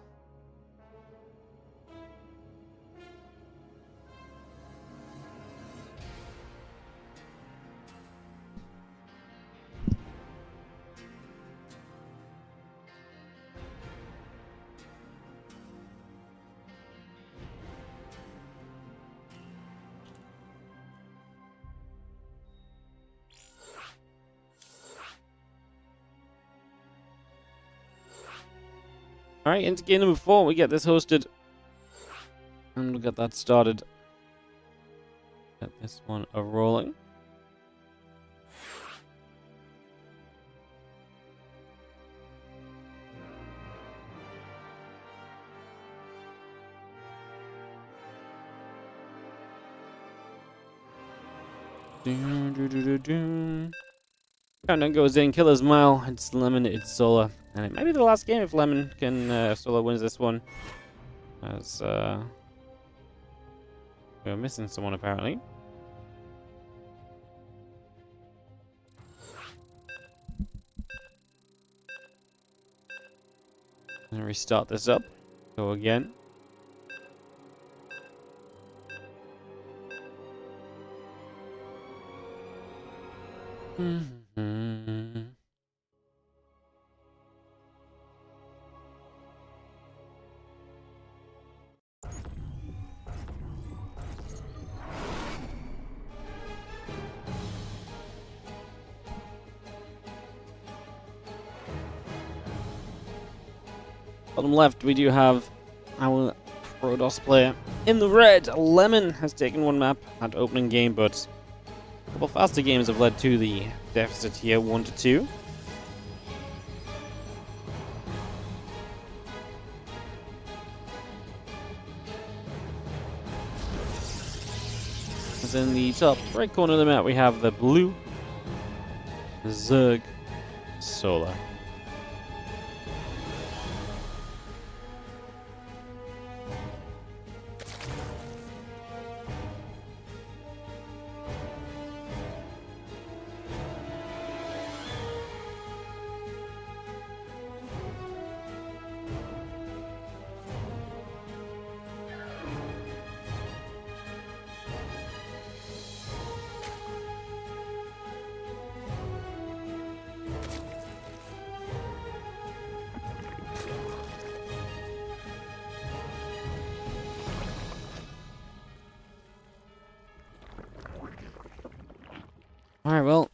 [SPEAKER 1] Alright, into game number 4, we get this hosted. And we'll get that started. Get this one a-rolling. Countdown goes in, Killer's Mile. It's Lemon, it's Solar. And it might be the last game if Lemon can Solar wins this one. As we're missing someone apparently. And restart this up. Go again. Bottom left, we do have our Protoss player in the red. Lemon has taken one map at opening game, but a couple faster games have led to the deficit here, 1-2. As in the top right corner of the map, we have the blue Zerg Solar. Alright, well,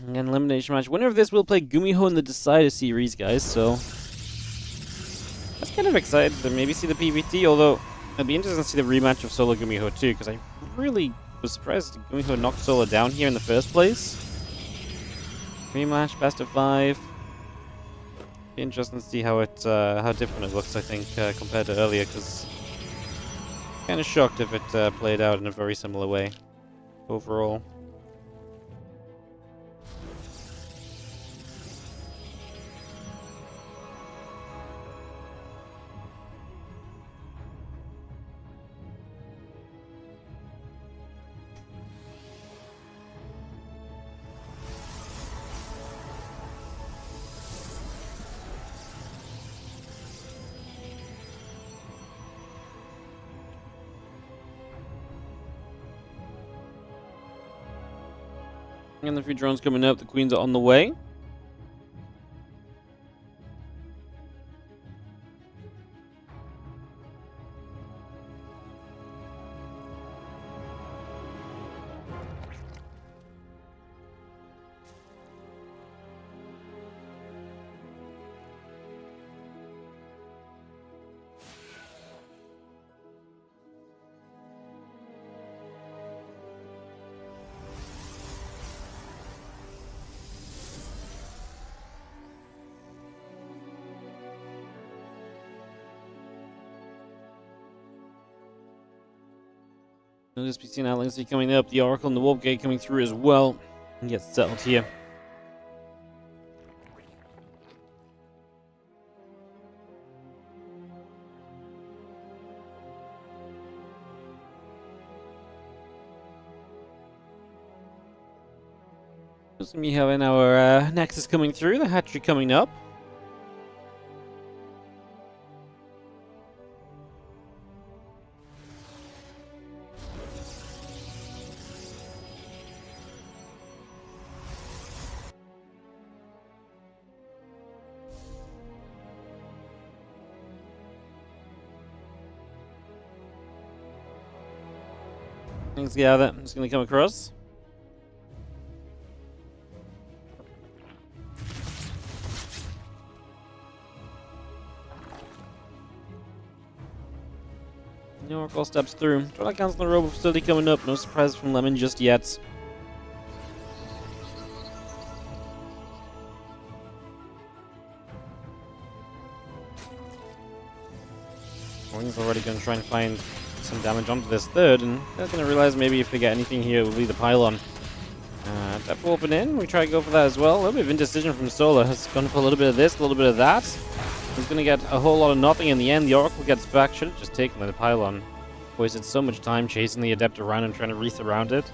[SPEAKER 1] an elimination match. Winner of this will play Gumiho in the Decider series, guys, so I was kind of excited to maybe see the PvT, although it'd be interesting to see the rematch of Solo Gumiho too, because I really was surprised Gumiho knocked Solo down here in the first place. Rematch, best of 5. Be interesting to see how how different it looks, I think, compared to earlier, because kind of shocked if it played out in a very similar way overall. And the 3 drones coming up, the queens are on the way. We'll just be seeing our Legacy coming up, the Oracle and the Warp Gate coming through as well, and get settled here. So we have our Nexus coming through, the hatchery coming up. Things gather. I'm just going to come across. The Oracle steps through. Try to cancel the Robo Facility coming up. No surprise from Lemon just yet. Wing's already going to try and find some damage onto this third, and they're going to realize maybe if they get anything here, it will be the pylon. Depth open in, we try to go for that as well. A little bit of indecision from Solar. Has gone for a little bit of this, a little bit of that. He's going to get a whole lot of nothing in the end. The Oracle gets back. Should have just taken the pylon. Wasted so much time chasing the Adept around and trying to wreath around it.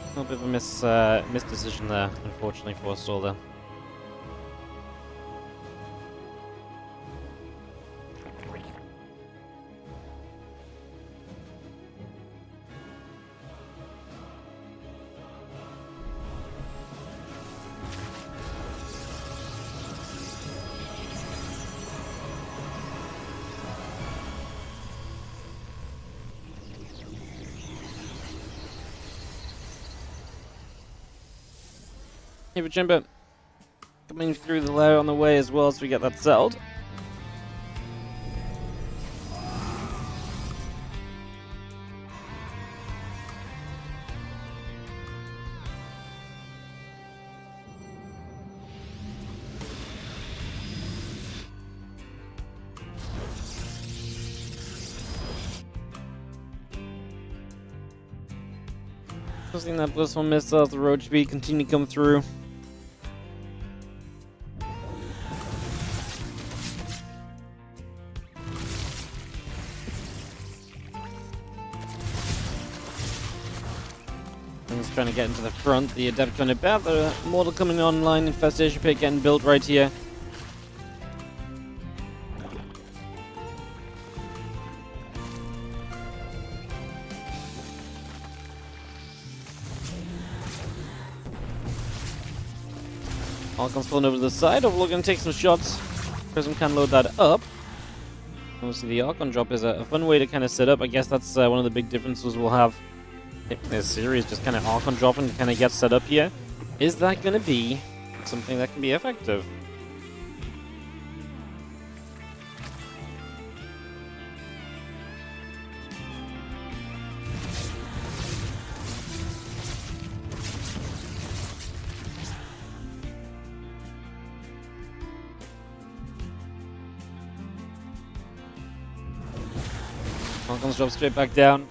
[SPEAKER 1] A little bit of a misdecision there, unfortunately, for Solar. Chamber coming through the lair on the way as well, so we get that settled. Seeing that blissful missiles, the road speed continue to come through. Trying to get into the front, the Adept going to bat, the Mortal coming online, Infestation Pit getting built right here. Archon's pulling over to the side, Overlord going to take some shots. Prism can load that up. Obviously the Archon drop is a fun way to kind of set up. I guess that's one of the big differences we'll have in this series, just kind of Archon dropping to kind of get set up here. Is that going to be something that can be effective? Archon's drop straight back down.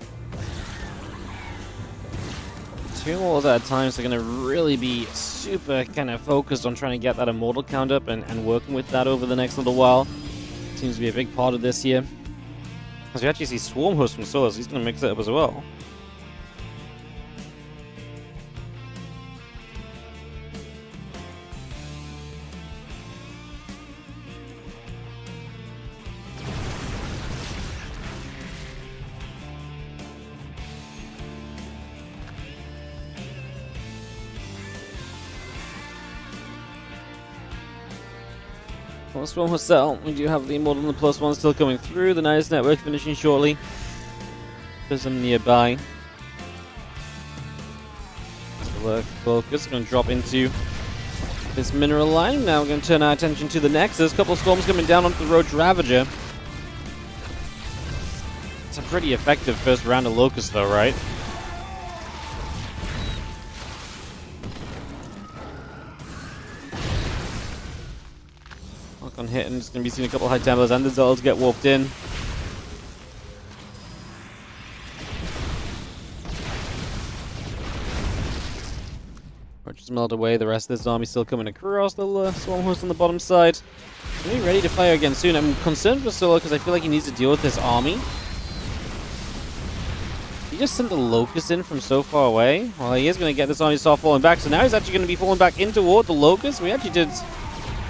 [SPEAKER 1] Two walls at a time, so they're going to really be super kind of focused on trying to get that Immortal count up and working with that over the next little while. Seems to be a big part of this here. As we actually see Swarm Host from Solar, so he's going to mix it up as well. Well, Swarm will settle. We do have the Immortal and the +1 still coming through. The Nidus Network finishing shortly. Prism nearby. Focus. Going to drop into this mineral line. Now we're going to turn our attention to the Nexus. A couple of storms coming down onto the Roach Ravager. It's a pretty effective first round of Locust though, right? On hit, and just going to be seeing a couple of high tempers and the Zolls get warped in. Roaches melt away. The rest of this army still coming across. The Swarm Host on the bottom side. Gonna be ready to fire again soon. I'm concerned for Solo because I feel like he needs to deal with this army. He just sent the Locust in from so far away. Well, he is going to get this army to start falling back. So now he's actually going to be falling back in toward the Locust. We actually did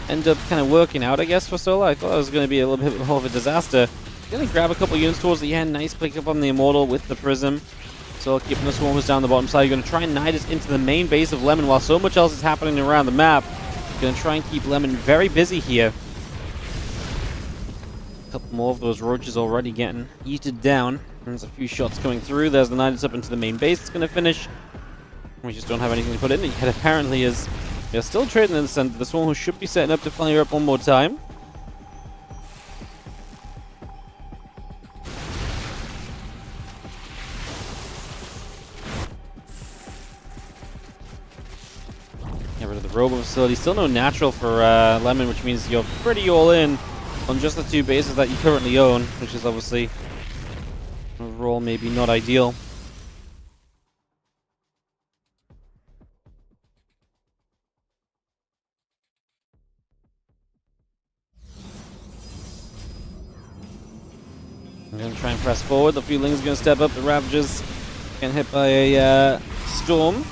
[SPEAKER 1] end up kind of working out, I guess, for Solo. I thought it was going to be a little bit more of a disaster. Going to grab a couple units towards the end. Nice pick up on the Immortal with the Prism. So keeping the Swarmers down the bottom side. You're going to try and Nidus into the main base of Lemon while so much else is happening around the map. Going to try and keep Lemon very busy here. A couple more of those Roaches already getting eaten down. There's a few shots coming through. There's the Nidus up into the main base. It's going to finish. We just don't have anything to put in it yet. Apparently, is they're still trading in the center. The Swarm should be setting up to fire up one more time. Get rid of the Robo facility. Still no natural for Lemon, which means you're pretty all in on just the two bases that you currently own, which is obviously overall maybe not ideal. I'm going to try and press forward. The Feeling's going to step up. The Ravagers getting hit by a storm.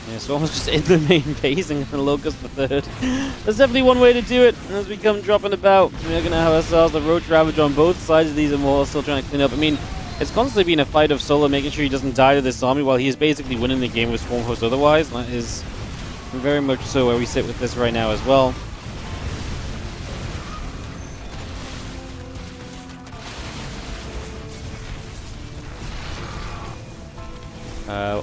[SPEAKER 1] Yeah, Storm's just in the main base and the Locust the third. That's definitely one way to do it. As we come dropping about, we're going to have ourselves the Roach Ravager on both sides of these Immortals, still trying to clean up. I mean, it's constantly been a fight of Solo making sure he doesn't die to this army while he is basically winning the game with Swarm Host otherwise. That is very much so where we sit with this right now as well.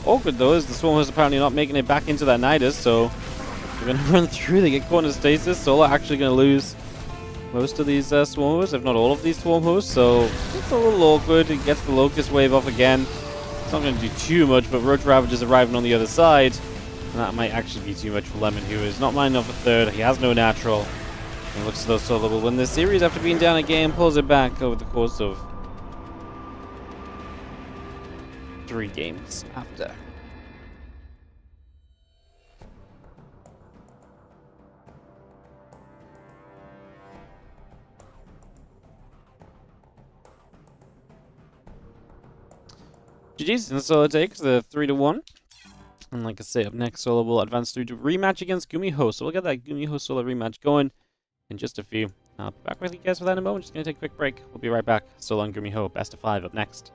[SPEAKER 1] Awkward though is the Swarm Host apparently not making it back into that Nidus, so they're going to run through, they get caught in stasis. Solo actually going to lose most of these Swarm Hosts, if not all of these Swarm Hosts, so it's a little awkward. He gets the Locust wave off again. It's not going to do too much, but Roach Ravager's arriving on the other side. And that might actually be too much for Lemon, who is not mining off a third. He has no natural. And it looks as though Solo will win this series after being down a game, pulls it back over the course of 3 games after. GG's, and Solo takes the 3-1. And like I say, up next, Solo will advance through to rematch against Gumiho. So we'll get that Gumiho Solo rematch going in just a few. I'll be back with you guys for that in a moment. Just going to take a quick break. We'll be right back. Solo and Gumiho, best of 5 up next.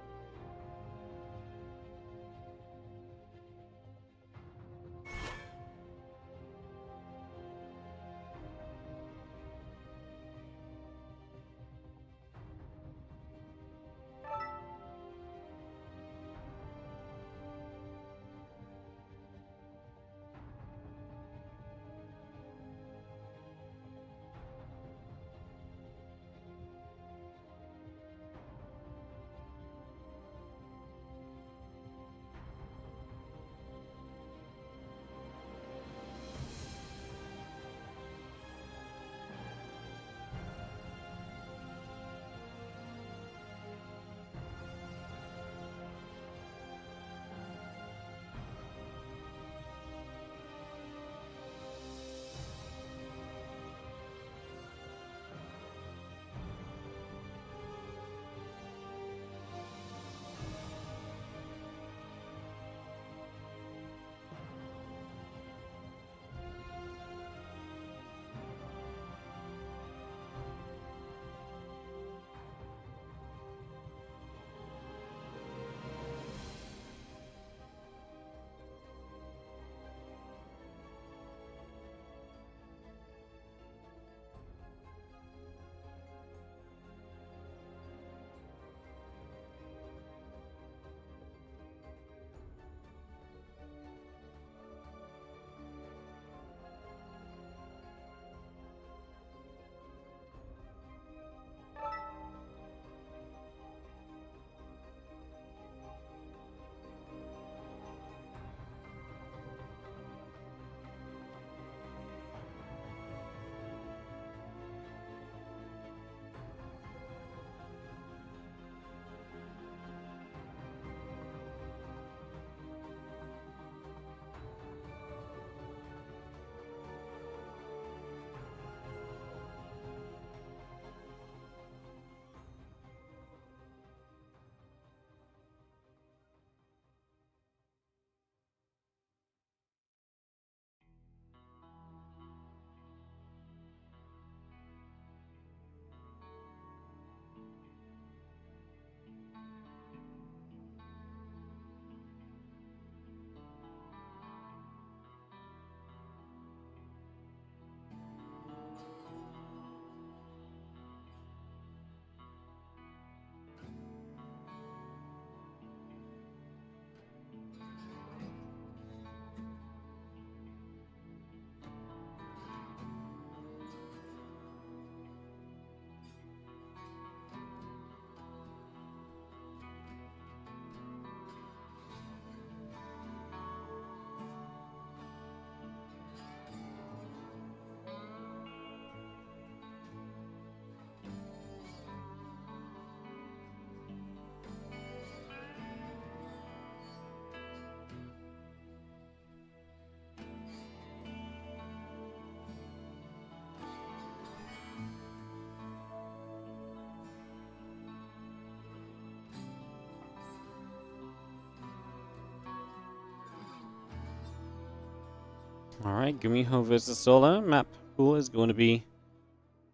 [SPEAKER 1] Alright, Gumiho versus Solar. Map pool is going to be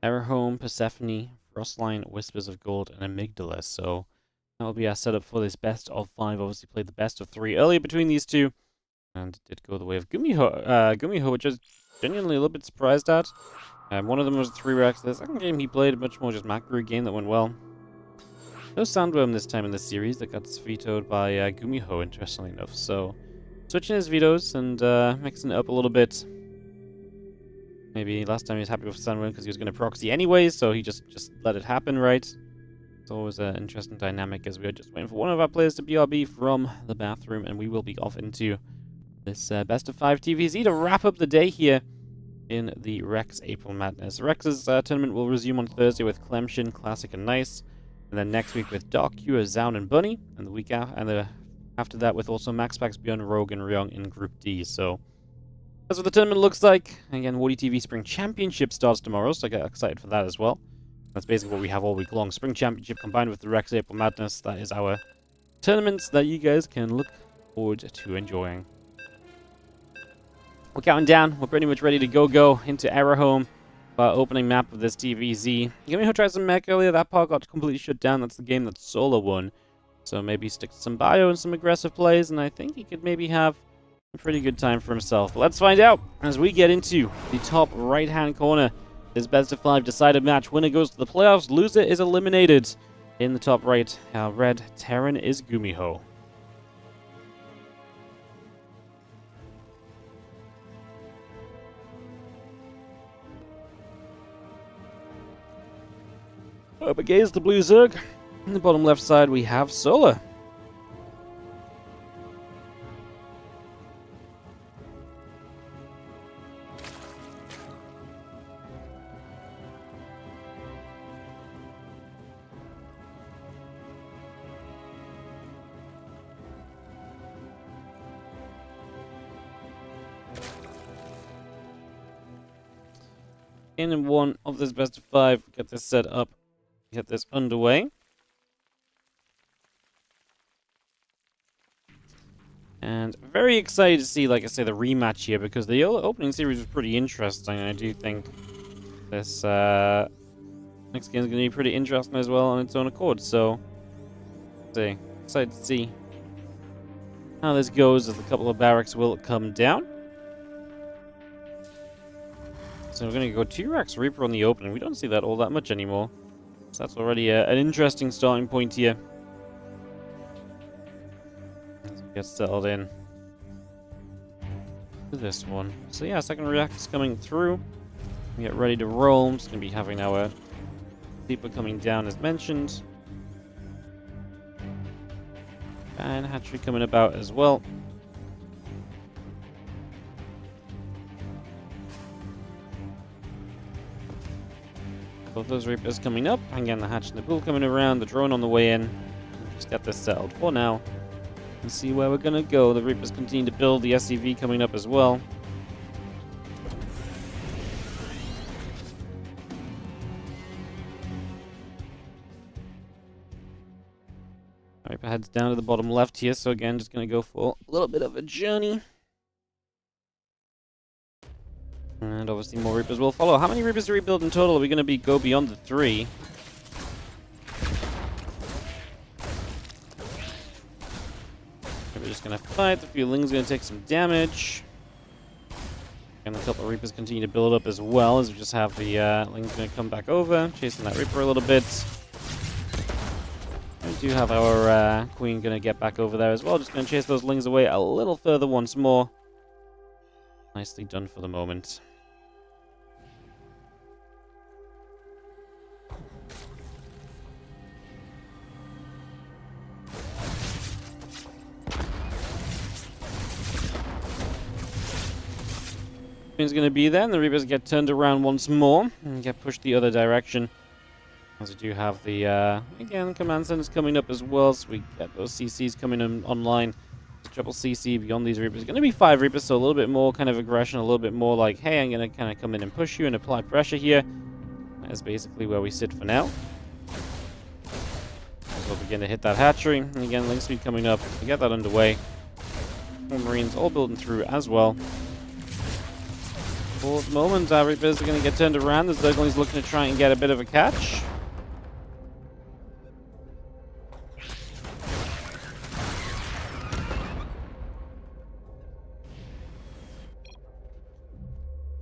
[SPEAKER 1] Home, Persephone, Frostline, Whispers of Gold, and Amygdala. So that will be our setup for this best of 5. Obviously played the best of 3 earlier between these two. And it did go the way of Gumiho, which I was genuinely a little bit surprised at. One of them was 3 racks. The second game he played, much more just macro game that went well. No Sandworm this time in the series. That got vetoed by Gumiho, interestingly enough. So switching his vetoes and mixing it up a little bit. Maybe last time he was happy with Sandworm because he was going to proxy anyways, so he just let it happen, right? It's always an interesting dynamic as we are just waiting for one of our players to BRB from the bathroom, and we will be off into this best of 5 TVZ to wrap up the day here in the Rex April Madness. Rex's tournament will resume on Thursday with Clemshin, Classic, and Nice, and then next week with Dark, Cure, Zaun, and Bunny, and the week after that with also Max Pax, Bjorn, Rogue, and Ryong in Group D. So that's what the tournament looks like. Again, WardiTV Spring Championship starts tomorrow, so I get excited for that as well. That's basically what we have all week long. Spring Championship combined with the Rex April Madness. That is our tournaments that you guys can look forward to enjoying. We're counting down. We're pretty much ready to go into Home, our opening map of this TVZ. Gumiho tried some mech earlier. That part got completely shut down. That's the game that Solo won. So maybe stick to some bio and some aggressive plays, and I think he could maybe have a pretty good time for himself. But let's find out as we get into the top right-hand corner. This best of 5 decided match. Winner goes to the playoffs. Loser is eliminated. In the top right, our red Terran is Gumiho. Up against the blue Zerg. In the bottom left side, we have Solar. In one of this best of 5, get this set up, get this underway. And very excited to see, like I say, the rematch here, because the opening series was pretty interesting, and I do think this next game is going to be pretty interesting as well on its own accord. So, excited to see how this goes, as a couple of barracks will come down. So we're going to go 2 racks Reaper on the opening. We don't see that all that much anymore. So that's already an interesting starting point here. As we get settled in to this one. So yeah, second react is coming through. We get ready to roll. I'm just going to be having our Sleeper coming down as mentioned. And Hatchery coming about as well. Both those Reapers coming up. Again, the Hatch and the Bull coming around. The drone on the way in. Just get this settled for now. And see where we're going to go. The Reapers continue to build. The SCV coming up as well. Reaper heads down to the bottom left here. So again, just going to go for a little bit of a journey. And obviously more Reapers will follow. How many Reapers do we build in total? Are we going to go beyond the 3? We're just going to fight. The few Ling's going to take some damage. And a couple of Reapers continue to build up as well, as we just have the Ling's going to come back over, chasing that Reaper a little bit. We do have our Queen going to get back over there as well. Just going to chase those Lings away a little further once more. Nicely done for the moment. Queen's going to be there, and the Reapers get turned around once more and get pushed the other direction. As we do have the, again, command centers coming up as well, so we get those CCs coming in online. Triple CC beyond these Reapers. Going to be 5 Reapers, so a little bit more kind of aggression, a little bit more like, hey, I'm going to kind of come in and push you and apply pressure here. That is basically where we sit for now. We'll begin to hit that hatchery. And again, link speed coming up to get that underway. More Marines all building through as well. For the moment, Reapers are going to get turned around. The Zergling's looking to try and get a bit of a catch.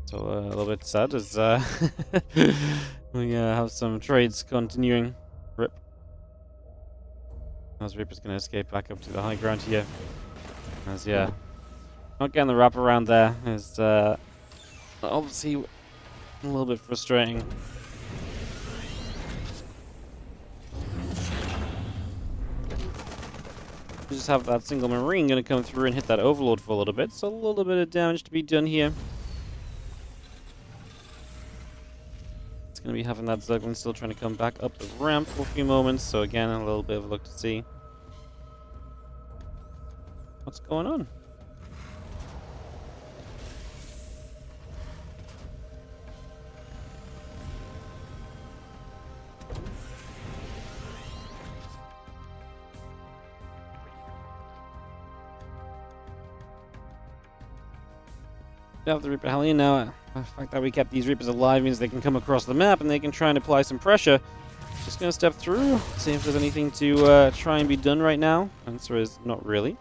[SPEAKER 1] So a little bit sad as we have some trades continuing. Rip. As Reaper's going to escape back up to the high ground here. As not getting the wrap around there is obviously a little bit frustrating. We just have that single Marine going to come through and hit that Overlord for a little bit. So a little bit of damage to be done here. Going to be having that Zergling still trying to come back up the ramp for a few moments, so again a little bit of a look to see what's going on. We have the Reaper Hellion now. The fact that we kept these Reapers alive means they can come across the map and they can try and apply some pressure. Just going to step through, see if there's anything to try and be done right now. Answer is not really.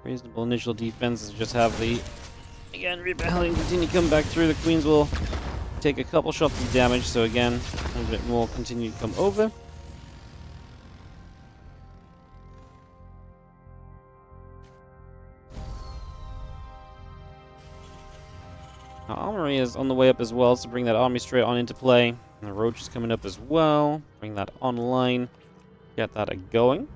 [SPEAKER 1] Reasonable initial defenses just have the... Again, Reaper Hellion continue to come back through. The Queens will take a couple shots of damage, so again, a little bit more continue to come over. Our armory is on the way up as well, so bring that army straight on into play. And the Roach is coming up as well. Bring that online. Get that going.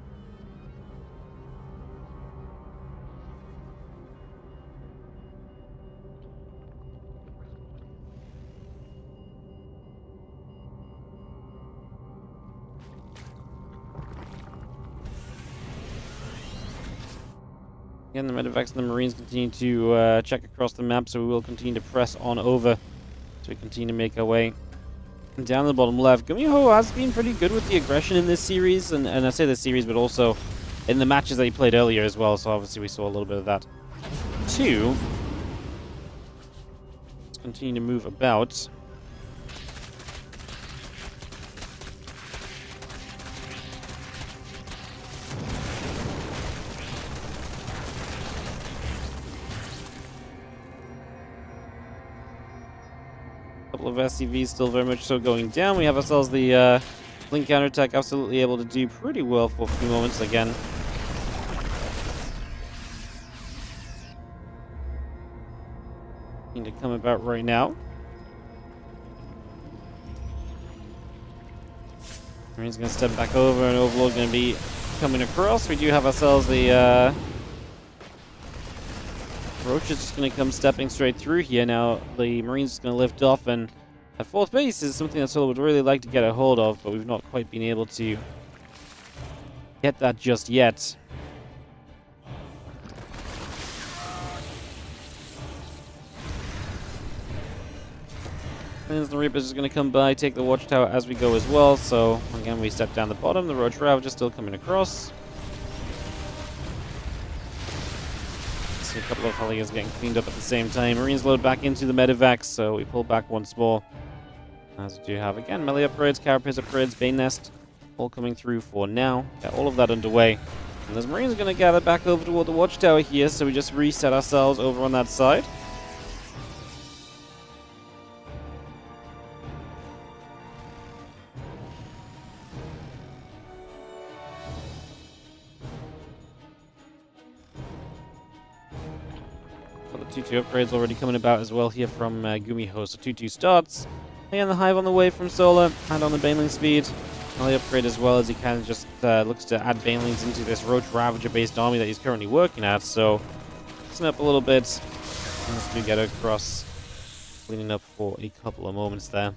[SPEAKER 1] Again, the Medivacs and the Marines continue to check across the map, so we will continue to press on over to continue to make our way down the bottom left. Gumiho has been pretty good with the aggression in this series, and I say this series, but also in the matches that he played earlier as well, so obviously we saw a little bit of that too. Let's continue to move about. Of SCVs still very much so going down. We have ourselves the Blink counterattack absolutely able to do pretty well for a few moments again. Need to come about right now. Marine's going to step back over and Overlord going to be coming across. We do have ourselves the Roach is just going to come stepping straight through here. Now, the Marine's just going to lift off, and at fourth base is something that Solo would really like to get a hold of, but we've not quite been able to get that just yet. And the Reaper's just going to come by, take the Watchtower as we go as well, so again we step down the bottom. The Roach Ravage still coming across. See a couple of Hellions getting cleaned up at the same time. Marines load back into the Medivacs, so we pull back once more. As we do have, again, melee upgrades, Carapace upgrades, Bane Nest, all coming through for now. Got all of that underway. And those Marines are going to gather back over toward the Watchtower here, so we just reset ourselves over on that side. The 2-2 upgrades already coming about as well here from Gumiho. So 2-2 starts. And the Hive on the way from Solar, and on the Baneling speed. Melee upgrade as well, as he kind of just looks to add Banelings into this Roach Ravager-based army that he's currently working at. So, listen up a little bit as we get across, cleaning up for a couple of moments there.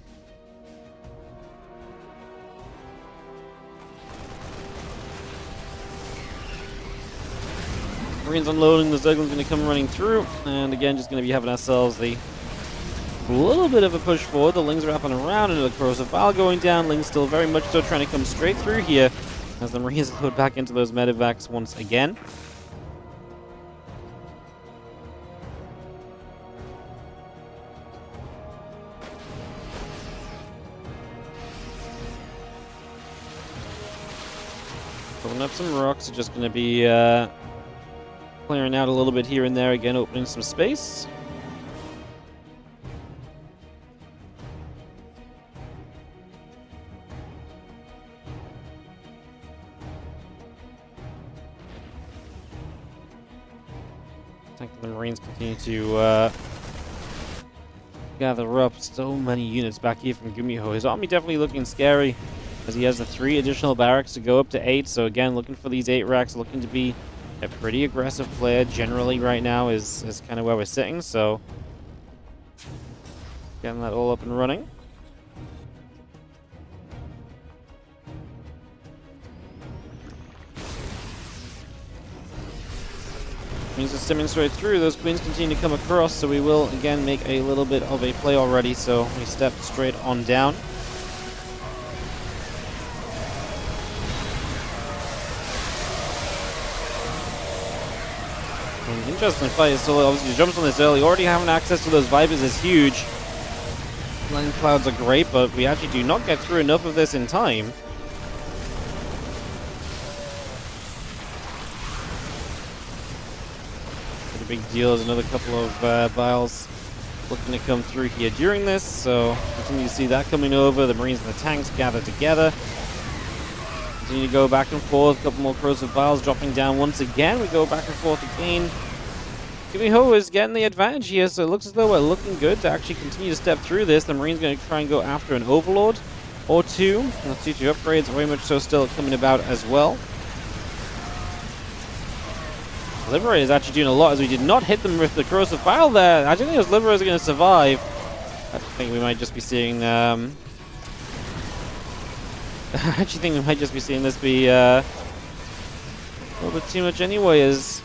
[SPEAKER 1] Marines unloading, the Zergling's going to come running through, and again, just going to be having ourselves a little bit of a push forward. The Lings are wrapping around into the Corrosive Vial going down. Lings still very much so trying to come straight through here. as the Marines load back into those medevacs once again. Pulling up some rocks, are just going to be clearing out a little bit here and there again, opening some space. The Marines continue to gather up so many units back here from Gumiho. His army definitely looking scary, as he has the 3 additional barracks to go up to 8. So again, looking for these 8 racks, looking to be a pretty aggressive player generally right now is kind of where we're sitting. So getting that all up and running. Means are stimming straight through. Those queens continue to come across, so we will again make a little bit of a play already. So we step straight on down. Interesting fight. So obviously jumps on this early. Already having access to those Vipers is huge. Lightning clouds are great, but we actually do not get through enough of this in time. Big deal. There's another couple of vials looking to come through here during this, so continue to see that coming over. The Marines and the tanks gather together, continue to go back and forth. A couple more corrosive vials dropping down once again. We go back and forth again. Gumiho is getting the advantage here, so it looks as though we're looking good to actually continue to step through this. The Marines going to try and go after an Overlord or 2. The future upgrades very much so still coming about as well. Liberator is actually doing a lot, as we did not hit them with the corrosive vial there. I don't think those Liberators are going to survive. I think we might just be seeing I actually think we might just be seeing this be a little bit too much anyway, as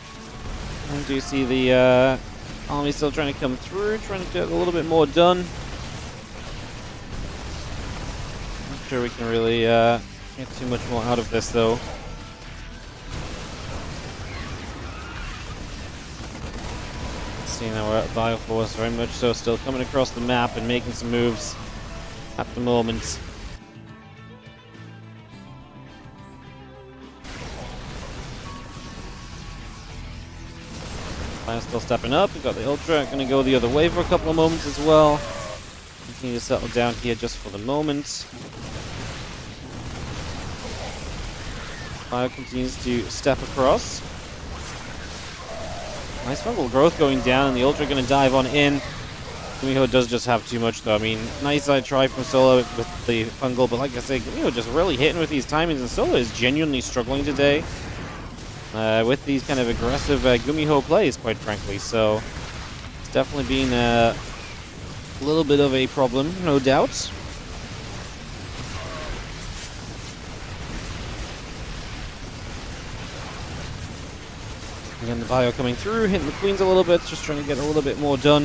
[SPEAKER 1] I do see the army still trying to come through, trying to get a little bit more done. Not sure we can really get too much more out of this though. Seeing that we're at Bioforce, very much so still coming across the map and making some moves at the moment. Fire's still stepping up. We've got the Ultra, going to go the other way for a couple of moments as well. Continue to settle down here just for the moment. Fire continues to step across. Nice fungal growth going down, and the Ultra going to dive on in. Gumiho does just have too much, though. I mean, nice try from Solo with the fungal, but like I say, Gumiho just really hitting with these timings, and Solo is genuinely struggling today with these kind of aggressive Gumiho plays, quite frankly. So it's definitely been a little bit of a problem, no doubt. Again, the bio coming through, hitting the queens a little bit, just trying to get a little bit more done.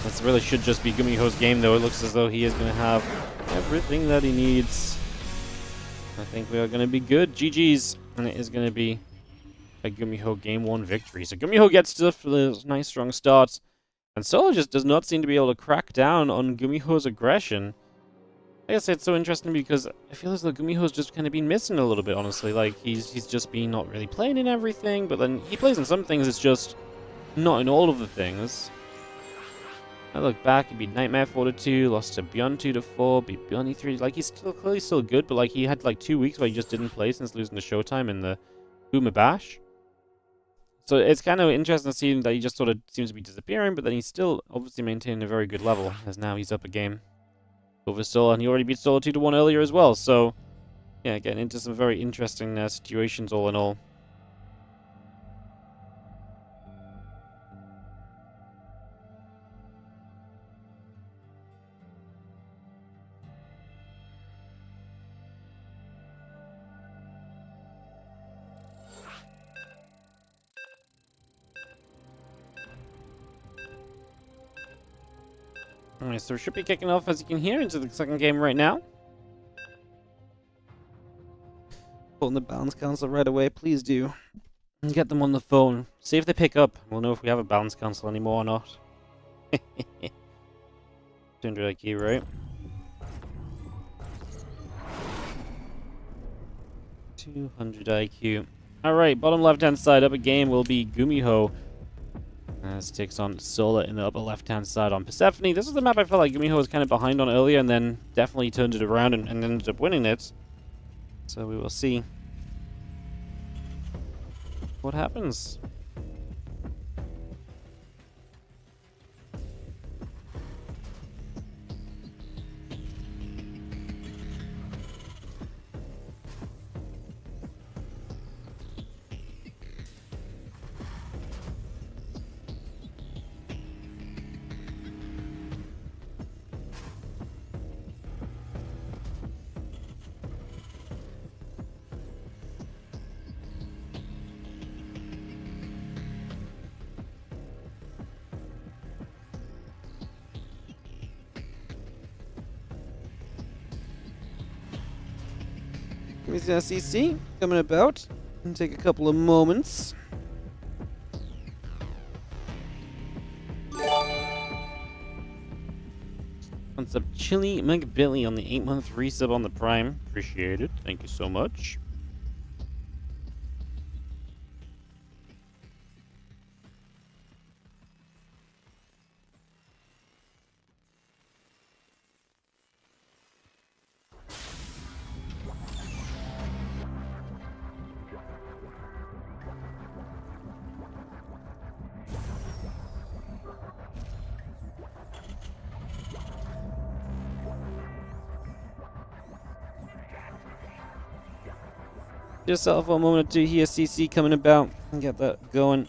[SPEAKER 1] This really should just be Gumiho's game, though. It looks as though he is going to have everything that he needs. I think we are going to be good. GG's. And it is going to be a Gumiho Game 1 victory. So Gumiho gets stuff for the nice, strong start. And Solo just does not seem to be able to crack down on Gumiho's aggression. I guess it's so interesting because I feel as though Gumiho's just kind of been missing a little bit, honestly. Like, he's just been not really playing in everything, but then he plays in some things, it's just not in all of the things. I look back, he beat Nightmare 4-2, lost to Beyond 2-4, beat Beyond E3. Like, he's still clearly still good, but like, he had like 2 weeks where he just didn't play since losing to Showtime in the Boomer Bash. So it's kind of interesting to see that he just sort of seems to be disappearing, but then he's still obviously maintaining a very good level, as now he's up a game over Solo, and he already beat Solo 2-1 earlier as well. So, yeah, getting into some very interesting situations all in all. Alright, so we should be kicking off, as you can hear, into the second game right now. Pulling the balance console right away, please do. And get them on the phone. See if they pick up. We'll know if we have a balance console anymore or not. 200 IQ, right? 200 IQ. Alright, bottom left-hand side up a game will be Gumiho. This takes on Sola in the upper left-hand side on Persephone. This is the map I felt like Gumiho was kind of behind on earlier and then definitely turned it around and ended up winning it. So we will see what happens. Here's the SEC coming about. It'll take a couple of moments. What's up, Chili McBilly on the 8-month resub on the Prime? Appreciate it. Thank you so much. Yourself a moment or two here, CC coming about and get that going.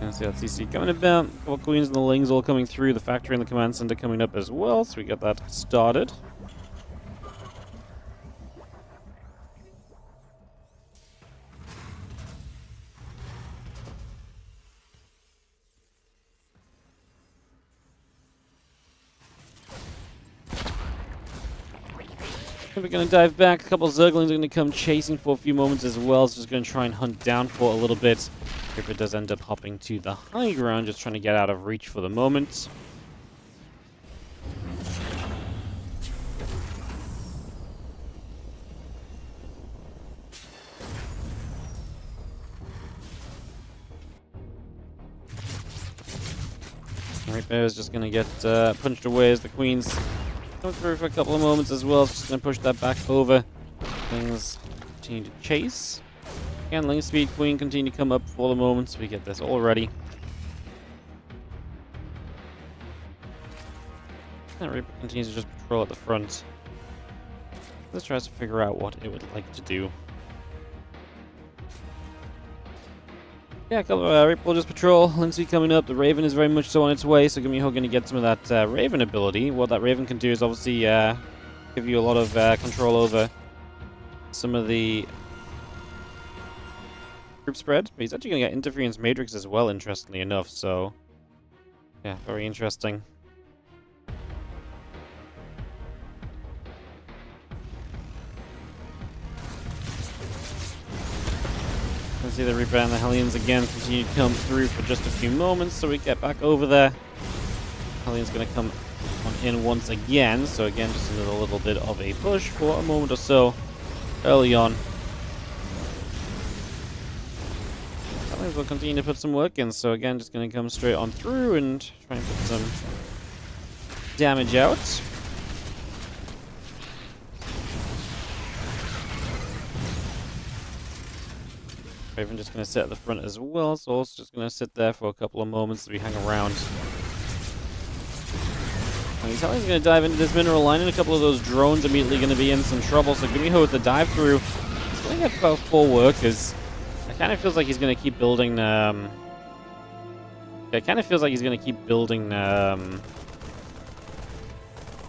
[SPEAKER 1] Gonna see that CC coming about. Couple queens and the lings all coming through. The factory and the command center coming up as well, so we got that started. We're going to dive back. A couple of Zerglings are going to come chasing for a few moments as well. So just going to try and hunt down for a little bit. Ripper does end up hopping to the high ground, just trying to get out of reach for the moment. Ripper is just going to get punched away as the Queens come through for a couple of moments as well. Just going to push that back over. Things continue to chase. Again, Link Speed Queen continue to come up for the moment, so we get this all ready. And Reaper continues to just patrol at the front. Let's try to figure out what it would like to do. Yeah, a couple of Reaper will just patrol. Link Speed coming up. The Raven is very much so on its way, so Gumiho going to get some of that Raven ability. What that Raven can do is obviously give you a lot of control over some of the group spread. But he's actually going to get Interference Matrix as well, interestingly enough. So, yeah, very interesting. Let's see the Reaper and the Hellions again continue to come through for just a few moments, so we get back over there. Hellions going to come on in once again, so again, just another little bit of a push for a moment or so early on. Hellions will continue to put some work in, so again, just going to come straight on through and try and put some damage out. Raven just going to sit at the front as well, so also just going to sit there for a couple of moments as we hang around. He's going to dive into this mineral line, and a couple of those drones immediately going to be in some trouble, so Gumiho with the dive through. He's going to get about 4 workers. It kind of feels like he's going to keep building... It kind of feels like he's going to keep building...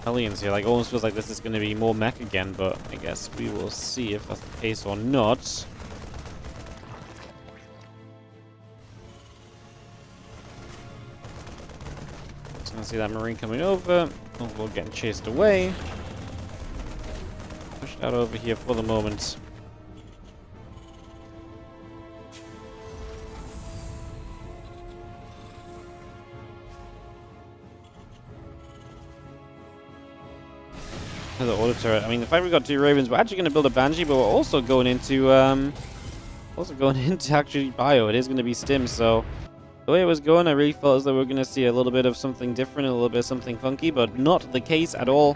[SPEAKER 1] Hellions here. Like, almost feels like this is going to be more mech again, but I guess we will see if that's the case or not. Just gonna see that Marine coming over. Oh, we're getting chased away. Pushed out over here for the moment. The auto turret. I mean, the fact we got 2 Ravens, we're actually going to build a Banshee, but we're also going into actually bio. It is going to be Stim, so the way it was going, I really felt as though we were going to see a little bit of something different, a little bit of something funky, but not the case at all.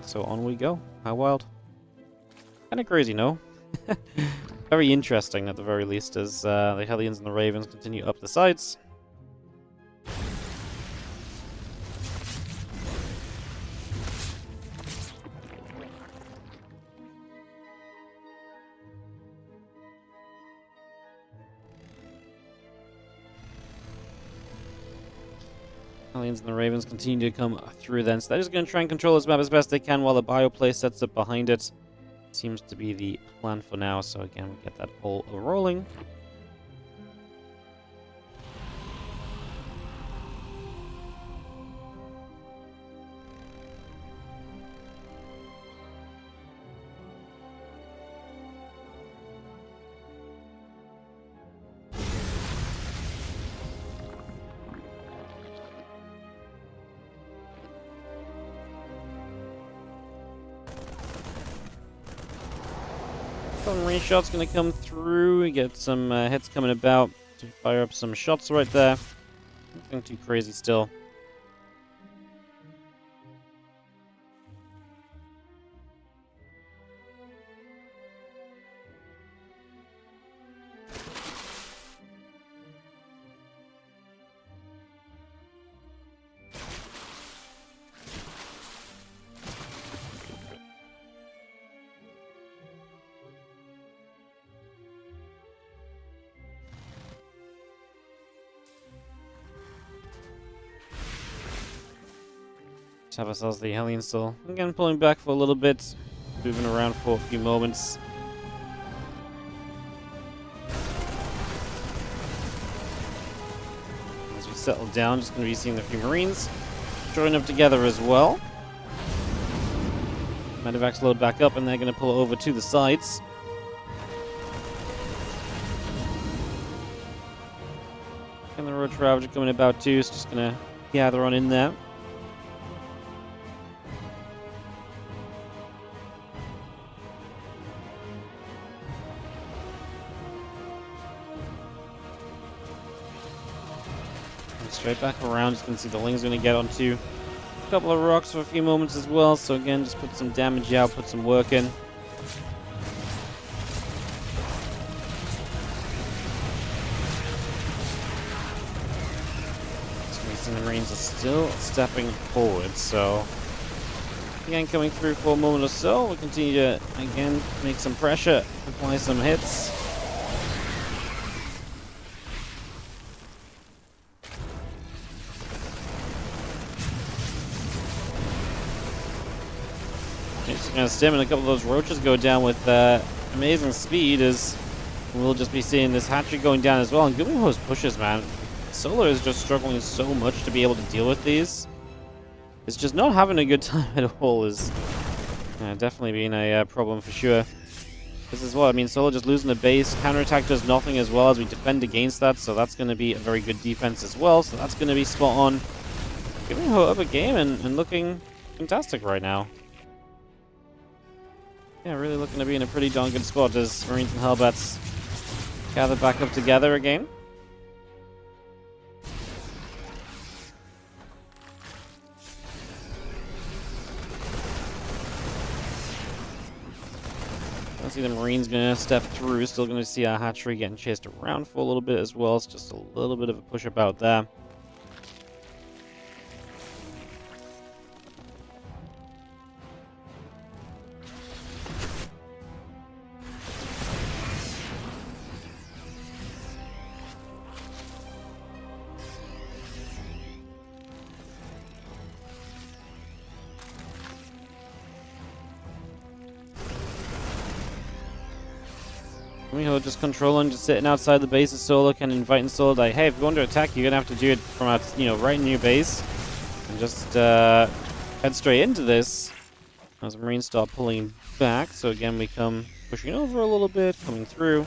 [SPEAKER 1] So on we go. How wild. Kind of crazy, no? Very interesting, at the very least, as the Hellions and the Ravens continue up the sides. Hellions and the Ravens continue to come through then. So they're just going to try and control this map as best they can while the bio play sets up behind it. Seems to be the plan for now. So again, we get that all rolling. Some range shots going to come through. We get some hits coming about to fire up some shots right there. Nothing too crazy still. Have ourselves the Hellion still. Again, pulling back for a little bit. Moving around for a few moments. As we settle down, just going to be seeing the few Marines join up together as well. Medevac's load back up and they're going to pull over to the sides. And the Roach Ravager coming about too, so just going to gather on in there. Straight back around, just gonna see the Ling's gonna get onto a couple of rocks for a few moments as well. So again, just put some damage out, put some work in. The Marines are still stepping forward, so again coming through for a moment or so. We'll continue to again make some pressure, apply some hits. Just gonna stim, and a couple of those roaches go down with amazing speed. As we'll just be seeing this hatchery going down as well. And Gumiho's pushes, man. Solar is just struggling so much to be able to deal with these. It's just not having a good time at all. Is definitely being a problem for sure. This is what I mean. Solar just losing the base. Counterattack does nothing as well as we defend against that. So that's going to be a very good defense as well. So that's going to be spot on. Gumiho up a game and looking fantastic right now. Yeah, really looking to be in a pretty darn good spot as Marines and Hellbats gather back up together again. I see the Marines going to step through. Still going to see our hatchery getting chased around for a little bit as well. It's just a little bit of a push about there. Gumiho just controlling, just sitting outside the base of Solo, kind of inviting Solo like, hey, if you want to attack, you're gonna have to do it from out, right in your base, and just head straight into this. As Marines start pulling back, so again we come pushing over a little bit, coming through.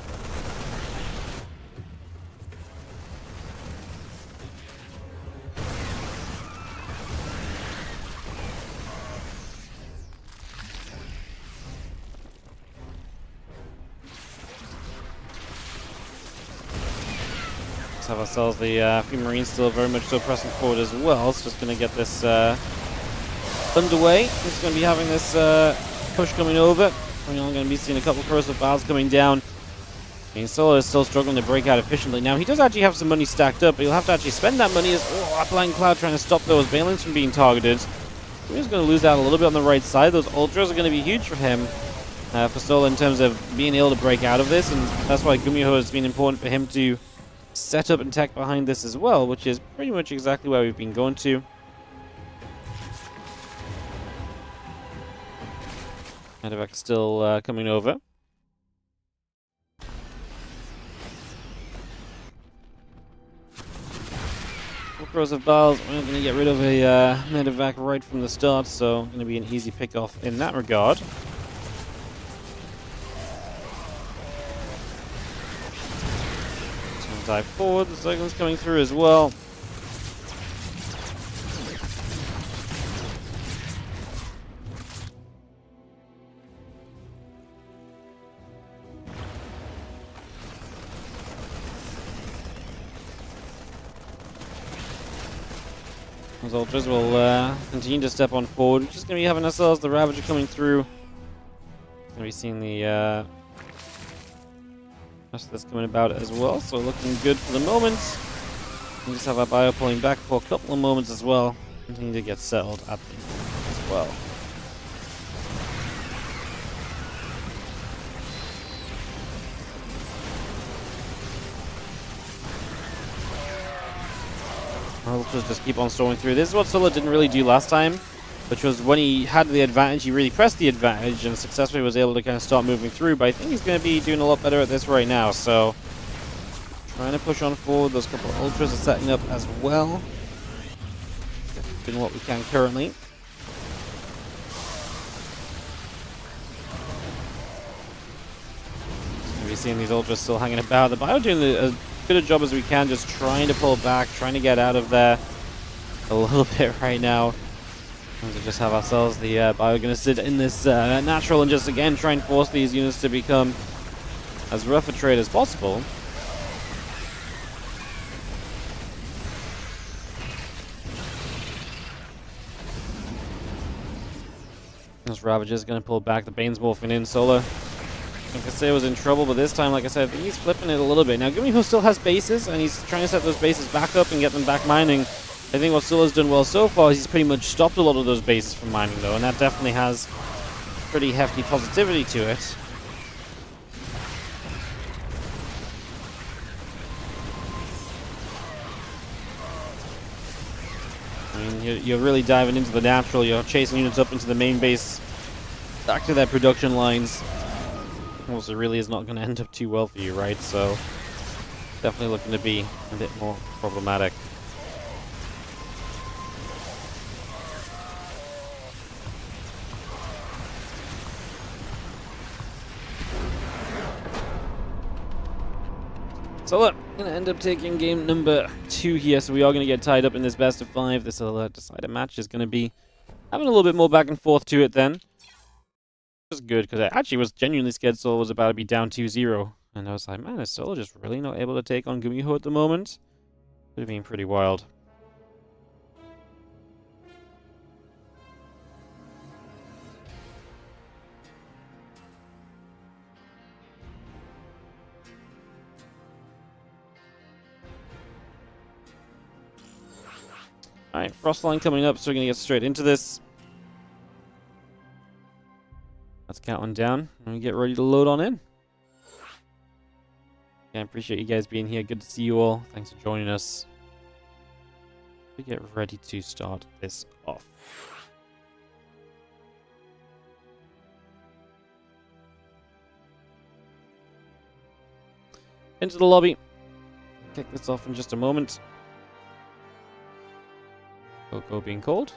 [SPEAKER 1] Have ourselves the few Marines still very much so pressing forward as well. It's just going to get this underway. It's going to be having this push coming over. We're only going to be seeing a couple of corrosive battles coming down. Solo is still struggling to break out efficiently. Now, he does actually have some money stacked up, but he'll have to actually spend that money as that Blind Cloud trying to stop those Balins from being targeted. He's going to lose out a little bit on the right side. Those Ultras are going to be huge for him, for Solo, in terms of being able to break out of this, and that's why Gumiho has been important for him to set up and tech behind this as well, which is pretty much exactly where we've been going to. Medevac still coming over. Throws of Bals. We're going to get rid of a Medevac right from the start, so going to be an easy pick-off in that regard. Dive forward, the second's coming through as well. Those Ultras will continue to step on forward. We're just going to be having ourselves the Ravager coming through. Going to be seeing the that's coming about as well, so looking good for the moment. We just have our bio pulling back for a couple of moments as well. Continue to get settled at the end as well. Ultras just keep on storming through. This is what Solo didn't really do last time, which was when he had the advantage, he really pressed the advantage and successfully was able to kind of start moving through. But I think he's going to be doing a lot better at this right now. So, trying to push on forward. Those couple of Ultras are setting up as well. Doing what we can currently. We're seeing these Ultras still hanging about. The Bio doing as good a job as we can, just trying to pull back, trying to get out of there a little bit right now. To just have ourselves the Bio going to sit in this natural and just again try and force these units to become as rough a trade as possible. This Ravager is going to pull back. The Bane's morphing in. Solo, like I say, was in trouble, but this time, like I said, I think he's flipping it a little bit. Now, Gumiho still has bases, and he's trying to set those bases back up and get them back mining. I think what Solo's done well so far is he's pretty much stopped a lot of those bases from mining, though, and that definitely has pretty hefty positivity to it. I mean, you're really diving into the natural. You're chasing units up into the main base, back to their production lines. Also, it really is not going to end up too well for you, right? So, definitely looking to be a bit more problematic. So look, going to end up taking game number 2 here, so we are going to get tied up in this best of 5. This decider match is going to be having a little bit more back and forth to it then. Which is good, because I actually was genuinely scared Solo was about to be down 2-0. And I was like, man, is Solo just really not able to take on Gumiho at the moment? Would have been pretty wild. Alright, Frostline coming up, so we're going to get straight into this. Let's count one down, and we get ready to load on in. Yeah, I appreciate you guys being here. Good to see you all. Thanks for joining us. We get ready to start this off. into the lobby. Kick this off in just a moment. Cocoa being called.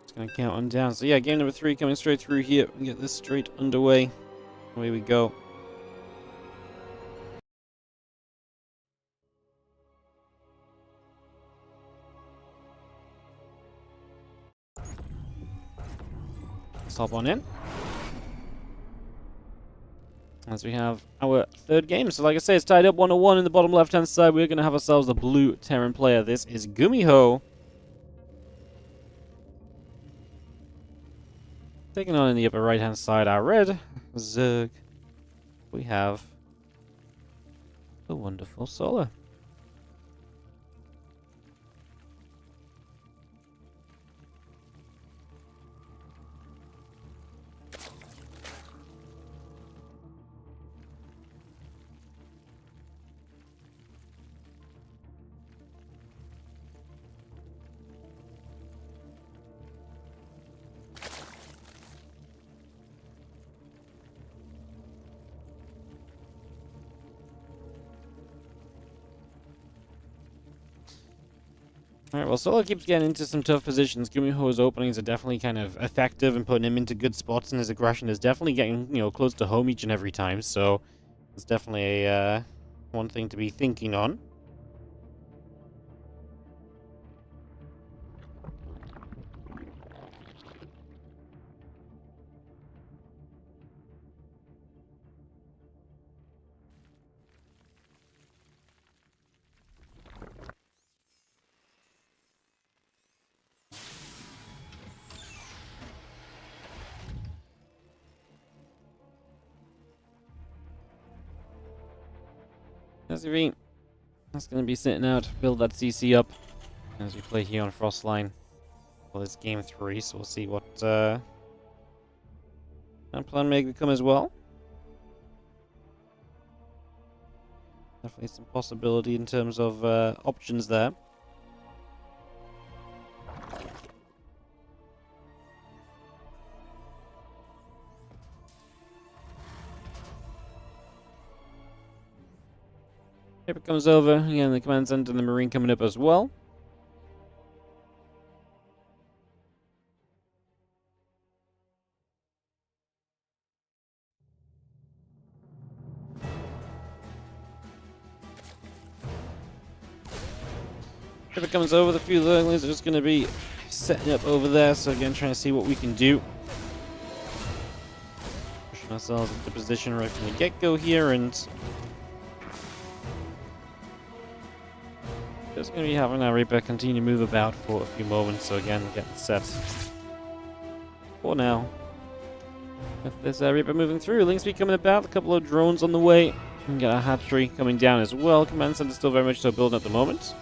[SPEAKER 1] Just gonna count on down. So yeah, game number 3 coming straight through here. We get this straight underway. Away we go. Let's hop on in. As we have our third game. So like I say, it's tied up 1-1 in the bottom left-hand side. We're going to have ourselves a blue Terran player. This is Gumiho. Taking on in the upper right-hand side, our red Zerg. We have the wonderful Solar. Alright, well, Solo keeps getting into some tough positions. Gumiho's openings are definitely kind of effective and putting him into good spots, and his aggression is definitely getting, close to home each and every time, so it's definitely a, one thing to be thinking on. SUV, that's going to be sitting out, build that CC up as we play here on Frostline. Well, it's game 3, so we'll see what our plan may become as well. Definitely some possibility in terms of options there. Paper comes over, again the command center and the Marine coming up as well. Paper comes over, the few Zerglings are just going to be setting up over there, so again trying to see what we can do. Pushing ourselves into position right from the get-go here, and just going to be having our Reaper continue to move about for a few moments, so again, getting set for now. With this Reaper moving through, Link Speed coming about, a couple of drones on the way. We got a hatchery coming down as well. Command center still very much so building at the moment.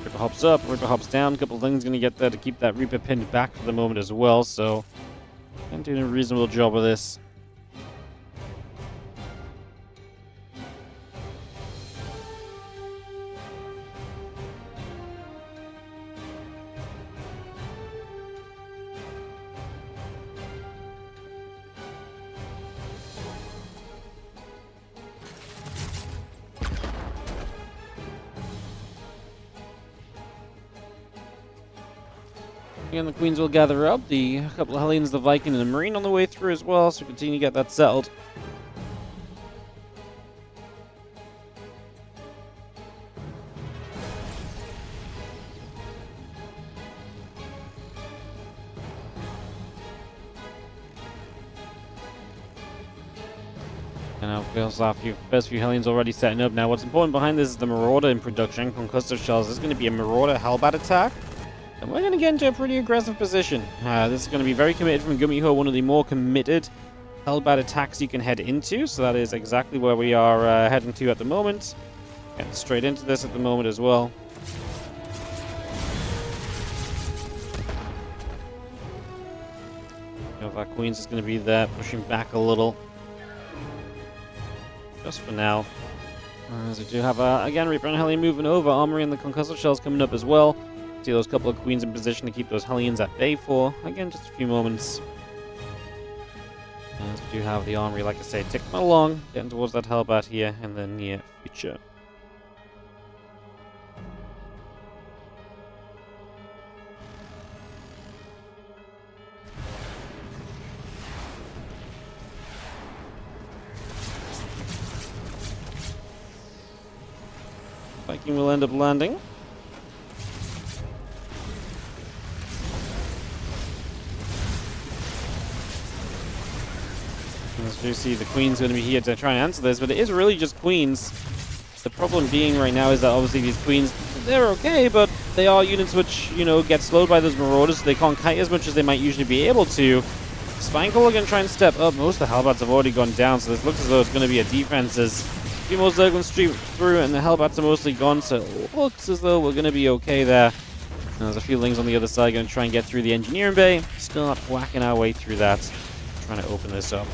[SPEAKER 1] Reaper hops up, Reaper hops down, a couple of things going to get there to keep that Reaper pinned back for the moment as well, so I'm doing a reasonable job of this. Again, the Queens will gather up. A couple of Hellions, the Viking, and the Marine on the way through as well, so continue to get that settled. And now, first few Hellions already setting up. Now, what's important behind this is the Marauder in production. Concussive Shells. This is going to be a Marauder Hellbat attack. And we're going to get into a pretty aggressive position. This is going to be very committed from Gumiho, one of the more committed Hellbat attacks you can head into. So that is exactly where we are heading to at the moment. Getting straight into this at the moment as well. Our Queen's just going to be there, pushing back a little. Just for now. As we do have, again, Reaper and Hellion moving over. Armory and the Concussive Shell's coming up as well. See those couple of Queens in position to keep those Hellions at bay for, again, just a few moments. As we do have the Armory, like I say, ticking along, getting towards that Hellbat here in the near future. Viking will end up landing. As you see, the Queen's going to be here to try and answer this, but it is really just Queens. The problem being right now is that obviously these Queens, they're okay, but they are units which, you know, get slowed by those Marauders, so they can't kite as much as they might usually be able to. Spankle are going to try and step up. Most of the Hellbats have already gone down, so this looks as though it's going to be a defense as a few more Zerglings stream through, and the Hellbats are mostly gone, so it looks as though we're going to be okay there. And there's a few Lings on the other side going to try and get through the Engineering Bay. Still not whacking our way through that. Trying to open this up.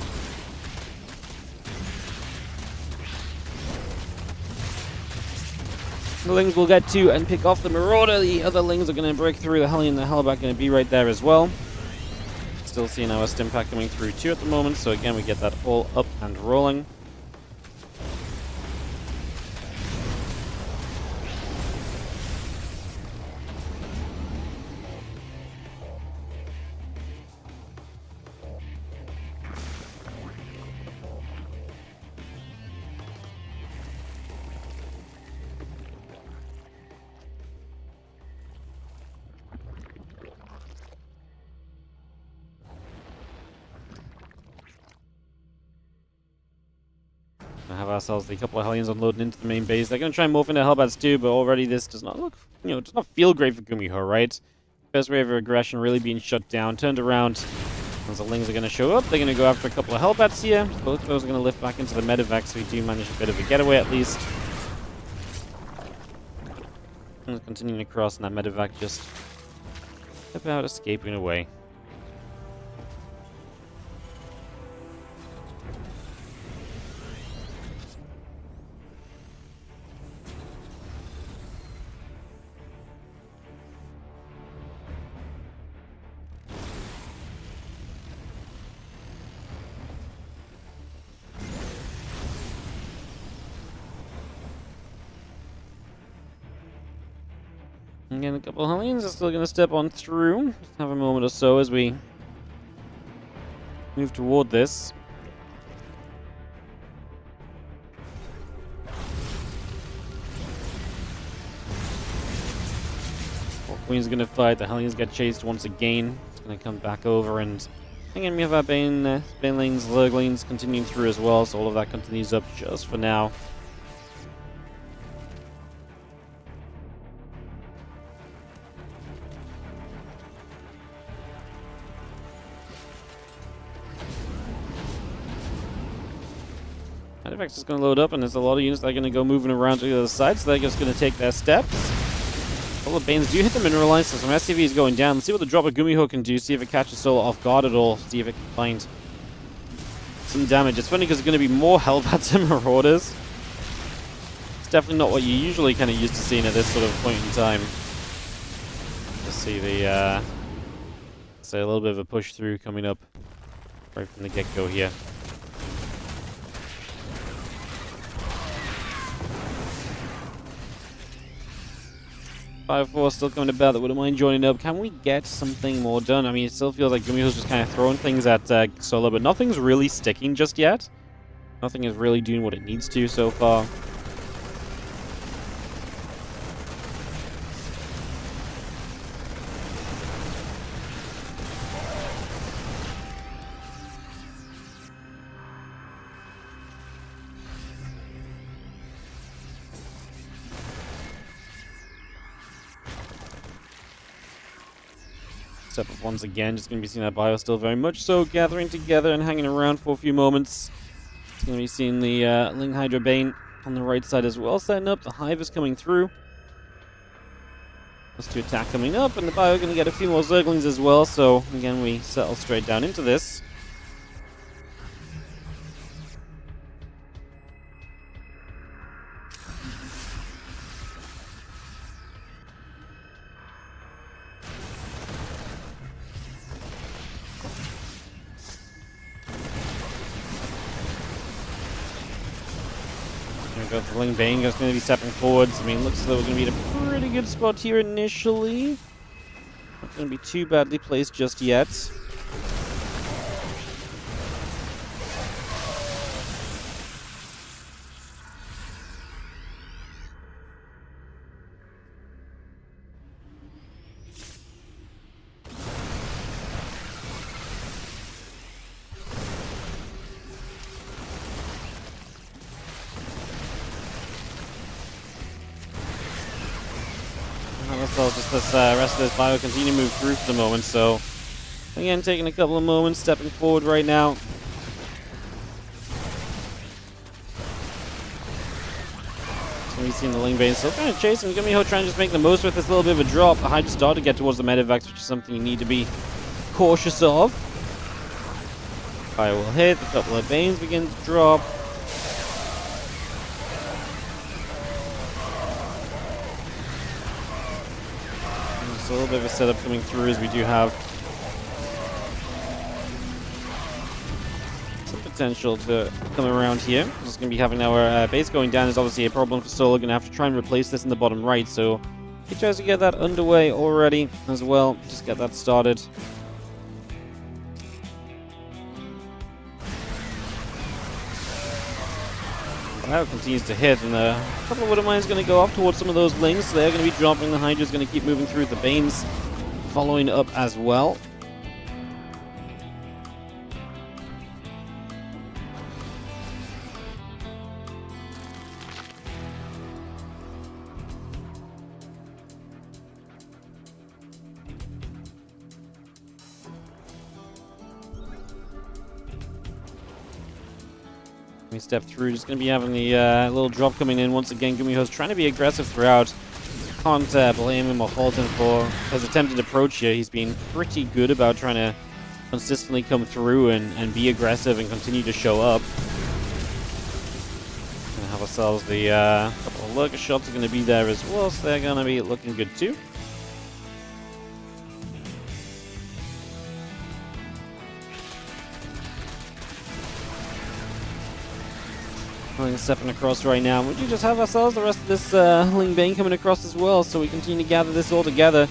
[SPEAKER 1] The Lings will get to and pick off the Marauder. The other Lings are going to break through. The Hellion and the Hellbat going to be right there as well. Still seeing our Stim Pack coming through too at the moment, so again we get that all up and rolling. Have ourselves a couple of Hellions unloading into the main base. They're going to try and morph into Hellbats too, but already this does not look, you know, does not feel great for Gumiho, right? First wave of aggression really being shut down, turned around. As the Lings are going to show up, they're going to go after a couple of Hellbats here. Both of those are going to lift back into the medevac, so we do manage a bit of a getaway at least. And continuing across, and that medevac just about escaping away. Again, a couple of Hellions are still going to step on through. Just have a moment or so as we move toward this. Queen's going to fight. The Hellions get chased once again. It's going to come back over, and again we have our Banelings, Zerglings continuing through as well, so all of that continues up just for now. Medevac's is going to load up, and there's a lot of units that are going to go moving around to the other side, so they're just going to take their steps. All the Banes do hit the Mineralize, so some SCV is going down. Let's see what the drop of Gumiho can do, see if it catches Solo off guard at all, see if it can find some damage. It's funny because there's going to be more Hellbats and Marauders. It's definitely not what you're usually kind of used to seeing at this sort of point in time. Just see the, say a little bit of a push through coming up right from the get-go here. 5-4 still coming about that wouldn't mind joining up. Can we get something more done? I mean, it still feels like Gumiho's just kind of throwing things at Solo, but nothing's really sticking just yet. Nothing is really doing what it needs to so far. Step up once again, just going to be seeing that bio still very much so gathering together and hanging around for a few moments. It's going to be seeing the Ling Hydra Bane on the right side as well setting up. The Hive is coming through. Plus 2 attack coming up, and the bio going to get a few more Zerglings as well, so again we settle straight down into this. Go for Ling Bane, is going to be stepping forwards. I mean, looks as though we're going to be in a pretty good spot here initially. Not going to be too badly placed just yet. Well, just this rest of this bio continue to move through for the moment, so again, taking a couple of moments, stepping forward right now. So we've seen the Ling Bane still kind of chasing Gumiho, trying to just make the most with this little bit of a drop. The Hydra started to get towards the Medivacs, which is something you need to be cautious of. Fire will hit, a couple of Banes begin to drop. A little bit of a setup coming through as we do have some potential to come around here. Just going to be having our base going down is obviously a problem for Solo. Going to have to try and replace this in the bottom right, so he tries to get that underway already as well. Just get that started. Now it continues to hit, and a couple of Widowmines going to go off towards some of those Lings. So they're going to be dropping. The Hydra's going to keep moving through. The Banes following up as well. We step through, just going to be having the little drop coming in once again. Gumiho's trying to be aggressive throughout. Can't blame him or fault him for his attempted approach here. He's been pretty good about trying to consistently come through and be aggressive and continue to show up. Going to have ourselves the couple of lurker shots are going to be there as well, so they're going to be looking good too. Stepping across right now. We do just have ourselves the rest of this Ling Bane coming across as well, so we continue to gather this all together.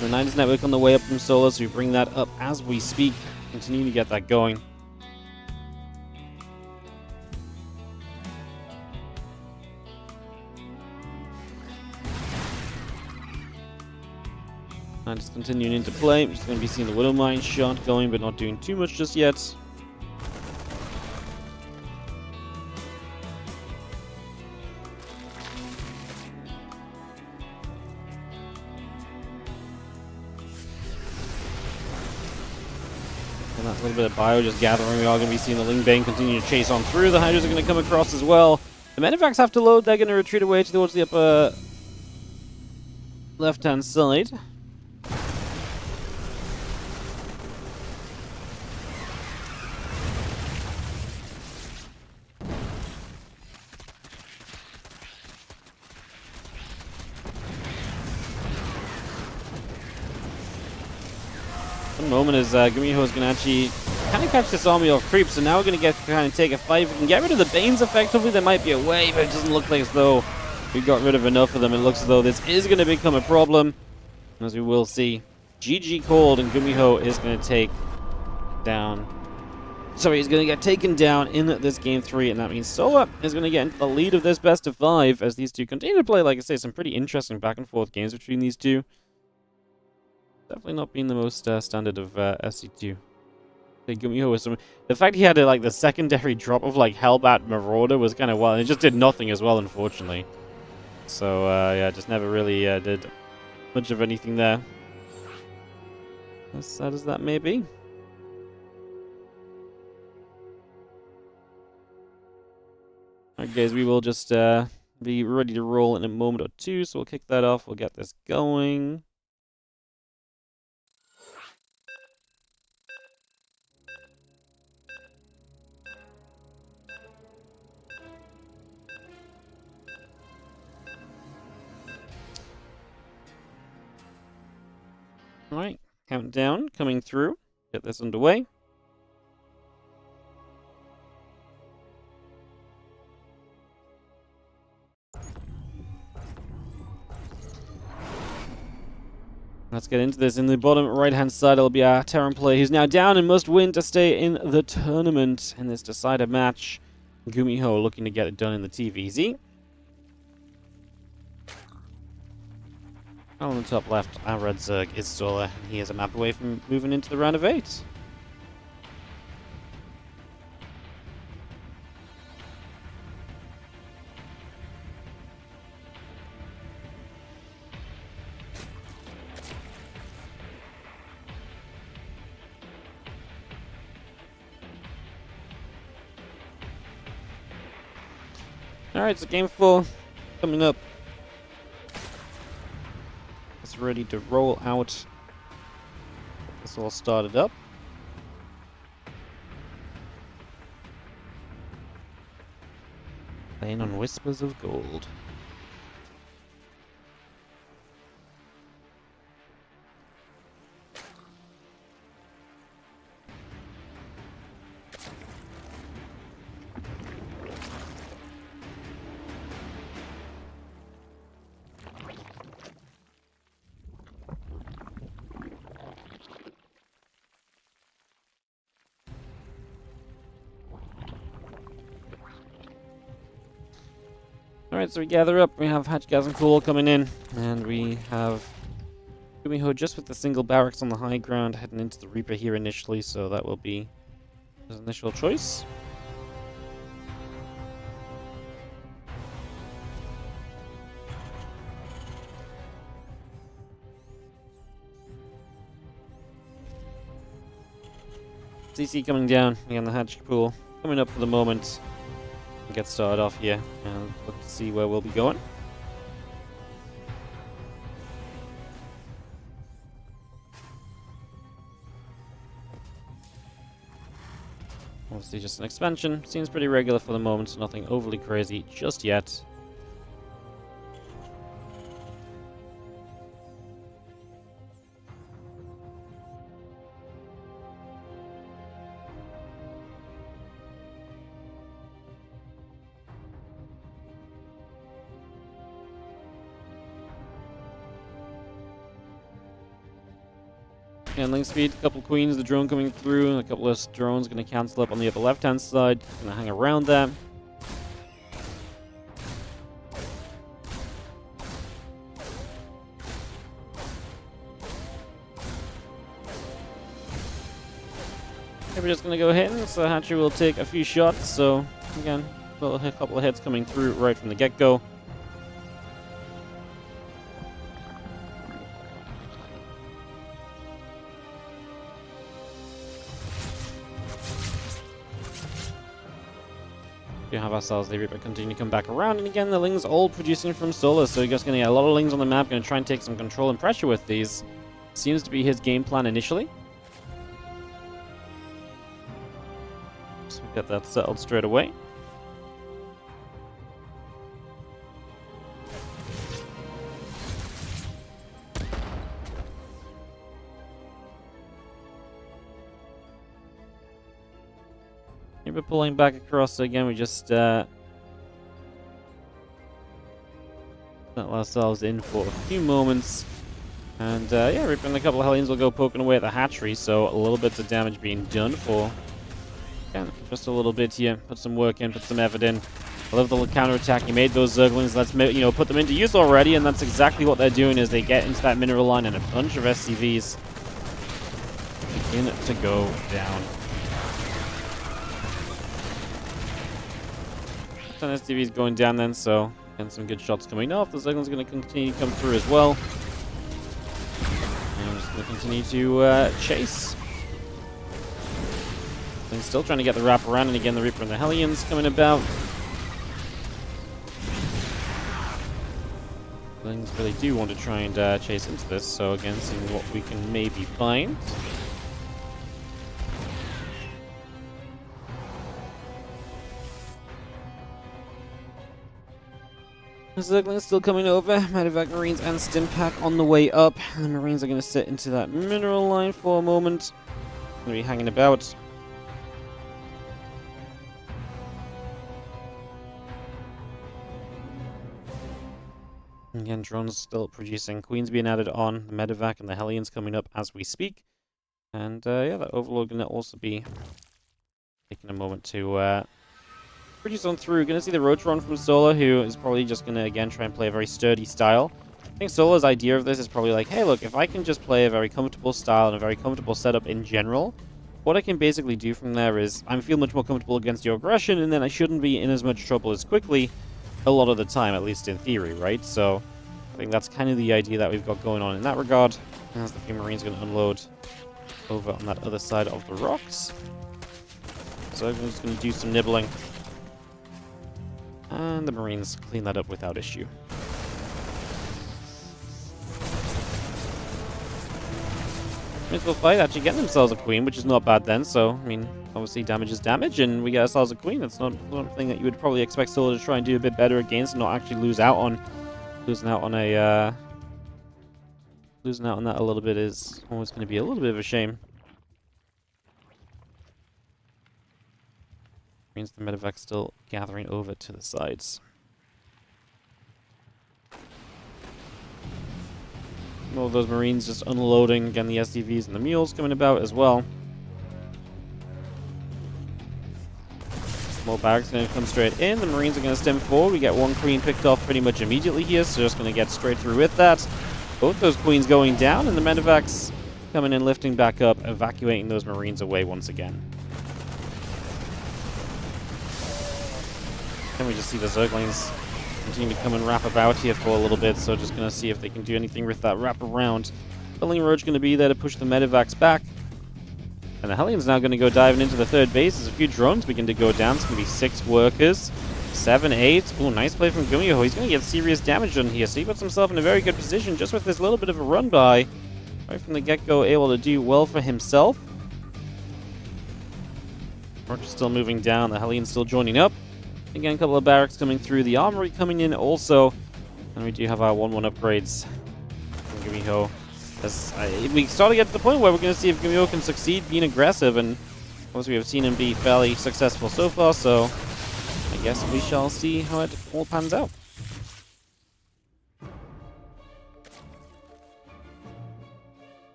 [SPEAKER 1] The Niners Network on the way up from Solo, so we bring that up as we speak. Continue to get that going. And just continuing into play. We're just going to be seeing the Widowmine shot going, but not doing too much just yet. And that little bit of bio just gathering. We are going to be seeing the Ling Bane continue to chase on through. The Hydras are going to come across as well. The Medivacs have to load. They're going to retreat away towards the upper left-hand side. Moment as Gumiho is going to actually kind of catch this army off creep, so now we're going to get kind of take a fight. If we can get rid of the Banes effectively, there might be a way, but it doesn't look like as though we got rid of enough of them. It looks as though this is going to become a problem, as we will see. GG called, and Gumiho is going to take down. Sorry, he's going to get taken down in this game 3, and that means Solo is going to get into the lead of this best of 5 as these two continue to play, like I say, some pretty interesting back and forth games between these two. Definitely not being the most standard of SC2. Gumiho was some. The fact he had like the secondary drop of like Hellbat Marauder was kind of wild. It just did nothing as well, unfortunately. So yeah, just never really did much of anything there. As sad as that may be. Alright, guys, we will just be ready to roll in a moment or two. So we'll kick that off. We'll get this going. Alright, countdown coming through. Get this underway. Let's get into this. In the bottom right-hand side, it'll be our Terran player who's now down and must win to stay in the tournament in this decider match. Gumiho looking to get it done in the TVZ. On the top left, our red Zerg is Zola. He is a map away from moving into the round of 8. Alright, so game 4 coming up. It's ready to roll out. Get this all started up. Playing on Whispers of Gold. Alright, so we gather up. We have Hatchgaz and Cool coming in. And we have Gumiho just with the single barracks on the high ground heading into the Reaper here initially, so that will be his initial choice. CC coming down, again the Hatch pool coming up for the moment. We'll get started off here and look to see where we'll be going. Obviously just an expansion, seems pretty regular for the moment, so nothing overly crazy just yet. Handling speed, a couple queens, the drone coming through, and a couple of drones going to cancel up on the upper left-hand side. Going to hang around there. Okay, we're just going to go hitting, so Hatcher will take a few shots. So again, a couple of hits coming through right from the get-go. We have ourselves the Reaper continue to come back around, and again the Lings all producing from Solar, so you're just going to get a lot of Lings on the map, going to try and take some control and pressure with these. Seems to be his game plan initially. So we get that settled straight away. We're pulling back across, so again we just settle ourselves in for a few moments. And yeah, Reaper and a couple of Hellions will go poking away at the hatchery, so a little bit of damage being done for, again, just a little bit here. Put some work in, put some effort in. I love the counter-attack. You made those Zerglings, let's put them into use already, and that's exactly what they're doing is they get into that mineral line and a bunch of SCVs begin to go down. 10 SCVs going down then, so again, some good shots coming off. The Zergling's going to continue to come through as well. And we're just going to continue to chase. And still trying to get the wrap around, and again the Reaper and the Hellions coming about. Things really do want to try and chase into this, so again, seeing what we can maybe find. Zergling's still coming over. Medevac Marines and Stimpack on the way up. And the Marines are going to sit into that mineral line for a moment. Going to be hanging about. Again, drones still producing. Queens being added on. The Medevac and the Hellions coming up as we speak. And yeah, that Overlord going to also be taking a moment to produce on through. Going to see the Rotron from Solar, who is probably just going to, again, try and play a very sturdy style. I think Solar's idea of this is probably like, hey, look, if I can just play a very comfortable style and a very comfortable setup in general, what I can basically do from there is I feel much more comfortable against your aggression, and then I shouldn't be in as much trouble as quickly a lot of the time, at least in theory, right? So I think that's kind of the idea that we've got going on in that regard. As the few Marines going to unload over on that other side of the rocks. So I'm just going to do some nibbling. And the Marines clean that up without issue. Marines will fight, actually getting themselves a queen, which is not bad then. So, I mean, obviously damage is damage, and we get ourselves a queen. That's not something that you would probably expect Solar to try and do a bit better against, and not actually losing out on that a little bit is always going to be a little bit of a shame. Means the Medevac still gathering over to the sides. All those Marines just unloading. Again, the SDVs and the mules coming about as well. More barracks going to come straight in. The Marines are going to stem forward. We get one queen picked off pretty much immediately here, so just going to get straight through with that. Both those queens going down, and the Medevacs coming in, lifting back up, evacuating those Marines away once again. And we just see the Zerglings continue to come and wrap about here for a little bit, so just going to see if they can do anything with that wrap around. Building Roach going to be there to push the Medevacs back. And the Hellions now going to go diving into the third base. There's a few drones begin to go down. It's going to be 6 workers. 7, 8. Ooh, nice play from Gumiho. He's going to get serious damage done here, so he puts himself in a very good position just with this little bit of a run by. Right from the get-go, able to do well for himself. Roach is still moving down. The Hellions still joining up. Again, a couple of barracks coming through. The armory coming in also. And we do have our 1-1 upgrades from Gumiho. We start to get to the point where we're going to see if Gumiho can succeed being aggressive. And of course, we have seen him be fairly successful so far. So I guess we shall see how it all pans out.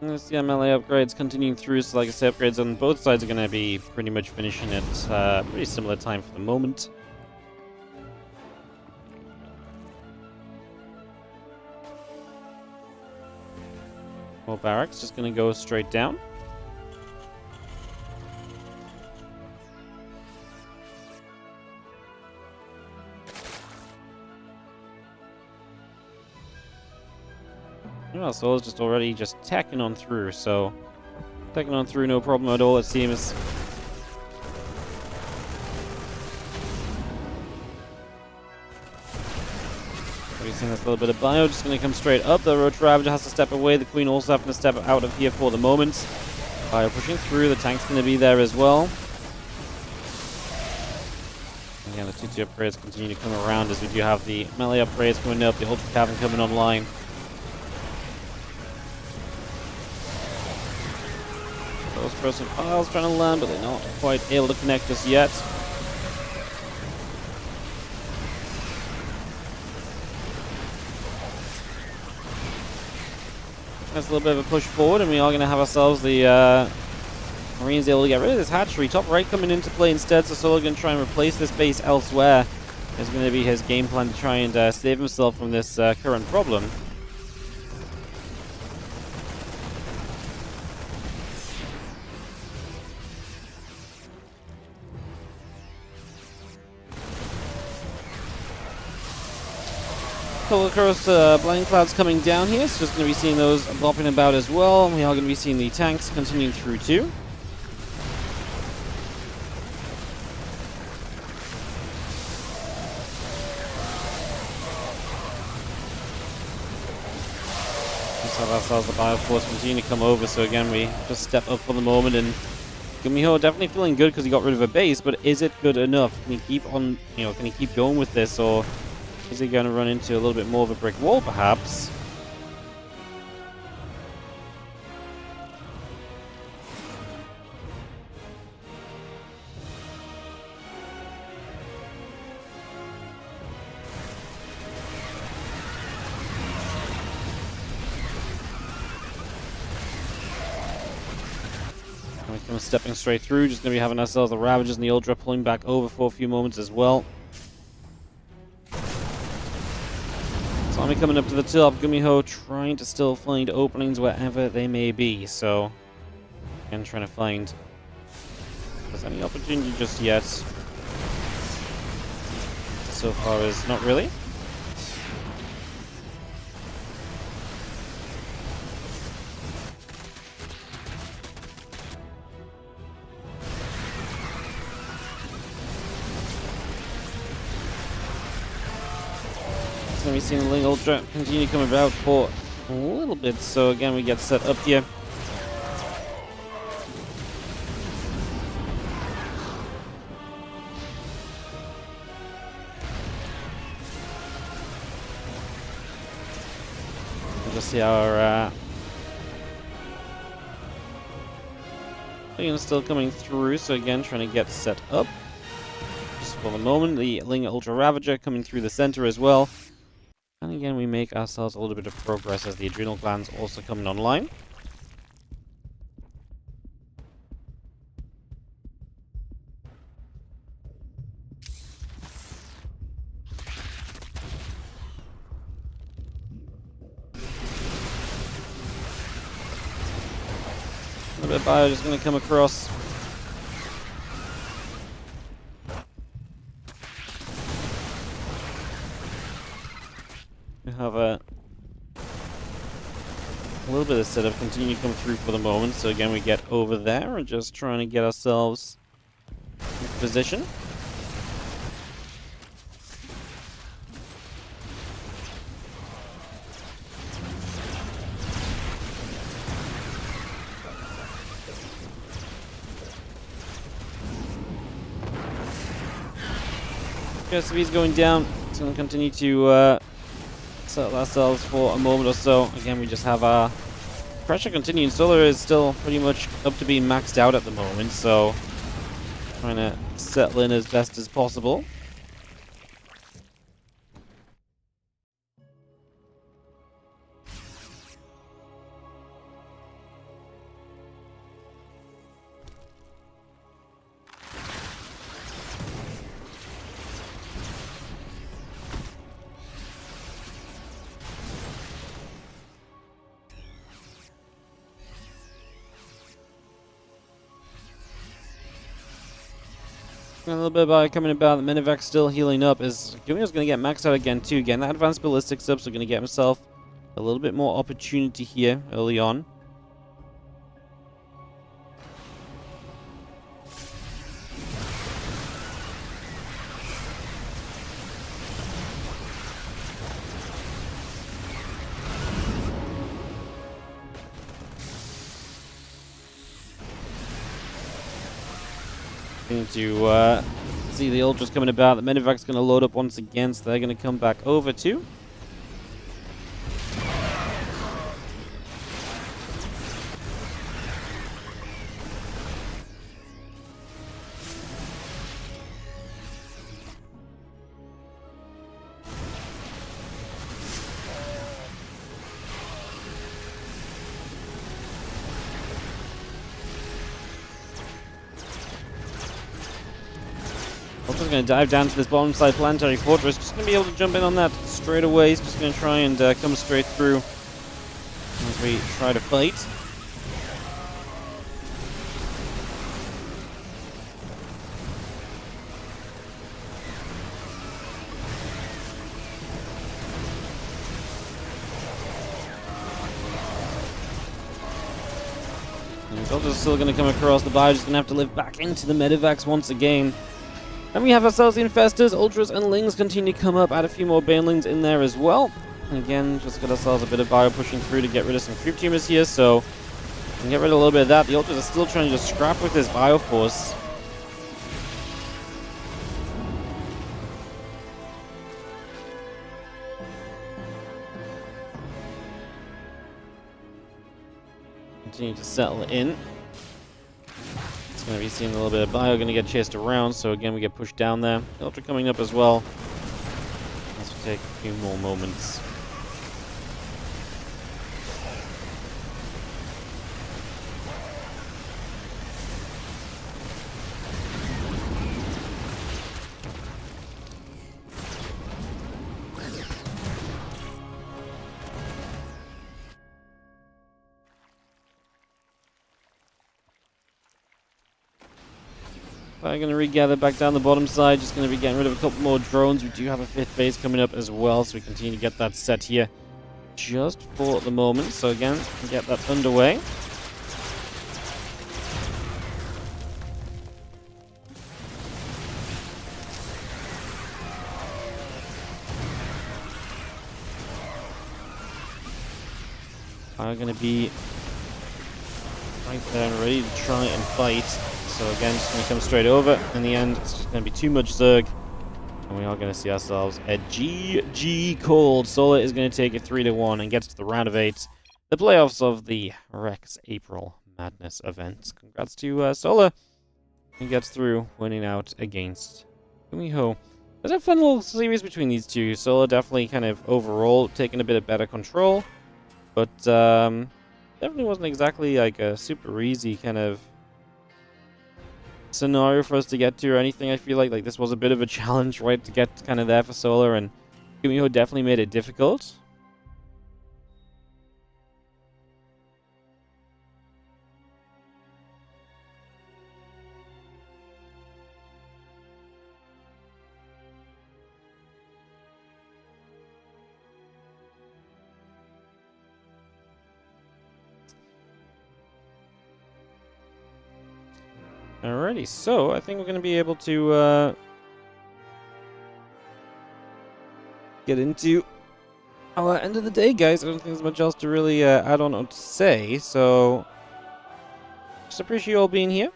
[SPEAKER 1] There's the MLA upgrades continuing through, so like I say, upgrades on both sides are going to be pretty much finishing at a pretty similar time for the moment. More barracks, just going to go straight down. Well, Solar's just already just tacking on through, so tacking on through no problem at all, it seems. We've seen this little bit of bio, just going to come straight up. The Roach Ravager has to step away. The Queen also having to step out of here for the moment. Bio pushing through. The tank's going to be there as well. Again, the 2-2 upgrades continue to come around as we do have the melee upgrades coming up, the Ultra Cavern coming online. Those person piles trying to land, but they're not quite able to connect us yet. That's a little bit of a push forward, and we are going to have ourselves the Marines able to get rid of this hatchery. Top right coming into play instead, so Solar going to try and replace this base elsewhere. It's going to be his game plan to try and save himself from this current problem. Across Blind Clouds coming down here, so just going to be seeing those bopping about as well. We are going to be seeing the tanks continuing through too. just have ourselves the Bio Force continue to come over, so again, we just step up for the moment, and Gumiho definitely feeling good because he got rid of a base, but is it good enough? Can he keep on, can he keep going with this, or is he going to run into a little bit more of a brick wall, perhaps? We're stepping straight through, just going to be having ourselves the Ravagers and the Ultra pulling back over for a few moments as well. Tommy coming up to the top, Gumiho trying to still find openings wherever they may be, so again trying to find if there's any opportunity just yet. So far is not really. We've seen the Ling Ultra continue to come about for a little bit, so again we get set up here. We'll just see our Ling is still coming through, so again trying to get set up. Just for the moment, the Ling Ultra Ravager coming through the center as well. And again, we make ourselves a little bit of progress as the adrenal glands also coming online. A little bit of bio just going to come across. We have a little bit of setup continue to come through for the moment, so again we get over there and just trying to get ourselves in position. Okay, so he's going down. It's going to continue to settle ourselves for a moment or so. Again, we just have our pressure continuing. Solar is still pretty much up to being maxed out at the moment, so trying to settle in as best as possible. A little bit by coming about, the Minivac still healing up, as Gumiho's going to get maxed out again too. Again, that advanced ballistics up, so going to get himself a little bit more opportunity here early on. To see the Ultras coming about. The Medivac's going to load up once again, so they're going to come back over too. Also going to dive down to this bottom side planetary fortress. Just going to be able to jump in on that straight away. He's just going to try and come straight through as we try to fight. And the Ultra's still going to come across. The Bio's just going to have to live back into the Medivacs once again. And we have ourselves the Infestors, Ultras, and Lings continue to come up. Add a few more Banelings in there as well. Again, just got ourselves a bit of bio pushing through to get rid of some creep tumors here, so we can get rid of a little bit of that. The Ultras are still trying to just scrap with this bio force. Continue to settle in. It's going to be seeing a little bit of bio, going to get chased around, so again we get pushed down there. The Ultra coming up as well. This will take a few more moments. I'm going to regather back down the bottom side. Just going to be getting rid of a couple more drones. We do have a 5th base coming up as well, so we continue to get that set here just for the moment. So again, get that underway. I'm going to be right there and ready to try and fight. So again, just going to come straight over. In the end, it's just going to be too much Zerg. And we are going to see ourselves a GG called. Solar is going to take it 3-1 and gets to the round of 8. The playoffs of the Rex April Madness event. Congrats to Solar. He gets through, winning out against Gumiho. There's a fun little series between these two. Solar definitely kind of overall taking a bit of better control. But definitely wasn't exactly like a super easy kind of scenario for us to get to or anything. I feel like this was a bit of a challenge, right, to get kind of there for Solar, and Gumiho definitely made it difficult. Alrighty, so I think we're going to be able to get into our end of the day, guys. I don't think there's much else to really add on or to say, so just appreciate you all being here.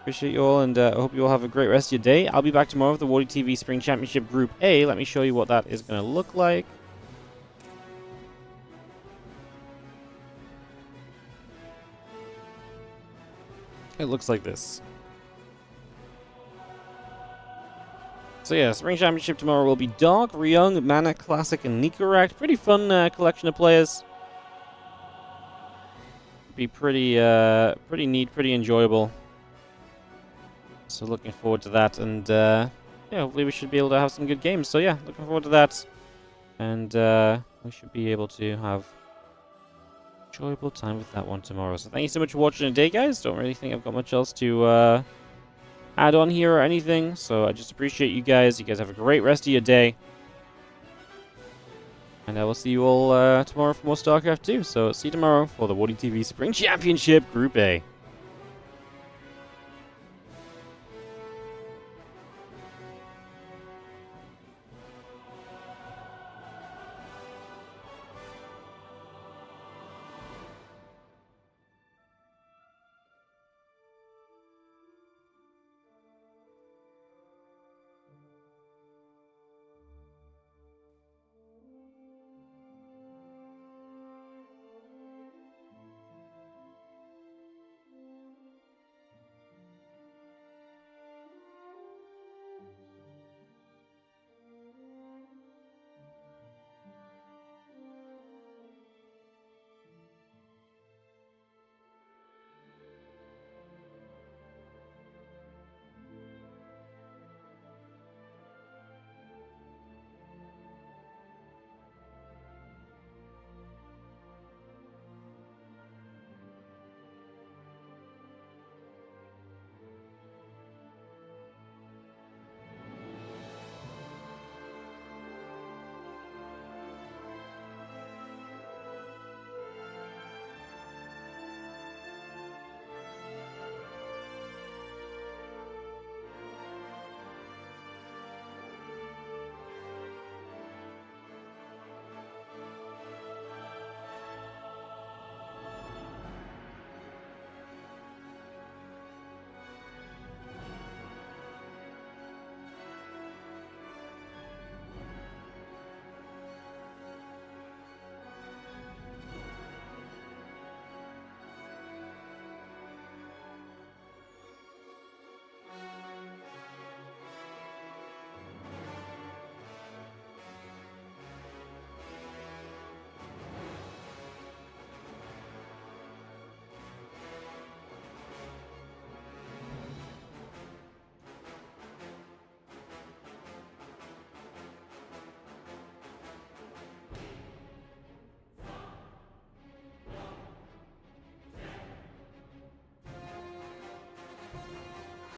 [SPEAKER 1] Appreciate you all, and I hope you all have a great rest of your day. I'll be back tomorrow with the WardiTV Spring Championship Group A. Let me show you what that is going to look like. It looks like this. So yeah, Spring Championship tomorrow will be Dark, Ryung, Mana, Classic, and Nicorect. Pretty fun collection of players. Be pretty neat, pretty enjoyable. So looking forward to that, and yeah, hopefully we should be able to have some good games. So yeah, looking forward to that, and we should be able to have enjoyable time with that one tomorrow. So thank you so much for watching today, guys. Don't really think I've got much else to add on here or anything, so I just appreciate you guys. You guys have a great rest of your day, and I will see you all tomorrow for more StarCraft 2. So see you tomorrow for the WardiTV Spring Championship Group A.